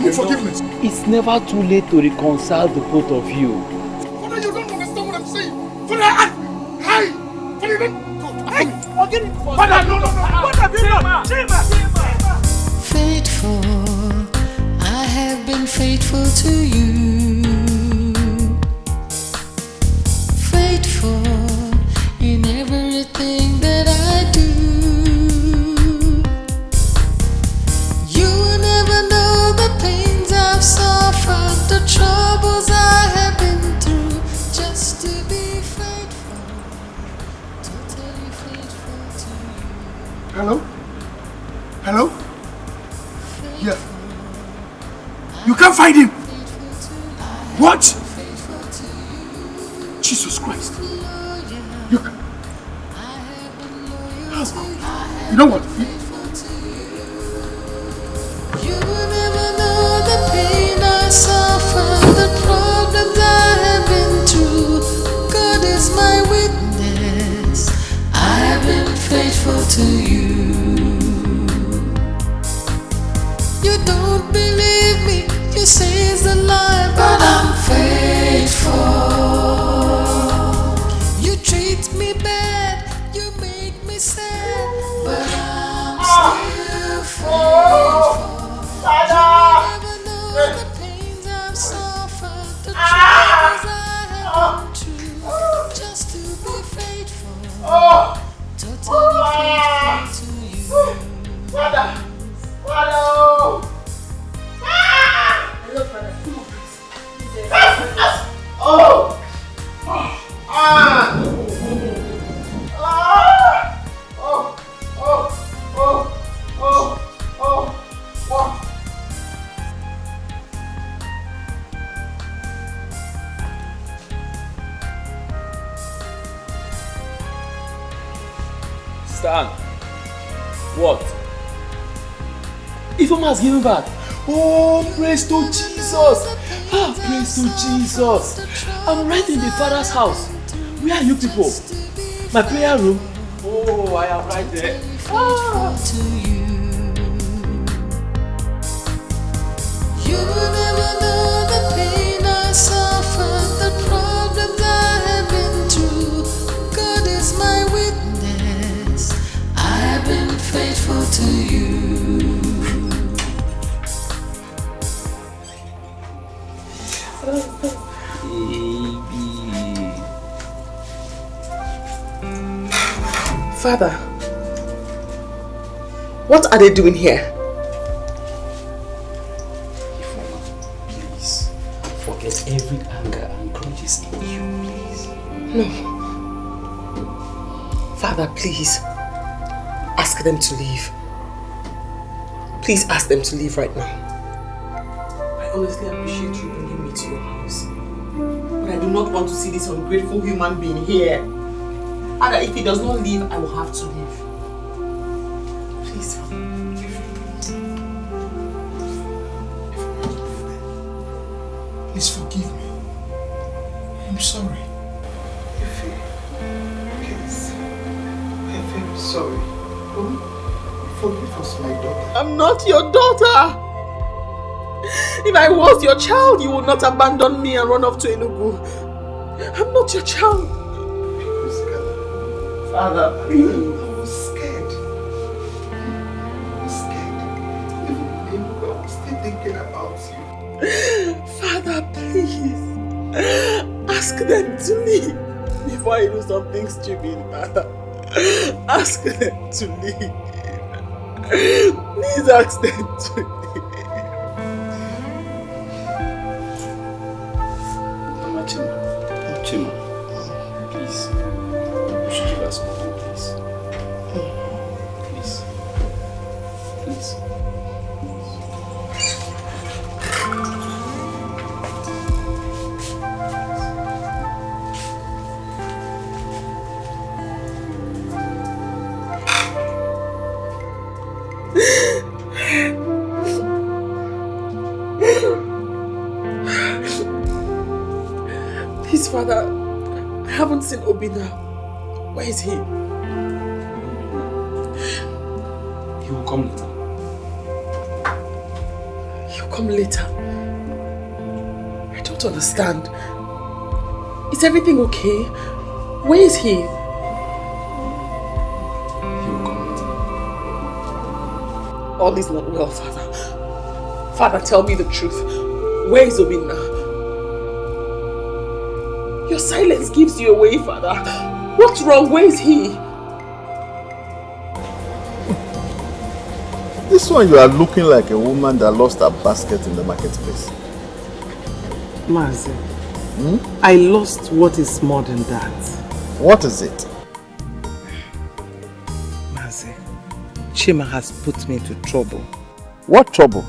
need forgiveness. It's never too late to reconcile the both of you. Father, you don't understand what I'm saying. Father, hi. Father, you don't. Father, no. What have you done? Chima. Faithful, I have been faithful to you. Faithful in everything that I do. You will never know the pains I've suffered, the troubles I have been through, just to be faithful, totally faithful to you. Hello? Hello? Yeah. You can't find him. What? Jesus Christ. You can. You know what? You will never know the pain I suffer, the problems I have been through. God is my witness. I have been faithful to you. You don't believe me, you say it's a lie, but I'm faithful. You treat me bad, you make me sad, but I'm Stan. What? Ifeoma has given back. Oh, praise to Jesus. Ah, praise to Jesus. I'm right in the Father's house. Where are you people? My prayer room. Oh, I am right there. Ah. You will never know the pain I suffered, the problems I have been through. God is my witness. I have been faithful to you. Baby. Father, what are they doing here? Please, forget every anger and grudges in you, please. No. Father, please. Ask them to leave. Please ask them to leave right now. I honestly appreciate you bringing me to your house. But I do not want to see this ungrateful human being here. And if he does not leave, I will have to leave. Please. Please forgive me. I'm sorry. Please. I'm very sorry. Forgive us, my daughter. I'm not your daughter. If I was your child, you would not abandon me and run off to Enugu. I'm not your child. Father, please. I was scared. I was still thinking about you. Father, please. Ask them to leave before I do something stupid, Father. Ask them to leave. Please ask them to leave. Mama Chima, please. You should give us something, please. Please. Please. Please, Father, I haven't seen Obina. Where is he? He will come later. He'll come later. I don't understand. Is everything okay? Where is he? He will come later. All is not well, Father. Father, tell me the truth. Where is Obina? Your silence gives you away, Father. What's wrong? Where is he? This one, you are looking like a woman that lost her basket in the marketplace. Mazi, I lost what is more than that. What is it? Mazi, Chima has put me into trouble. What trouble?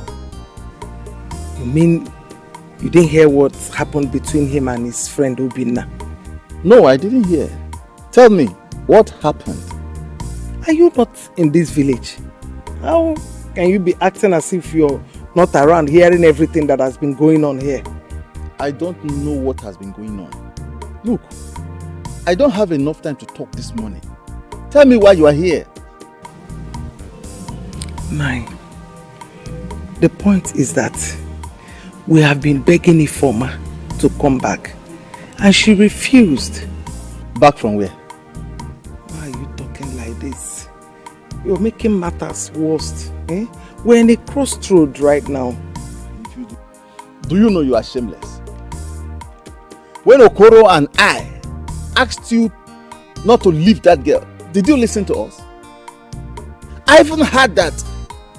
You mean you didn't hear what happened between him and his friend Obina? No, I didn't hear. Tell me, what happened? Are you not in this village? How can you be acting as if you're not around hearing everything that has been going on here? I don't know what has been going on. Look, I don't have enough time to talk this morning. Tell me why you are here. The point is that we have been begging Ifeoma to come back and she refused. Back from where? Why are you talking like this? You're making matters worse. Eh? We're in a crossroad right now. Do you know you are shameless? When Okoro and I asked you not to leave that girl, did you listen to us? I even heard that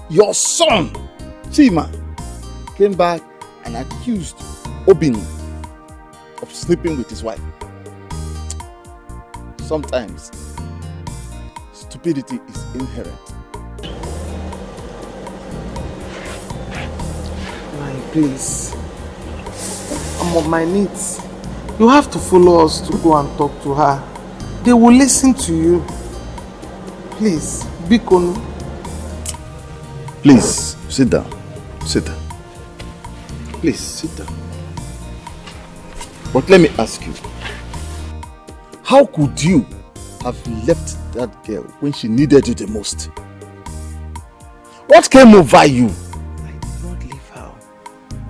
your son, Chima, came back and accused Obin of sleeping with his wife. Sometimes, stupidity is inherent. Please, I'm on my knees. You have to follow us to go and talk to her. They will listen to you. Please, Bikonu. Please, sit down. Sit down. Please, sit down. But let me ask you, how could you have left that girl when she needed you the most? What came over you?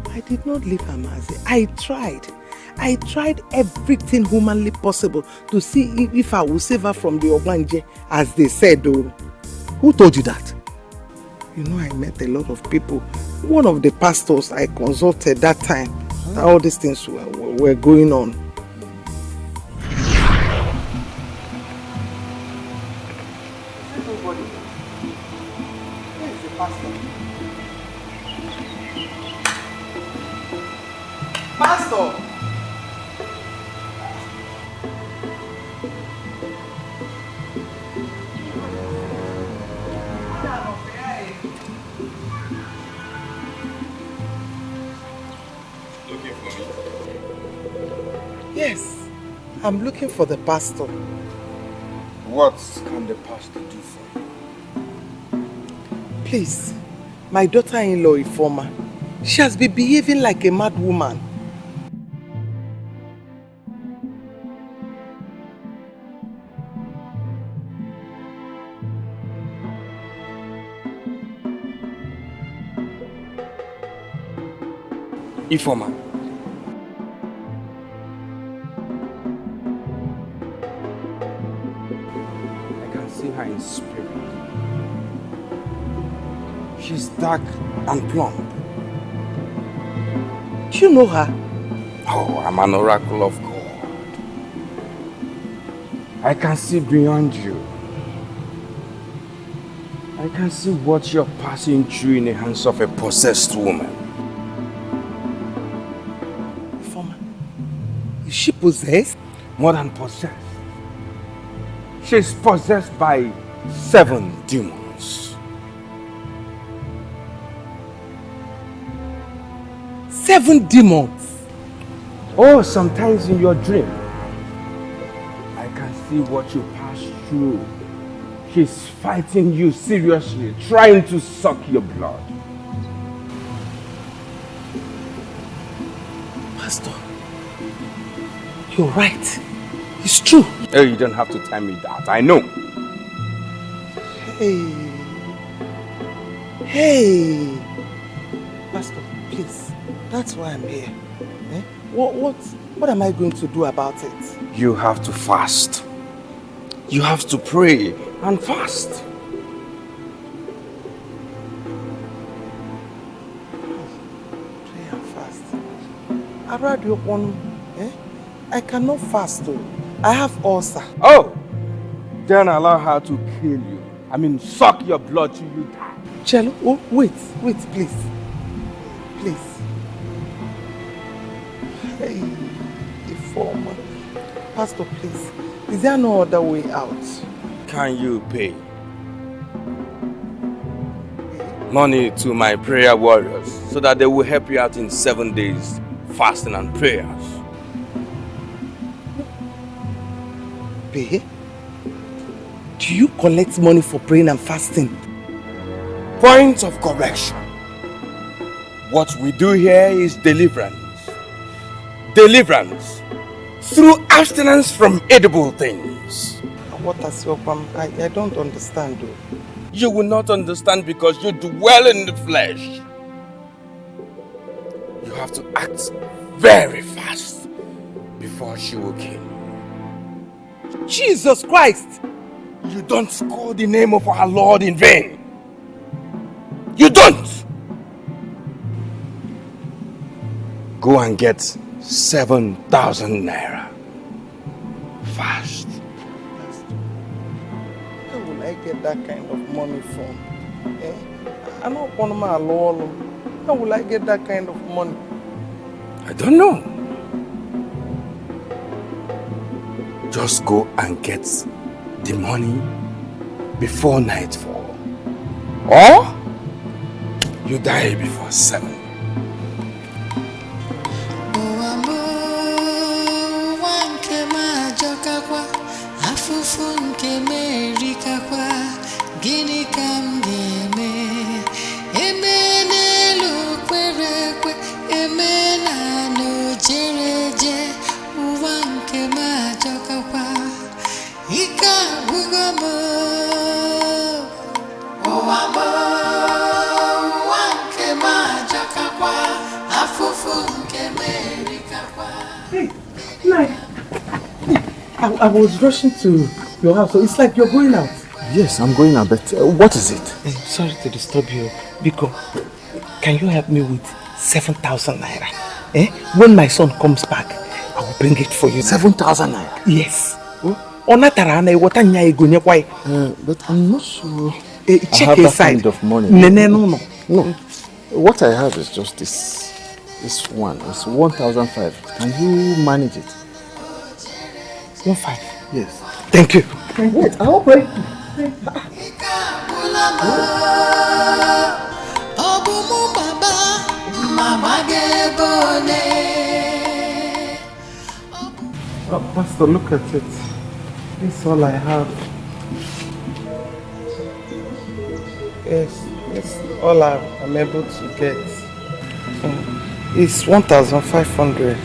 I did not leave her, Mazi. I tried everything humanly possible to see if I would save her from the Obanje, as they said, though. Who told you that? You know, I met a lot of people. One of the pastors I consulted that time, all these things were going on. Pastor! Looking for me? Yes, I'm looking for the pastor. What can the pastor do for you? Please, my daughter-in-law, Ifoma, she has been behaving like a mad woman. Ifoma. I can see her in spirit. She's dark and plump. Do you know her? Oh, I'm an oracle of God. I can see beyond you. I can see what you're passing through in the hands of a possessed woman. Is she possessed? More than possessed. She's possessed by 7 demons. 7 demons? Oh, sometimes in your dream, I can see what you pass through. She's fighting you seriously, trying to suck your blood. Pastor, you're right. It's true. Oh, you don't have to tell me that. I know. Hey. Pastor, please. That's why I'm here. Eh? What am I going to do about it? You have to fast. You have to pray and fast. Pray and fast. I cannot fast though. I have ulcer. Oh! Then allow her to kill you. I mean, suck your blood till you die. Cello, wait, please. Please. Hey, Ifoma. Pastor, please. Is there no other way out? Can you pay money to my prayer warriors so that they will help you out in 7 days fasting and prayers? Pay? Do you collect money for praying and fasting? Point of correction. What we do here is deliverance. Deliverance through abstinence from edible things. What has your problem? I don't understand though. You will not understand because you dwell in the flesh. You have to act very fast before she will kill you. Jesus Christ! You don't call the name of our Lord in vain. You don't! Go and get 7,000 naira. Fast. Where will I get that kind of money from? I'm not one of my law. How will I get that kind of money? I don't know. Just go and get the money before nightfall. Or you die before 7. Afufu nke merikakwa I was rushing to your house, so it's like you're going out. Yes, I'm going out, but what is it? Sorry to disturb you, Biko. Can you help me with 7,000 naira? When my son comes back, I will bring it for you. 7,000 naira? Yes. But I'm not sure check I have inside. that kind of money. No. What I have is just this one. It's 1,500. Can you manage it? 1,500? Yes. Thank you. Wait, I hope I... Pastor, look at it. This is all I have. Yes, it's all I'm able to get. It's 1,500.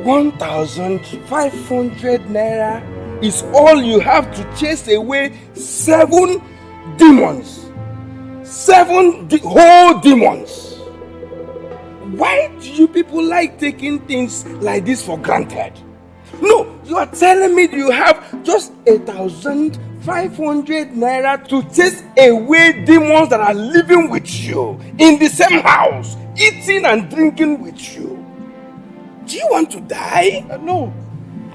1,500 naira is all you have to chase away 7 demons. 7 whole demons. Why do you people like taking things like this for granted? No, you are telling me you have just 1,500 naira to chase away demons that are living with you in the same house, eating and drinking with you. Do you want to die? No,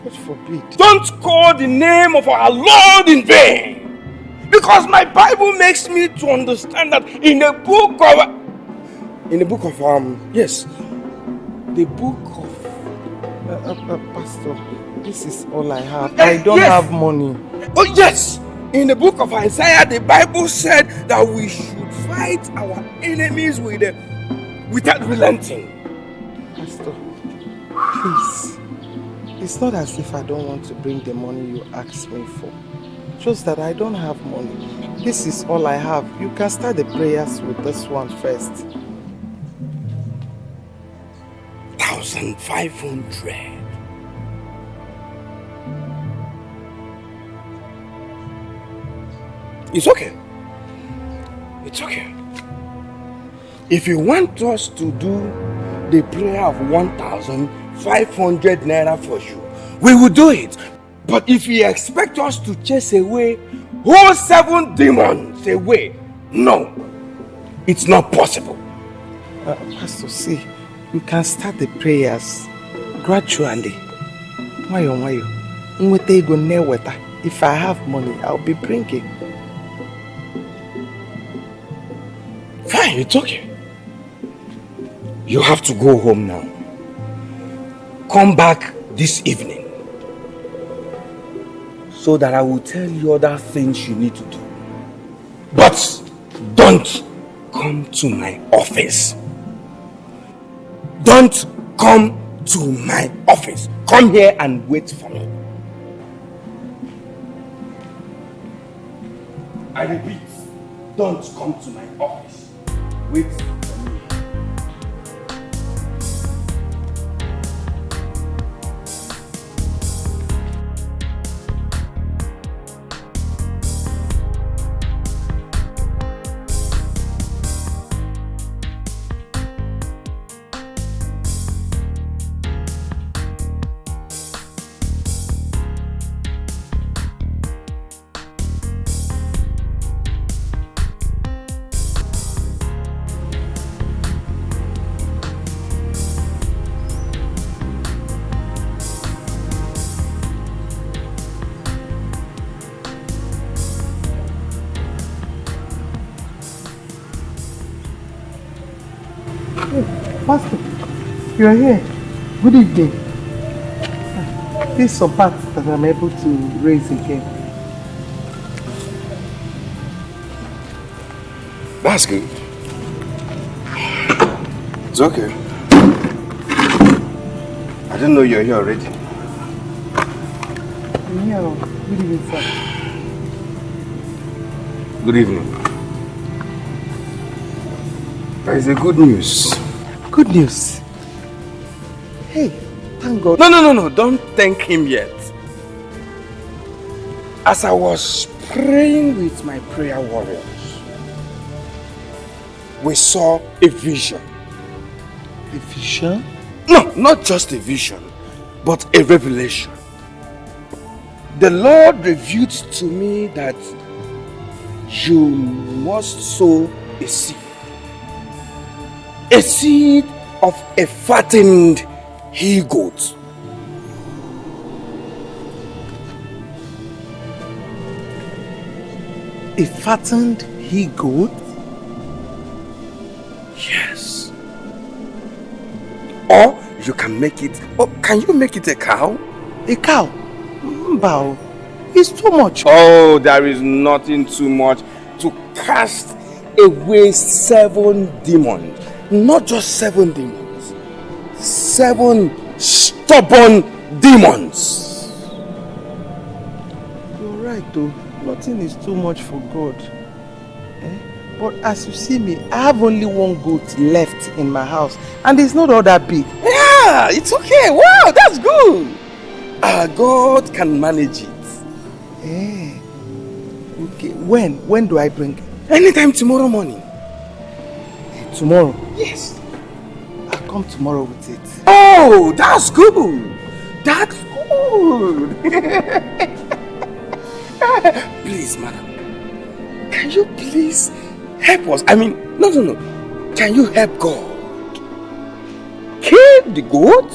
God forbid. Don't call the name of our Lord in vain. Because my Bible makes me to understand that in the book of Pastor, this is all I have. I don't have money. Oh yes, in the book of Isaiah, the Bible said that we should fight our enemies without relenting. Pastor, please, it's not as if I don't want to bring the money you asked me for. Just that I don't have money. This is all I have. You can start the prayers with this one first. 1,500. It's okay. It's okay. If you want us to do the prayer of 1,500 naira for you, we will do it. But if you expect us to chase away whole 7 demons away, no, it's not possible. Pastor, see, you can start the prayers gradually. If I have money, I'll be bringing. Fine, it's okay. You have to go home now. Come back this evening, so that I will tell you other things you need to do. But don't come to my office. Don't come to my office. Come here and wait for me. I repeat, don't come to my office. Wait for me. Pastor, you are here. Good evening. This is some parts that I'm able to raise again. That's good. It's okay. I didn't know you're here already. I'm here. Good evening, sir. Good evening. There is a good news. Good news? Hey, thank God. No. Don't thank him yet. As I was praying with my prayer warriors, we saw a vision. A vision? No, not just a vision, but a revelation. The Lord revealed to me that you must sow a seed. A seed of a fattened he-goat. A fattened he-goat? Yes. Or you can make it, or can you make it a cow? A cow? Mbao, it's too much. Oh, there is nothing too much to cast away 7 demons. Not just 7 demons. 7 stubborn demons. You're right though. Nothing is too much for God. But as you see me, I have only 1 goat left in my house. And it's not all that big. Yeah, it's okay. Wow, that's good. God can manage it. Okay, when do I bring it? Anytime tomorrow morning. Tomorrow? Yes. I'll come tomorrow with it. Oh, that's good. That's good. Please, madam. Can you please help us? I mean, no. Can you help God? Kill the goat,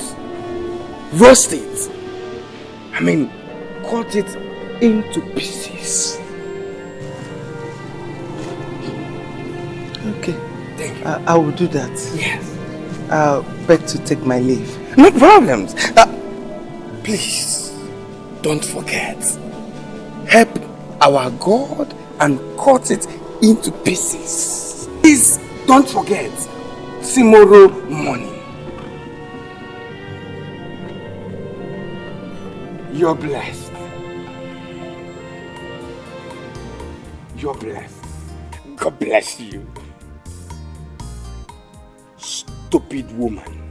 roast it. I mean, cut it into pieces. Okay. I will do that. Yes. I'll beg to take my leave. No problems. Please, don't forget. Help our God and cut it into pieces. Please, don't forget. Tomorrow morning. You're blessed. You're blessed. God bless you. Stupid woman.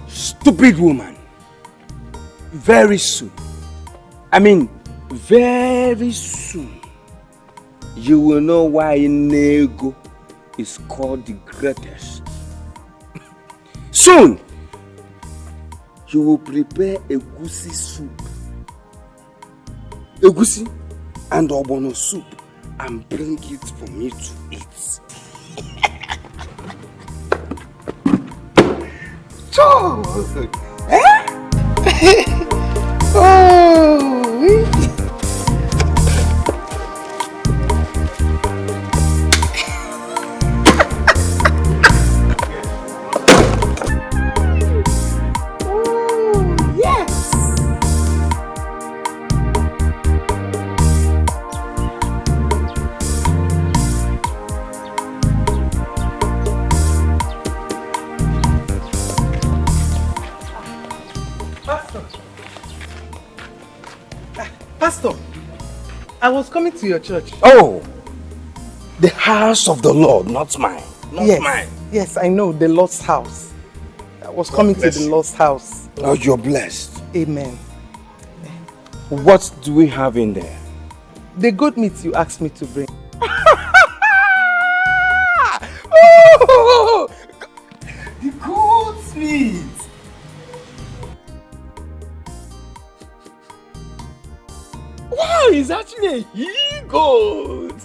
Stupid woman. Very soon. Very soon. You will know why Nego is called the greatest. Soon. You will prepare egusi soup. Egusi and ogbono soup and bring it for me to eat. So, Pastor, I was coming to your church. Oh, the house of the Lord, not mine. Not mine. Yes, I know, the Lord's house. I was coming to the Lord's house. Oh, you're blessed. Amen. What do we have in there? The goat meat you asked me to bring. Oh, the goat meat. Wow, it's actually a he-goat.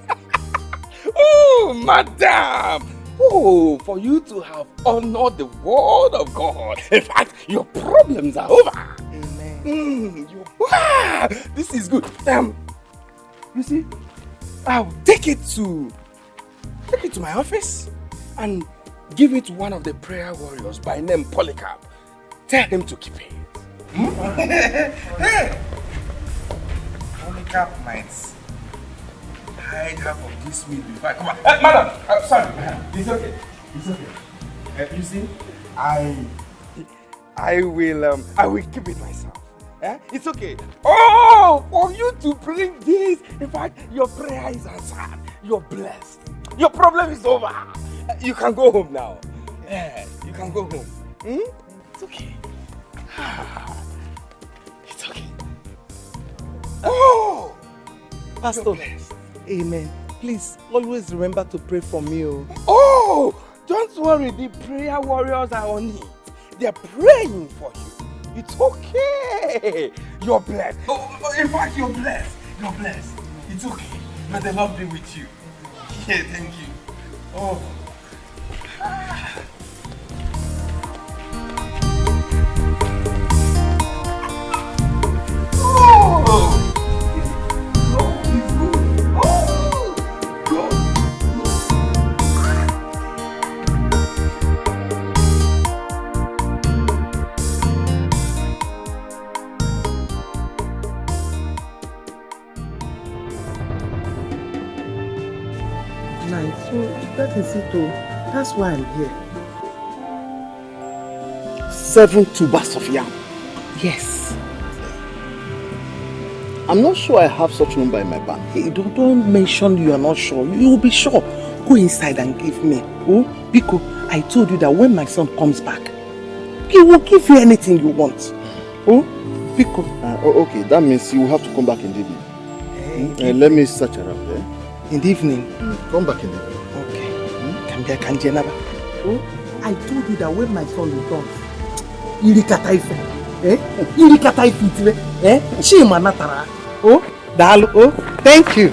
Oh, madam. Oh, for you to have honored the word of God. In fact, your problems are over. Amen. Wow, this is good. You see, I'll take it to my office and give it to one of the prayer warriors by name Polycarp. Tell him to keep it. Hey! Polycarp might hide half of this meat before I come on. Madam, sorry. It's okay. It's okay. You see, I will keep it myself. It's okay. Oh, for you to bring this, in fact, your prayer is answered. You're blessed. Your problem is over. You can go home now. Yeah, you can go home. It's okay. It's okay. Oh, Pastor. Amen. Please, always remember to pray for me. Oh, don't worry. The prayer warriors are on it. They are praying for you. It's okay. You're blessed. Oh, in fact, you're blessed. You're blessed. It's okay. May the Lord be with you. Yeah, thank you. Oh. Nice. So that is it. Oh. That's why I'm here. 7 tubers of yam. Yes. I'm not sure I have such number in my bank. Hey, don't mention you are not sure. You will be sure. Go inside and give me. Oh, Biko, I told you that when my son comes back, he will give you anything you want. Oh, Biko. Okay, that means you will have to come back in the evening. Let me search around there. In the evening? Come back in the evening. Okay. Oh, I told you that when my son returns, Irikata ife. Irikata ife itwe. Chima natara. Oh, Dalu. Oh, thank you.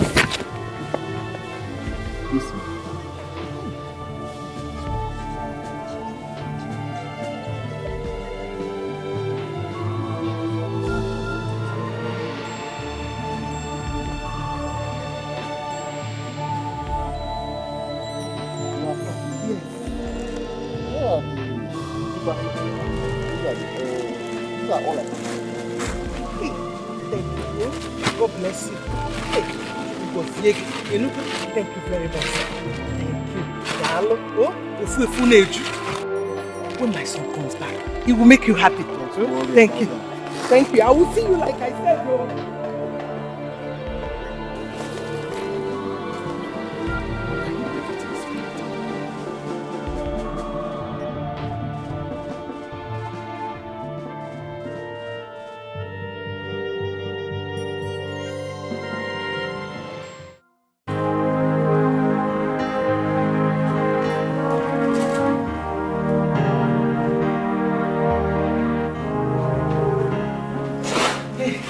God bless you. Hey, thank you very much. Thank you. When my son comes back, he will make you happy. Thank you. Thank you. I will see you like I said.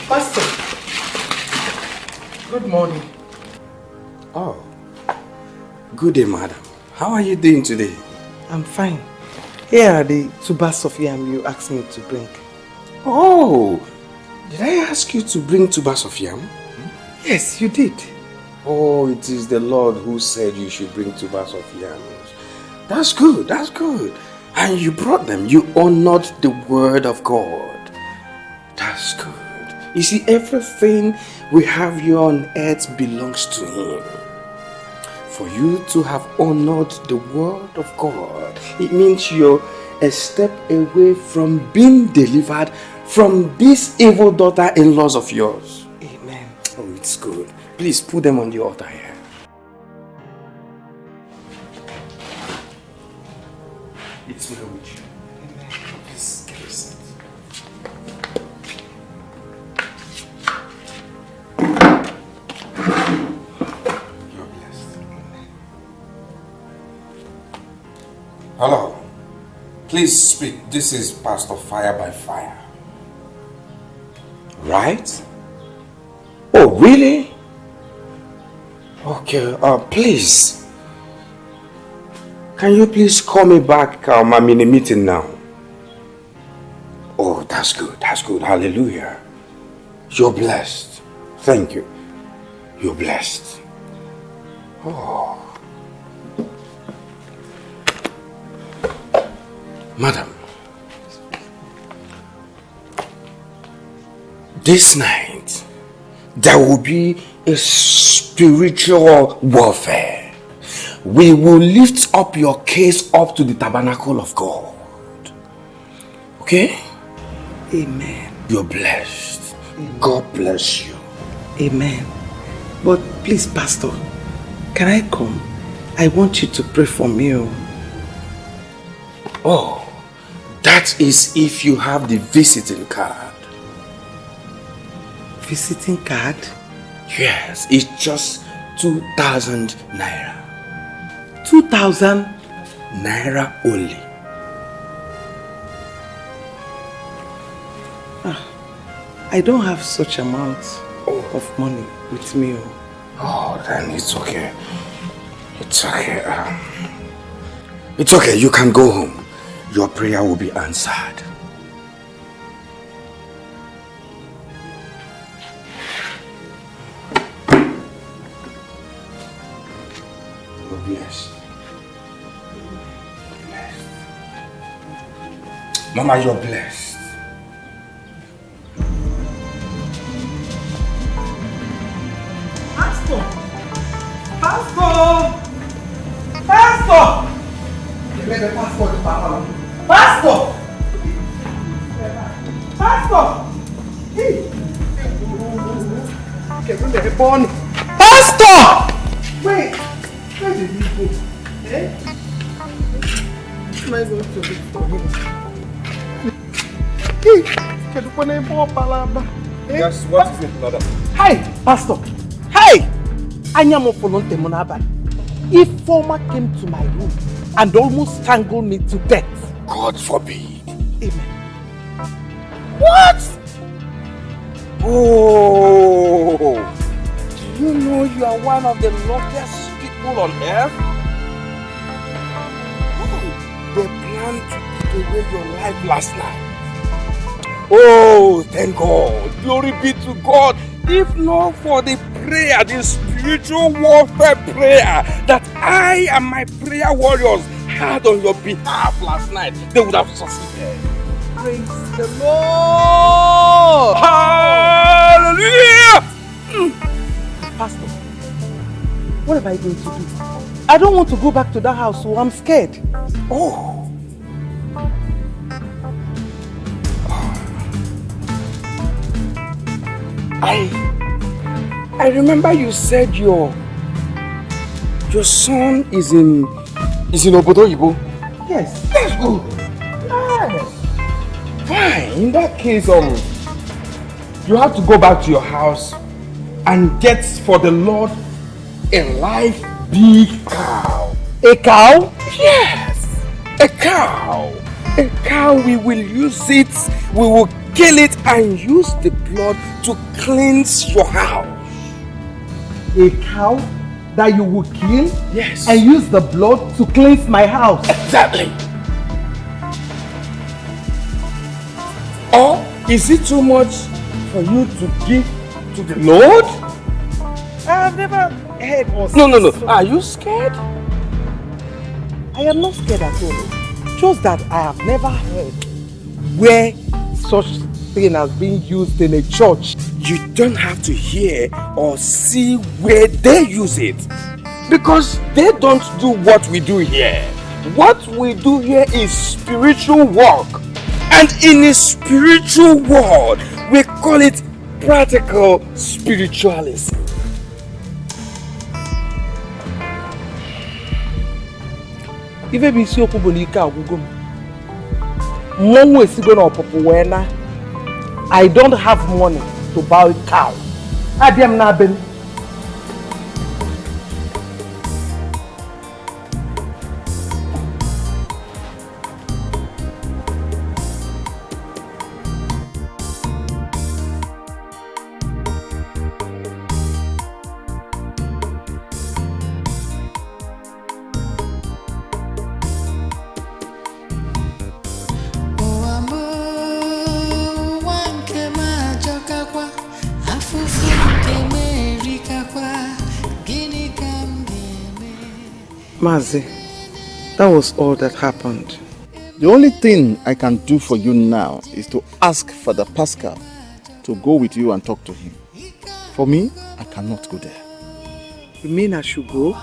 Pastor, good morning. Oh, good day, madam. How are you doing today? I'm fine. Here are the tubers of yam you asked me to bring. Oh, did I ask you to bring tubers of yam? Yes, you did. Oh, it is the Lord who said you should bring tubers of yams. That's good, that's good. And you brought them. You honored the word of God. That's good. You see, everything we have here on earth belongs to Him. For you to have honored the word of God, it means you're a step away from being delivered from these evil daughter-in-laws of yours. Amen. Oh, it's good. Please put them on the altar here. It's well with you. Amen. Please get a seat. You're blessed. Hello. Please speak. This is Pastor Fire by Fire. Right? Oh, really? Okay, please. Can you please call me back? I'm in a meeting now. Oh, that's good. That's good. Hallelujah. You're blessed. Thank you. You're blessed. Oh. Madam, this night, there will be a spiritual warfare. We will lift up your case up to the tabernacle of God. Okay? Amen. You're blessed. Amen. God bless you. Amen. But please, Pastor, can I come? I want you to pray for me. Oh, that is if you have the visiting card. Visiting card? Yes, it's just 2,000 naira. 2,000 naira only. I don't have such amount of money with me. Oh, then it's okay. It's okay. It's okay. You can go home. Your prayer will be answered. You're blessed. Mama, you're blessed. Pastor! Pastor! Pastor! Pastor! Pastor! Pastor! Wait! Where did he go? Eh? Am I going to look for him? Yes, what is it, brother? Hi, Pastor. Hi! Anyamo Folonte Monabali. If Former came to my room and almost strangled me to death. God forbid. Amen. What? Oh! Do you know you are one of the luckiest people on earth? Oh, they planned to take away your life last night. Oh, thank God. Glory be to God. If not for the prayer, the spiritual warfare prayer that I and my prayer warriors had on your behalf last night, they would have succeeded. Praise the Lord! Hallelujah! Pastor, what am I going to do? I don't want to go back to that house, so I'm scared. Oh. I remember you said your son is in Obodo Ibo. Yes. Let's go. Yes. Fine. In that case, you have to go back to your house and get for the Lord a live big cow. A cow? Yes. A cow. A cow. We will use it. We will kill it and use the blood to cleanse your house. A cow that you will kill? Yes. And use the blood to cleanse my house? Exactly. Or is it too much for you to give to the Lord? I have never heard or No. Are you scared? I am not scared at all. Just that I have never heard where such thing has been used in a church. You don't have to hear or see where they use it, because they don't do what we do here. What we do here is spiritual work, and in a spiritual world we call it practical spiritualism. Even if you open the car, I don't have money to buy a cow. Adem Naben. Mazi, that was all that happened. The only thing I can do for you now is to ask Father Pascal to go with you and talk to him. For me, I cannot go there. You mean I should go?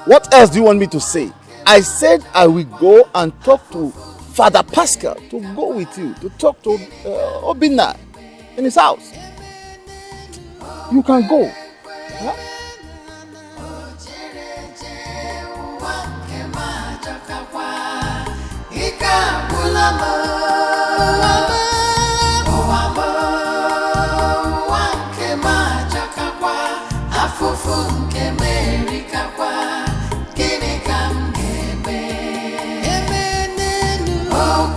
What else do you want me to say? I said I will go and talk to Father Pascal to go with you, to talk to Obinna in his house. You can go. Huh? Oh,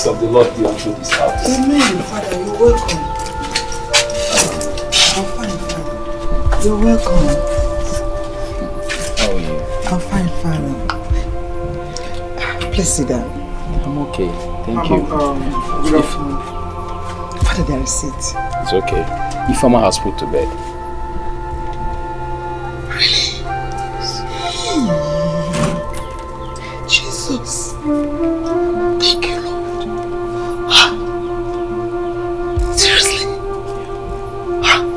peace of the Lord be unto this house. Amen, Father, you're welcome. I'm fine, Father. You're welcome. How are you? I'm fine, Father. Please sit down. I'm okay. Thank you. Good afternoon. Father, there is seat. It's okay. Ifeoma has put to bed. Really? Jesus. Thank you, Lord. Seriously?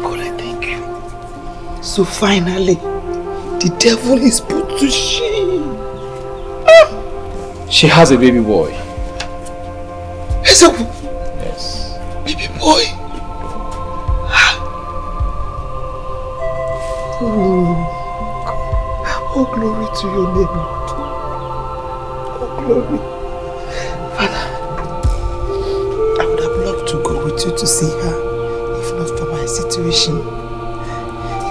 God, I thank you. So finally, the devil is put to shame. She has a baby boy. Yes. Baby boy. Oh, glory to your name, Lord. Oh, glory. Father, I would have loved to go with you to see her, if not for my situation.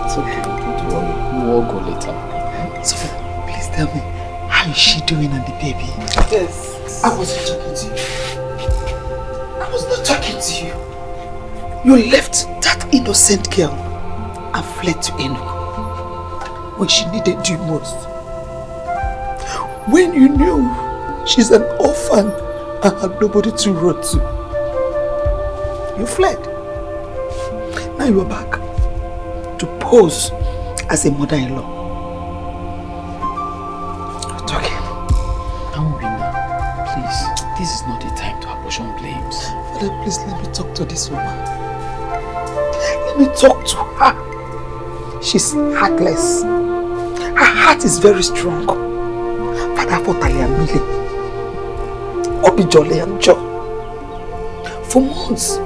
It's okay, don't worry. We will go later. Sophia, please tell me, how is she doing and the baby? Yes. I wasn't talking to you. I was not talking to you. You left that innocent girl and fled to Nego when she needed you most. When you knew she's an orphan and had nobody to run to. You fled. Now you are back to pose as a mother-in-law. Please, this is not the time to apportion blames. Father, please let me talk to this woman. Let me talk to her. She's heartless. Her heart is very strong. Father, for Taliamile, Obijole and Joe. For months,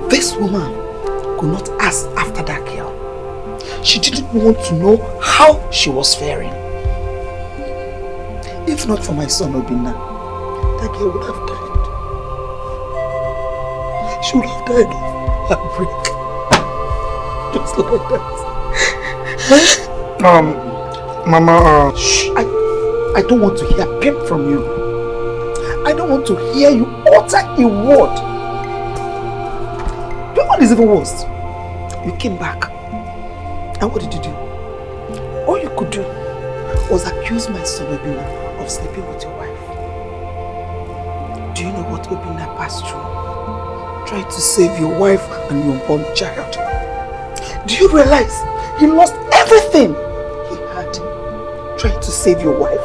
this woman could not ask after that girl. She didn't want to know how she was faring. If not for my son Obinna, that girl would have died. She would have died of heartbreak. Just like that. Mama, Shh, I don't want to hear a peep from you. I don't want to hear you utter a word. You know what is even worse? You came back. And what did you do? All you could do was accuse my son Obinna of sleeping with your wife. Do you know what Obinna passed through? Trying to save your wife and your unborn child. Do you realize he lost everything he had trying to save your wife?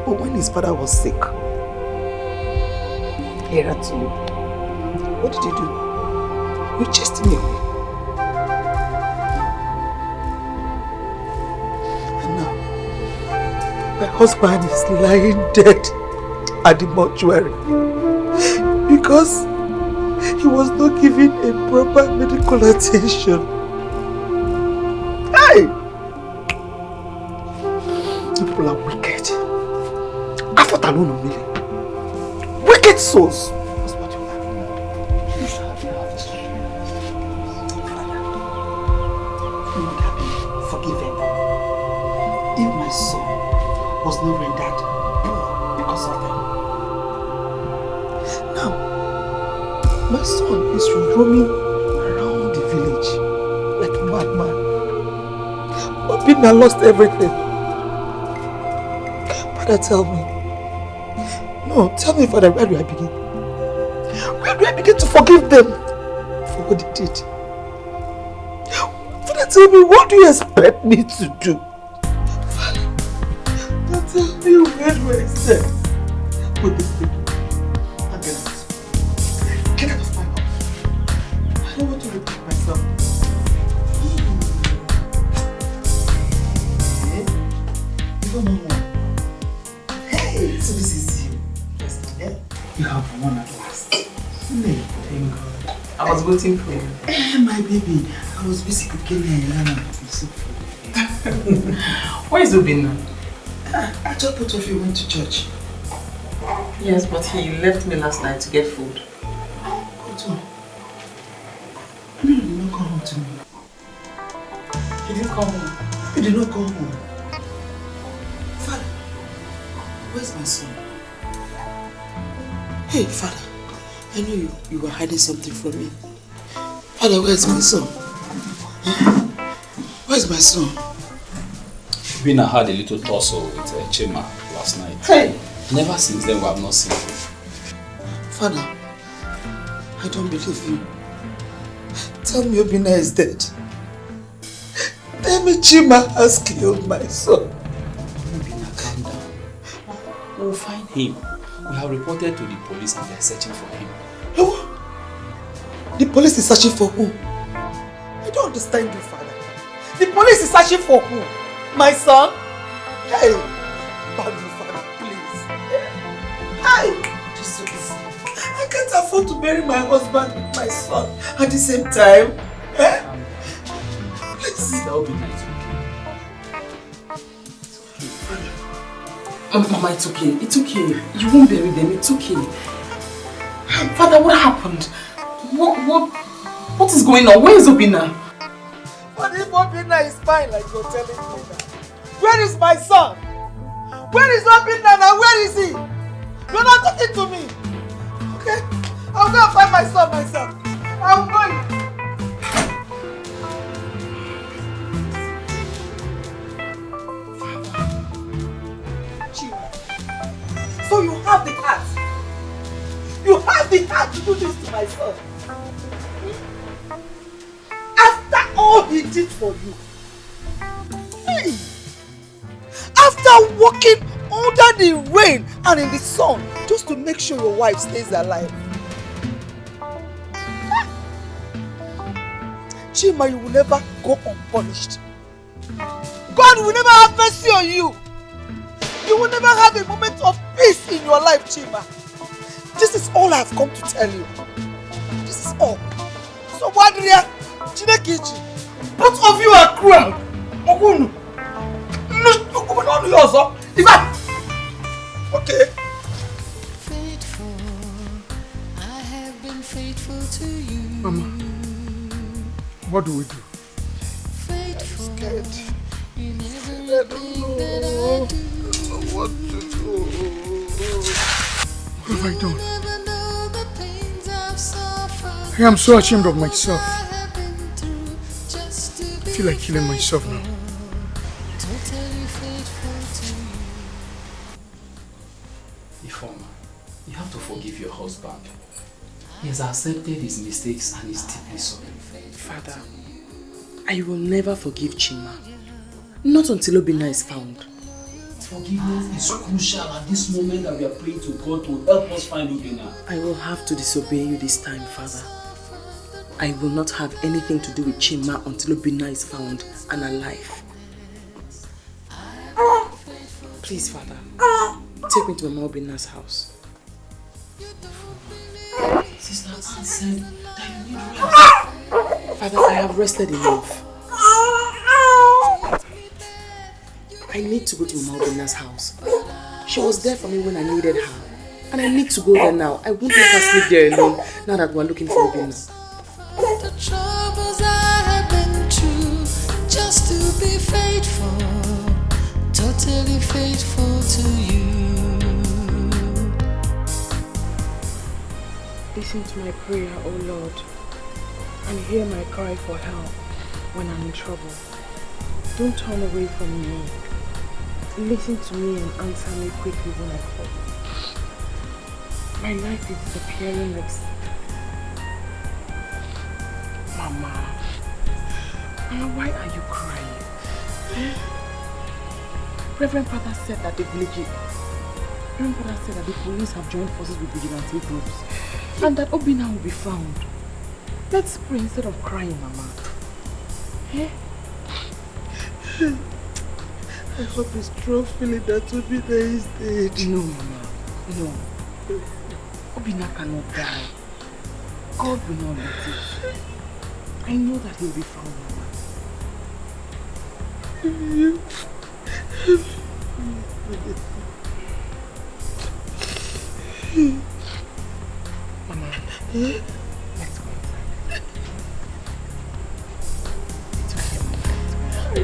But when his father was sick, he ran to you. What did you do? You chased him away. And now, my husband is lying dead at the mortuary because he was not given a proper medical attention. Hey! You people are wicked. Wicked souls. That's what you are. You should have this. You would have been forgiven if my son was not rendered poor because of them. Now, my son is roaming around the village like a madman. Obinna lost everything. Father, tell me. No, tell me, Father, where do I begin? Where do I begin to forgive them for what they did? Father, tell me, what do you expect me to do? Father, tell me, where do I stand? Put this thing. And get out. Get out of my house. I don't want to repeat myself. Hey, so this is you. You have won at last. Thank God. I was waiting for you. My baby, I was busy cooking and soup for you. Where is Obinna? I just thought of you went to church. Yes, but he left me last night to get food. What one? No, he did not come home to me. He didn't come home. He did not come home. Father, where's my son? Hey, Father, I know you were hiding something from me. Father, where's my son? Where's my son? Bina had a little tussle with Chima last night. Hey! Never since then we have not seen him. Father, I don't believe you. Tell me Obina is dead. Tell me Chima has killed my son. Obina, calm down. We'll find him. We have reported to the police and they're searching for him. The police is searching for who? I don't understand you, Father. The police is searching for who? My son? Hey! Father, please. Hey! Jesus. I can't afford to bury my husband with my son at the same time. Eh? Please. That will be nice. Mama, it's okay. It's okay. You won't bury them. It's okay. Father, what happened? What is going on? Where is Obina? But if Obina is fine like you're telling me now, where is my son? Where is Obina now? Where is he? You're not talking to me. Okay? I'll go and find my son myself. I'm going. So you have the heart. You have the heart to do this to my son. After all he did for you. Hey. After walking under the rain and in the sun just to make sure your wife stays alive. Chima, you will never go unpunished. God will never have mercy on you. You will never have a moment of peace in your life, Chima. This is all I have come to tell you. This is all. So, Wadria, Chinekiji, both of you are cruel. Ogunu. No, okay. Faithful, I have been faithful to you. Mama, what do we do? Faithful, I'm scared. in everything that I do. What to do? What have I done? I am so ashamed of myself. I feel like killing myself now. Informer, you have to forgive your husband. He has accepted his mistakes and is deeply sorry. Father, I will never forgive Chima. Not until Obina is found. Forgiveness is crucial at this moment that we are praying to God to help us find Obina. I will have to disobey you this time, Father. I will not have anything to do with Chima until Obina is found and alive. Please, Father, take me to Mama Obina's house. Sister Anne said that you need rest. Father, I have rested enough. I need to go to Mama Obina's house. She was there for me when I needed her. And I need to go there now. I won't let her sleep there alone now that we're looking for Obina. The troubles I have been through just to be faithful, totally faithful to you. Listen to my prayer, O Lord, and hear my cry for help when I'm in trouble. Don't turn away from me. Listen to me and answer me quickly when I call. My life is disappearing like... Mama, why are you crying? Reverend Father said that the police have joined forces with vigilante groups and that Obina will be found. Let's pray instead of crying, Mama. Eh? I hope it's true feeling that Obina is dead. No, Mama. No. Obina cannot die. God will not let it. I know that he'll be found, Mama. Mama, let's go inside. It's okay, Mama. Let's go.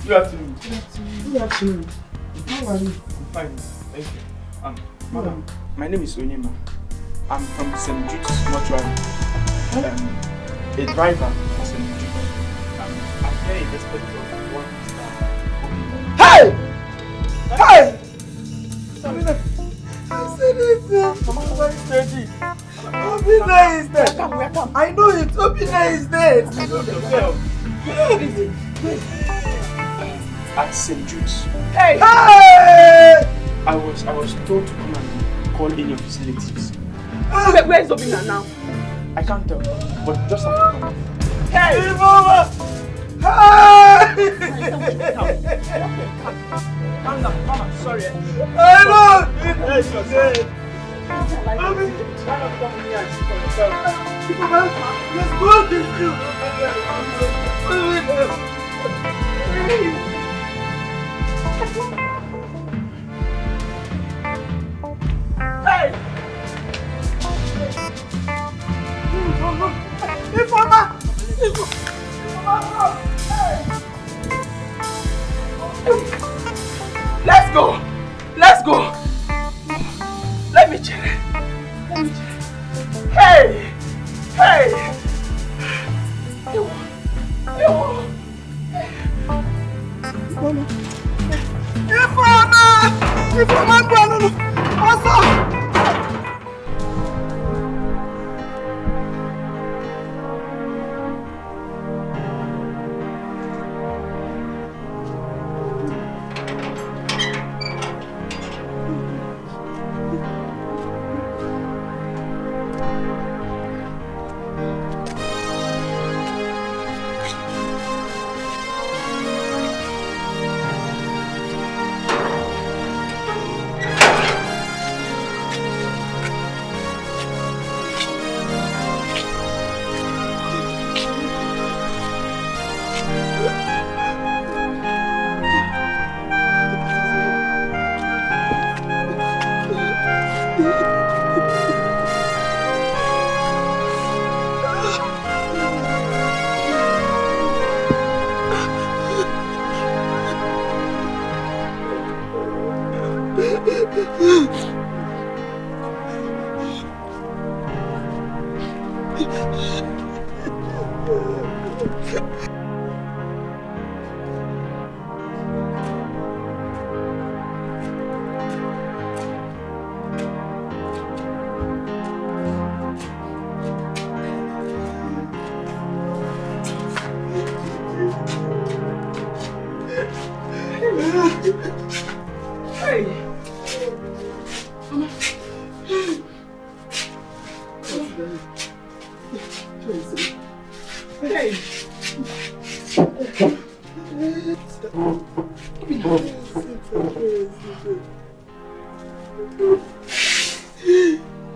Good afternoon. Good afternoon. How are you? I'm fine. Thank you. Madam, my name is Onyema. I'm from St. Jude's Mortuary. A driver for St. Jude's. I'm here in respect of one Mr. Hey! Hey! I said it. Mama is dead. Obina is dead. I know it. Obina is dead. At St. Jude's. Hey! Hey! I was told to come and call in your facilities. Where is Obina now? I can't tell, but just have to come. Hey, Mama! Hey! Calm down, Mama. Sorry. I know! It's dead. Let's go this field. Hey! Informer! Let's go! Let's go! Let me check. Hey! Hey! Informer! What's up?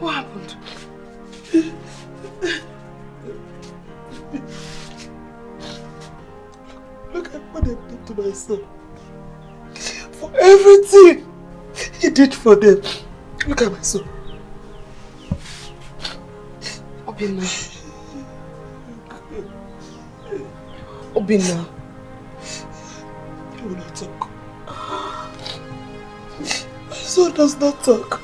What happened? Look at what they've done to my son. For everything he did for them. Look at my son. Obina. Obina. He will not talk. My son does not talk.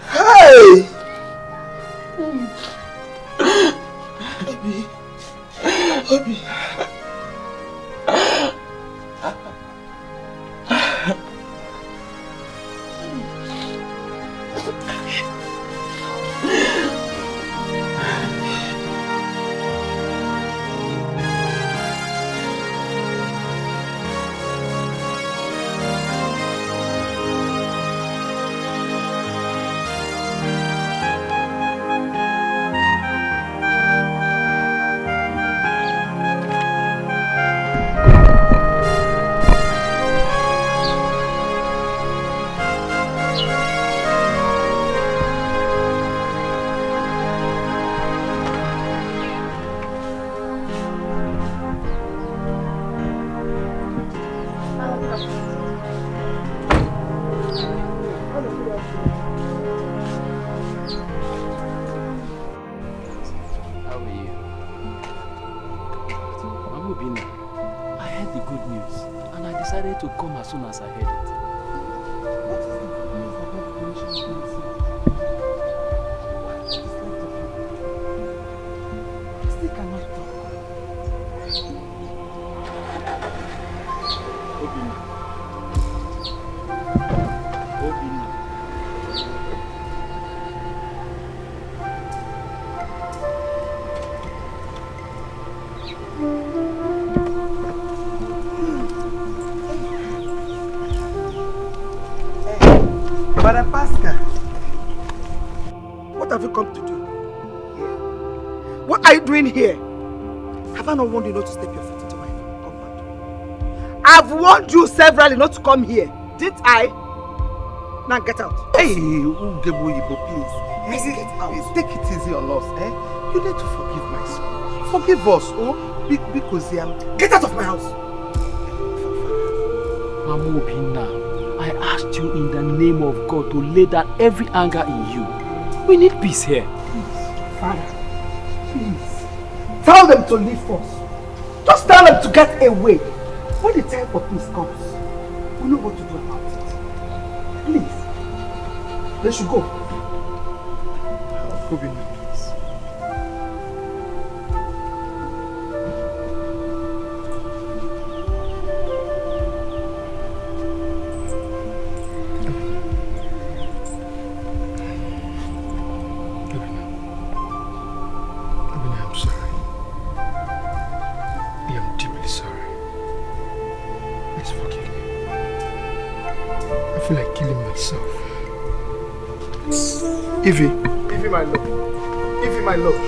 Hey! Obi. How are you? Mama Obina, I heard the good news and I decided to come as soon as I heard it. What is the good news about the relationship? I still cannot talk. Obina. Obina. Brother Pascal, what have you come to do here? What are you doing here? Have I not warned you not to step your foot into my compound? I've warned you severally not to come here, didn't I? Now get out. Hey, Ugebo, please. Get out. Take it easy on us, eh? You need to forgive my son. Forgive us, oh? Because get out of my house. Mama Obina, I asked you in the name of God to lay down every anger in you. We need peace here. Please, Father, please. Tell them to leave first. Just tell them to get away. When the time for peace comes, we know what to do about it. Please. They should go. Obina, please. Obina, I'm sorry. I am deeply sorry. Please forgive me. I feel like killing myself. Evie, my love. Evie, my love.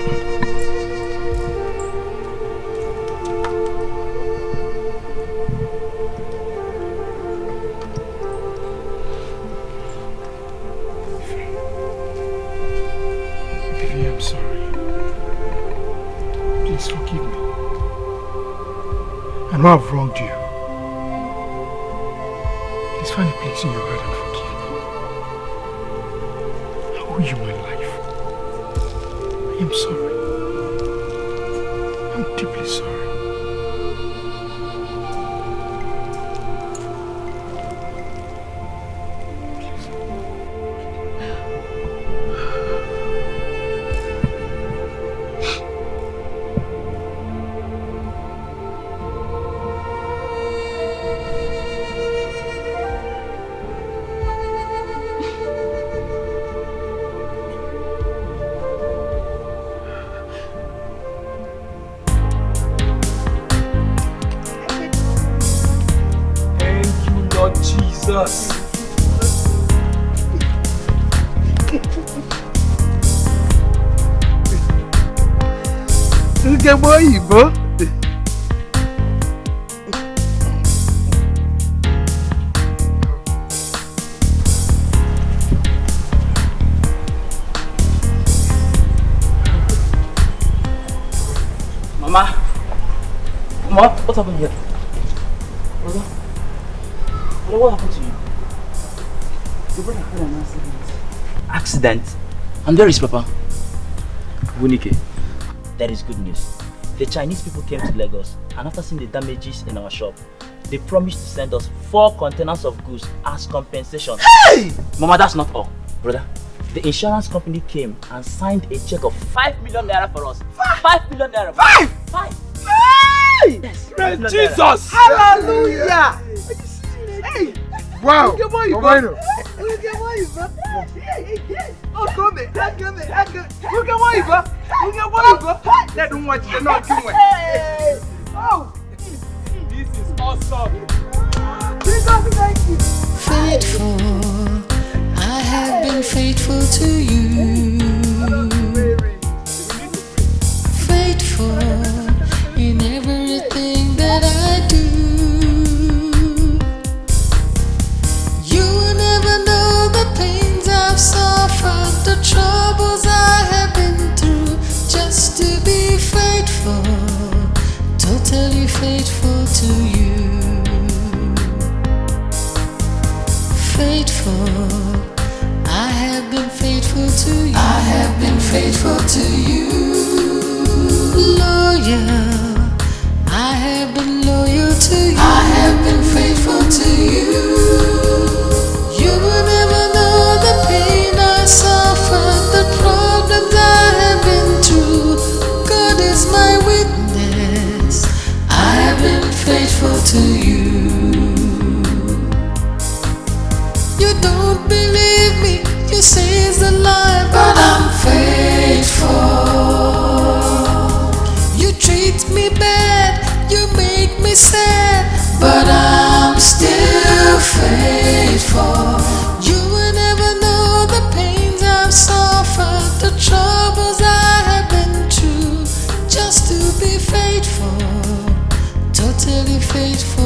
Evie, I'm sorry. Please forgive me. I know I've wronged you. Please find a place in your heart and forgive me. I owe you my life. I'm sorry. I'm deeply sorry. Jesus. Look at boy, bro. Mama, what happened here? Brother, what happened to you? Your brother had an accident. Accident? And where is Papa? Bunike. There is good news. The Chinese people came to Lagos and after seeing the damages in our shop, they promised to send us 4 containers of goods as compensation. Hey! Mama, that's not all. Brother, the insurance company came and signed a check of 5 million naira for us. 5 million naira. 5! 5! Hey! Yes. Praise Jesus! Hallelujah! Hey! Wow! Look at what you got. Look at what you got. Oh, come here. Look at what you got. Look at what you got. They don't want you to know too much. Oh! This is awesome. Jesus, thank you. Faithful, I have been faithful to you. Faithful in everything that I do. You will never know the pains I've suffered, the troubles I have been through, just to be faithful, totally faithful to you. to you. I have been faithful to you. Loyal. I have been loyal to you. I have been faithful to you. You will never know the pain I suffered, the problems I have been through. God is my witness. I have been faithful to you. You don't believe me, you say it's a lie, but I'm faithful. You treat me bad, you make me sad, but I'm still faithful. You will never know the pains I've suffered, the troubles I have been through, just to be faithful, totally faithful.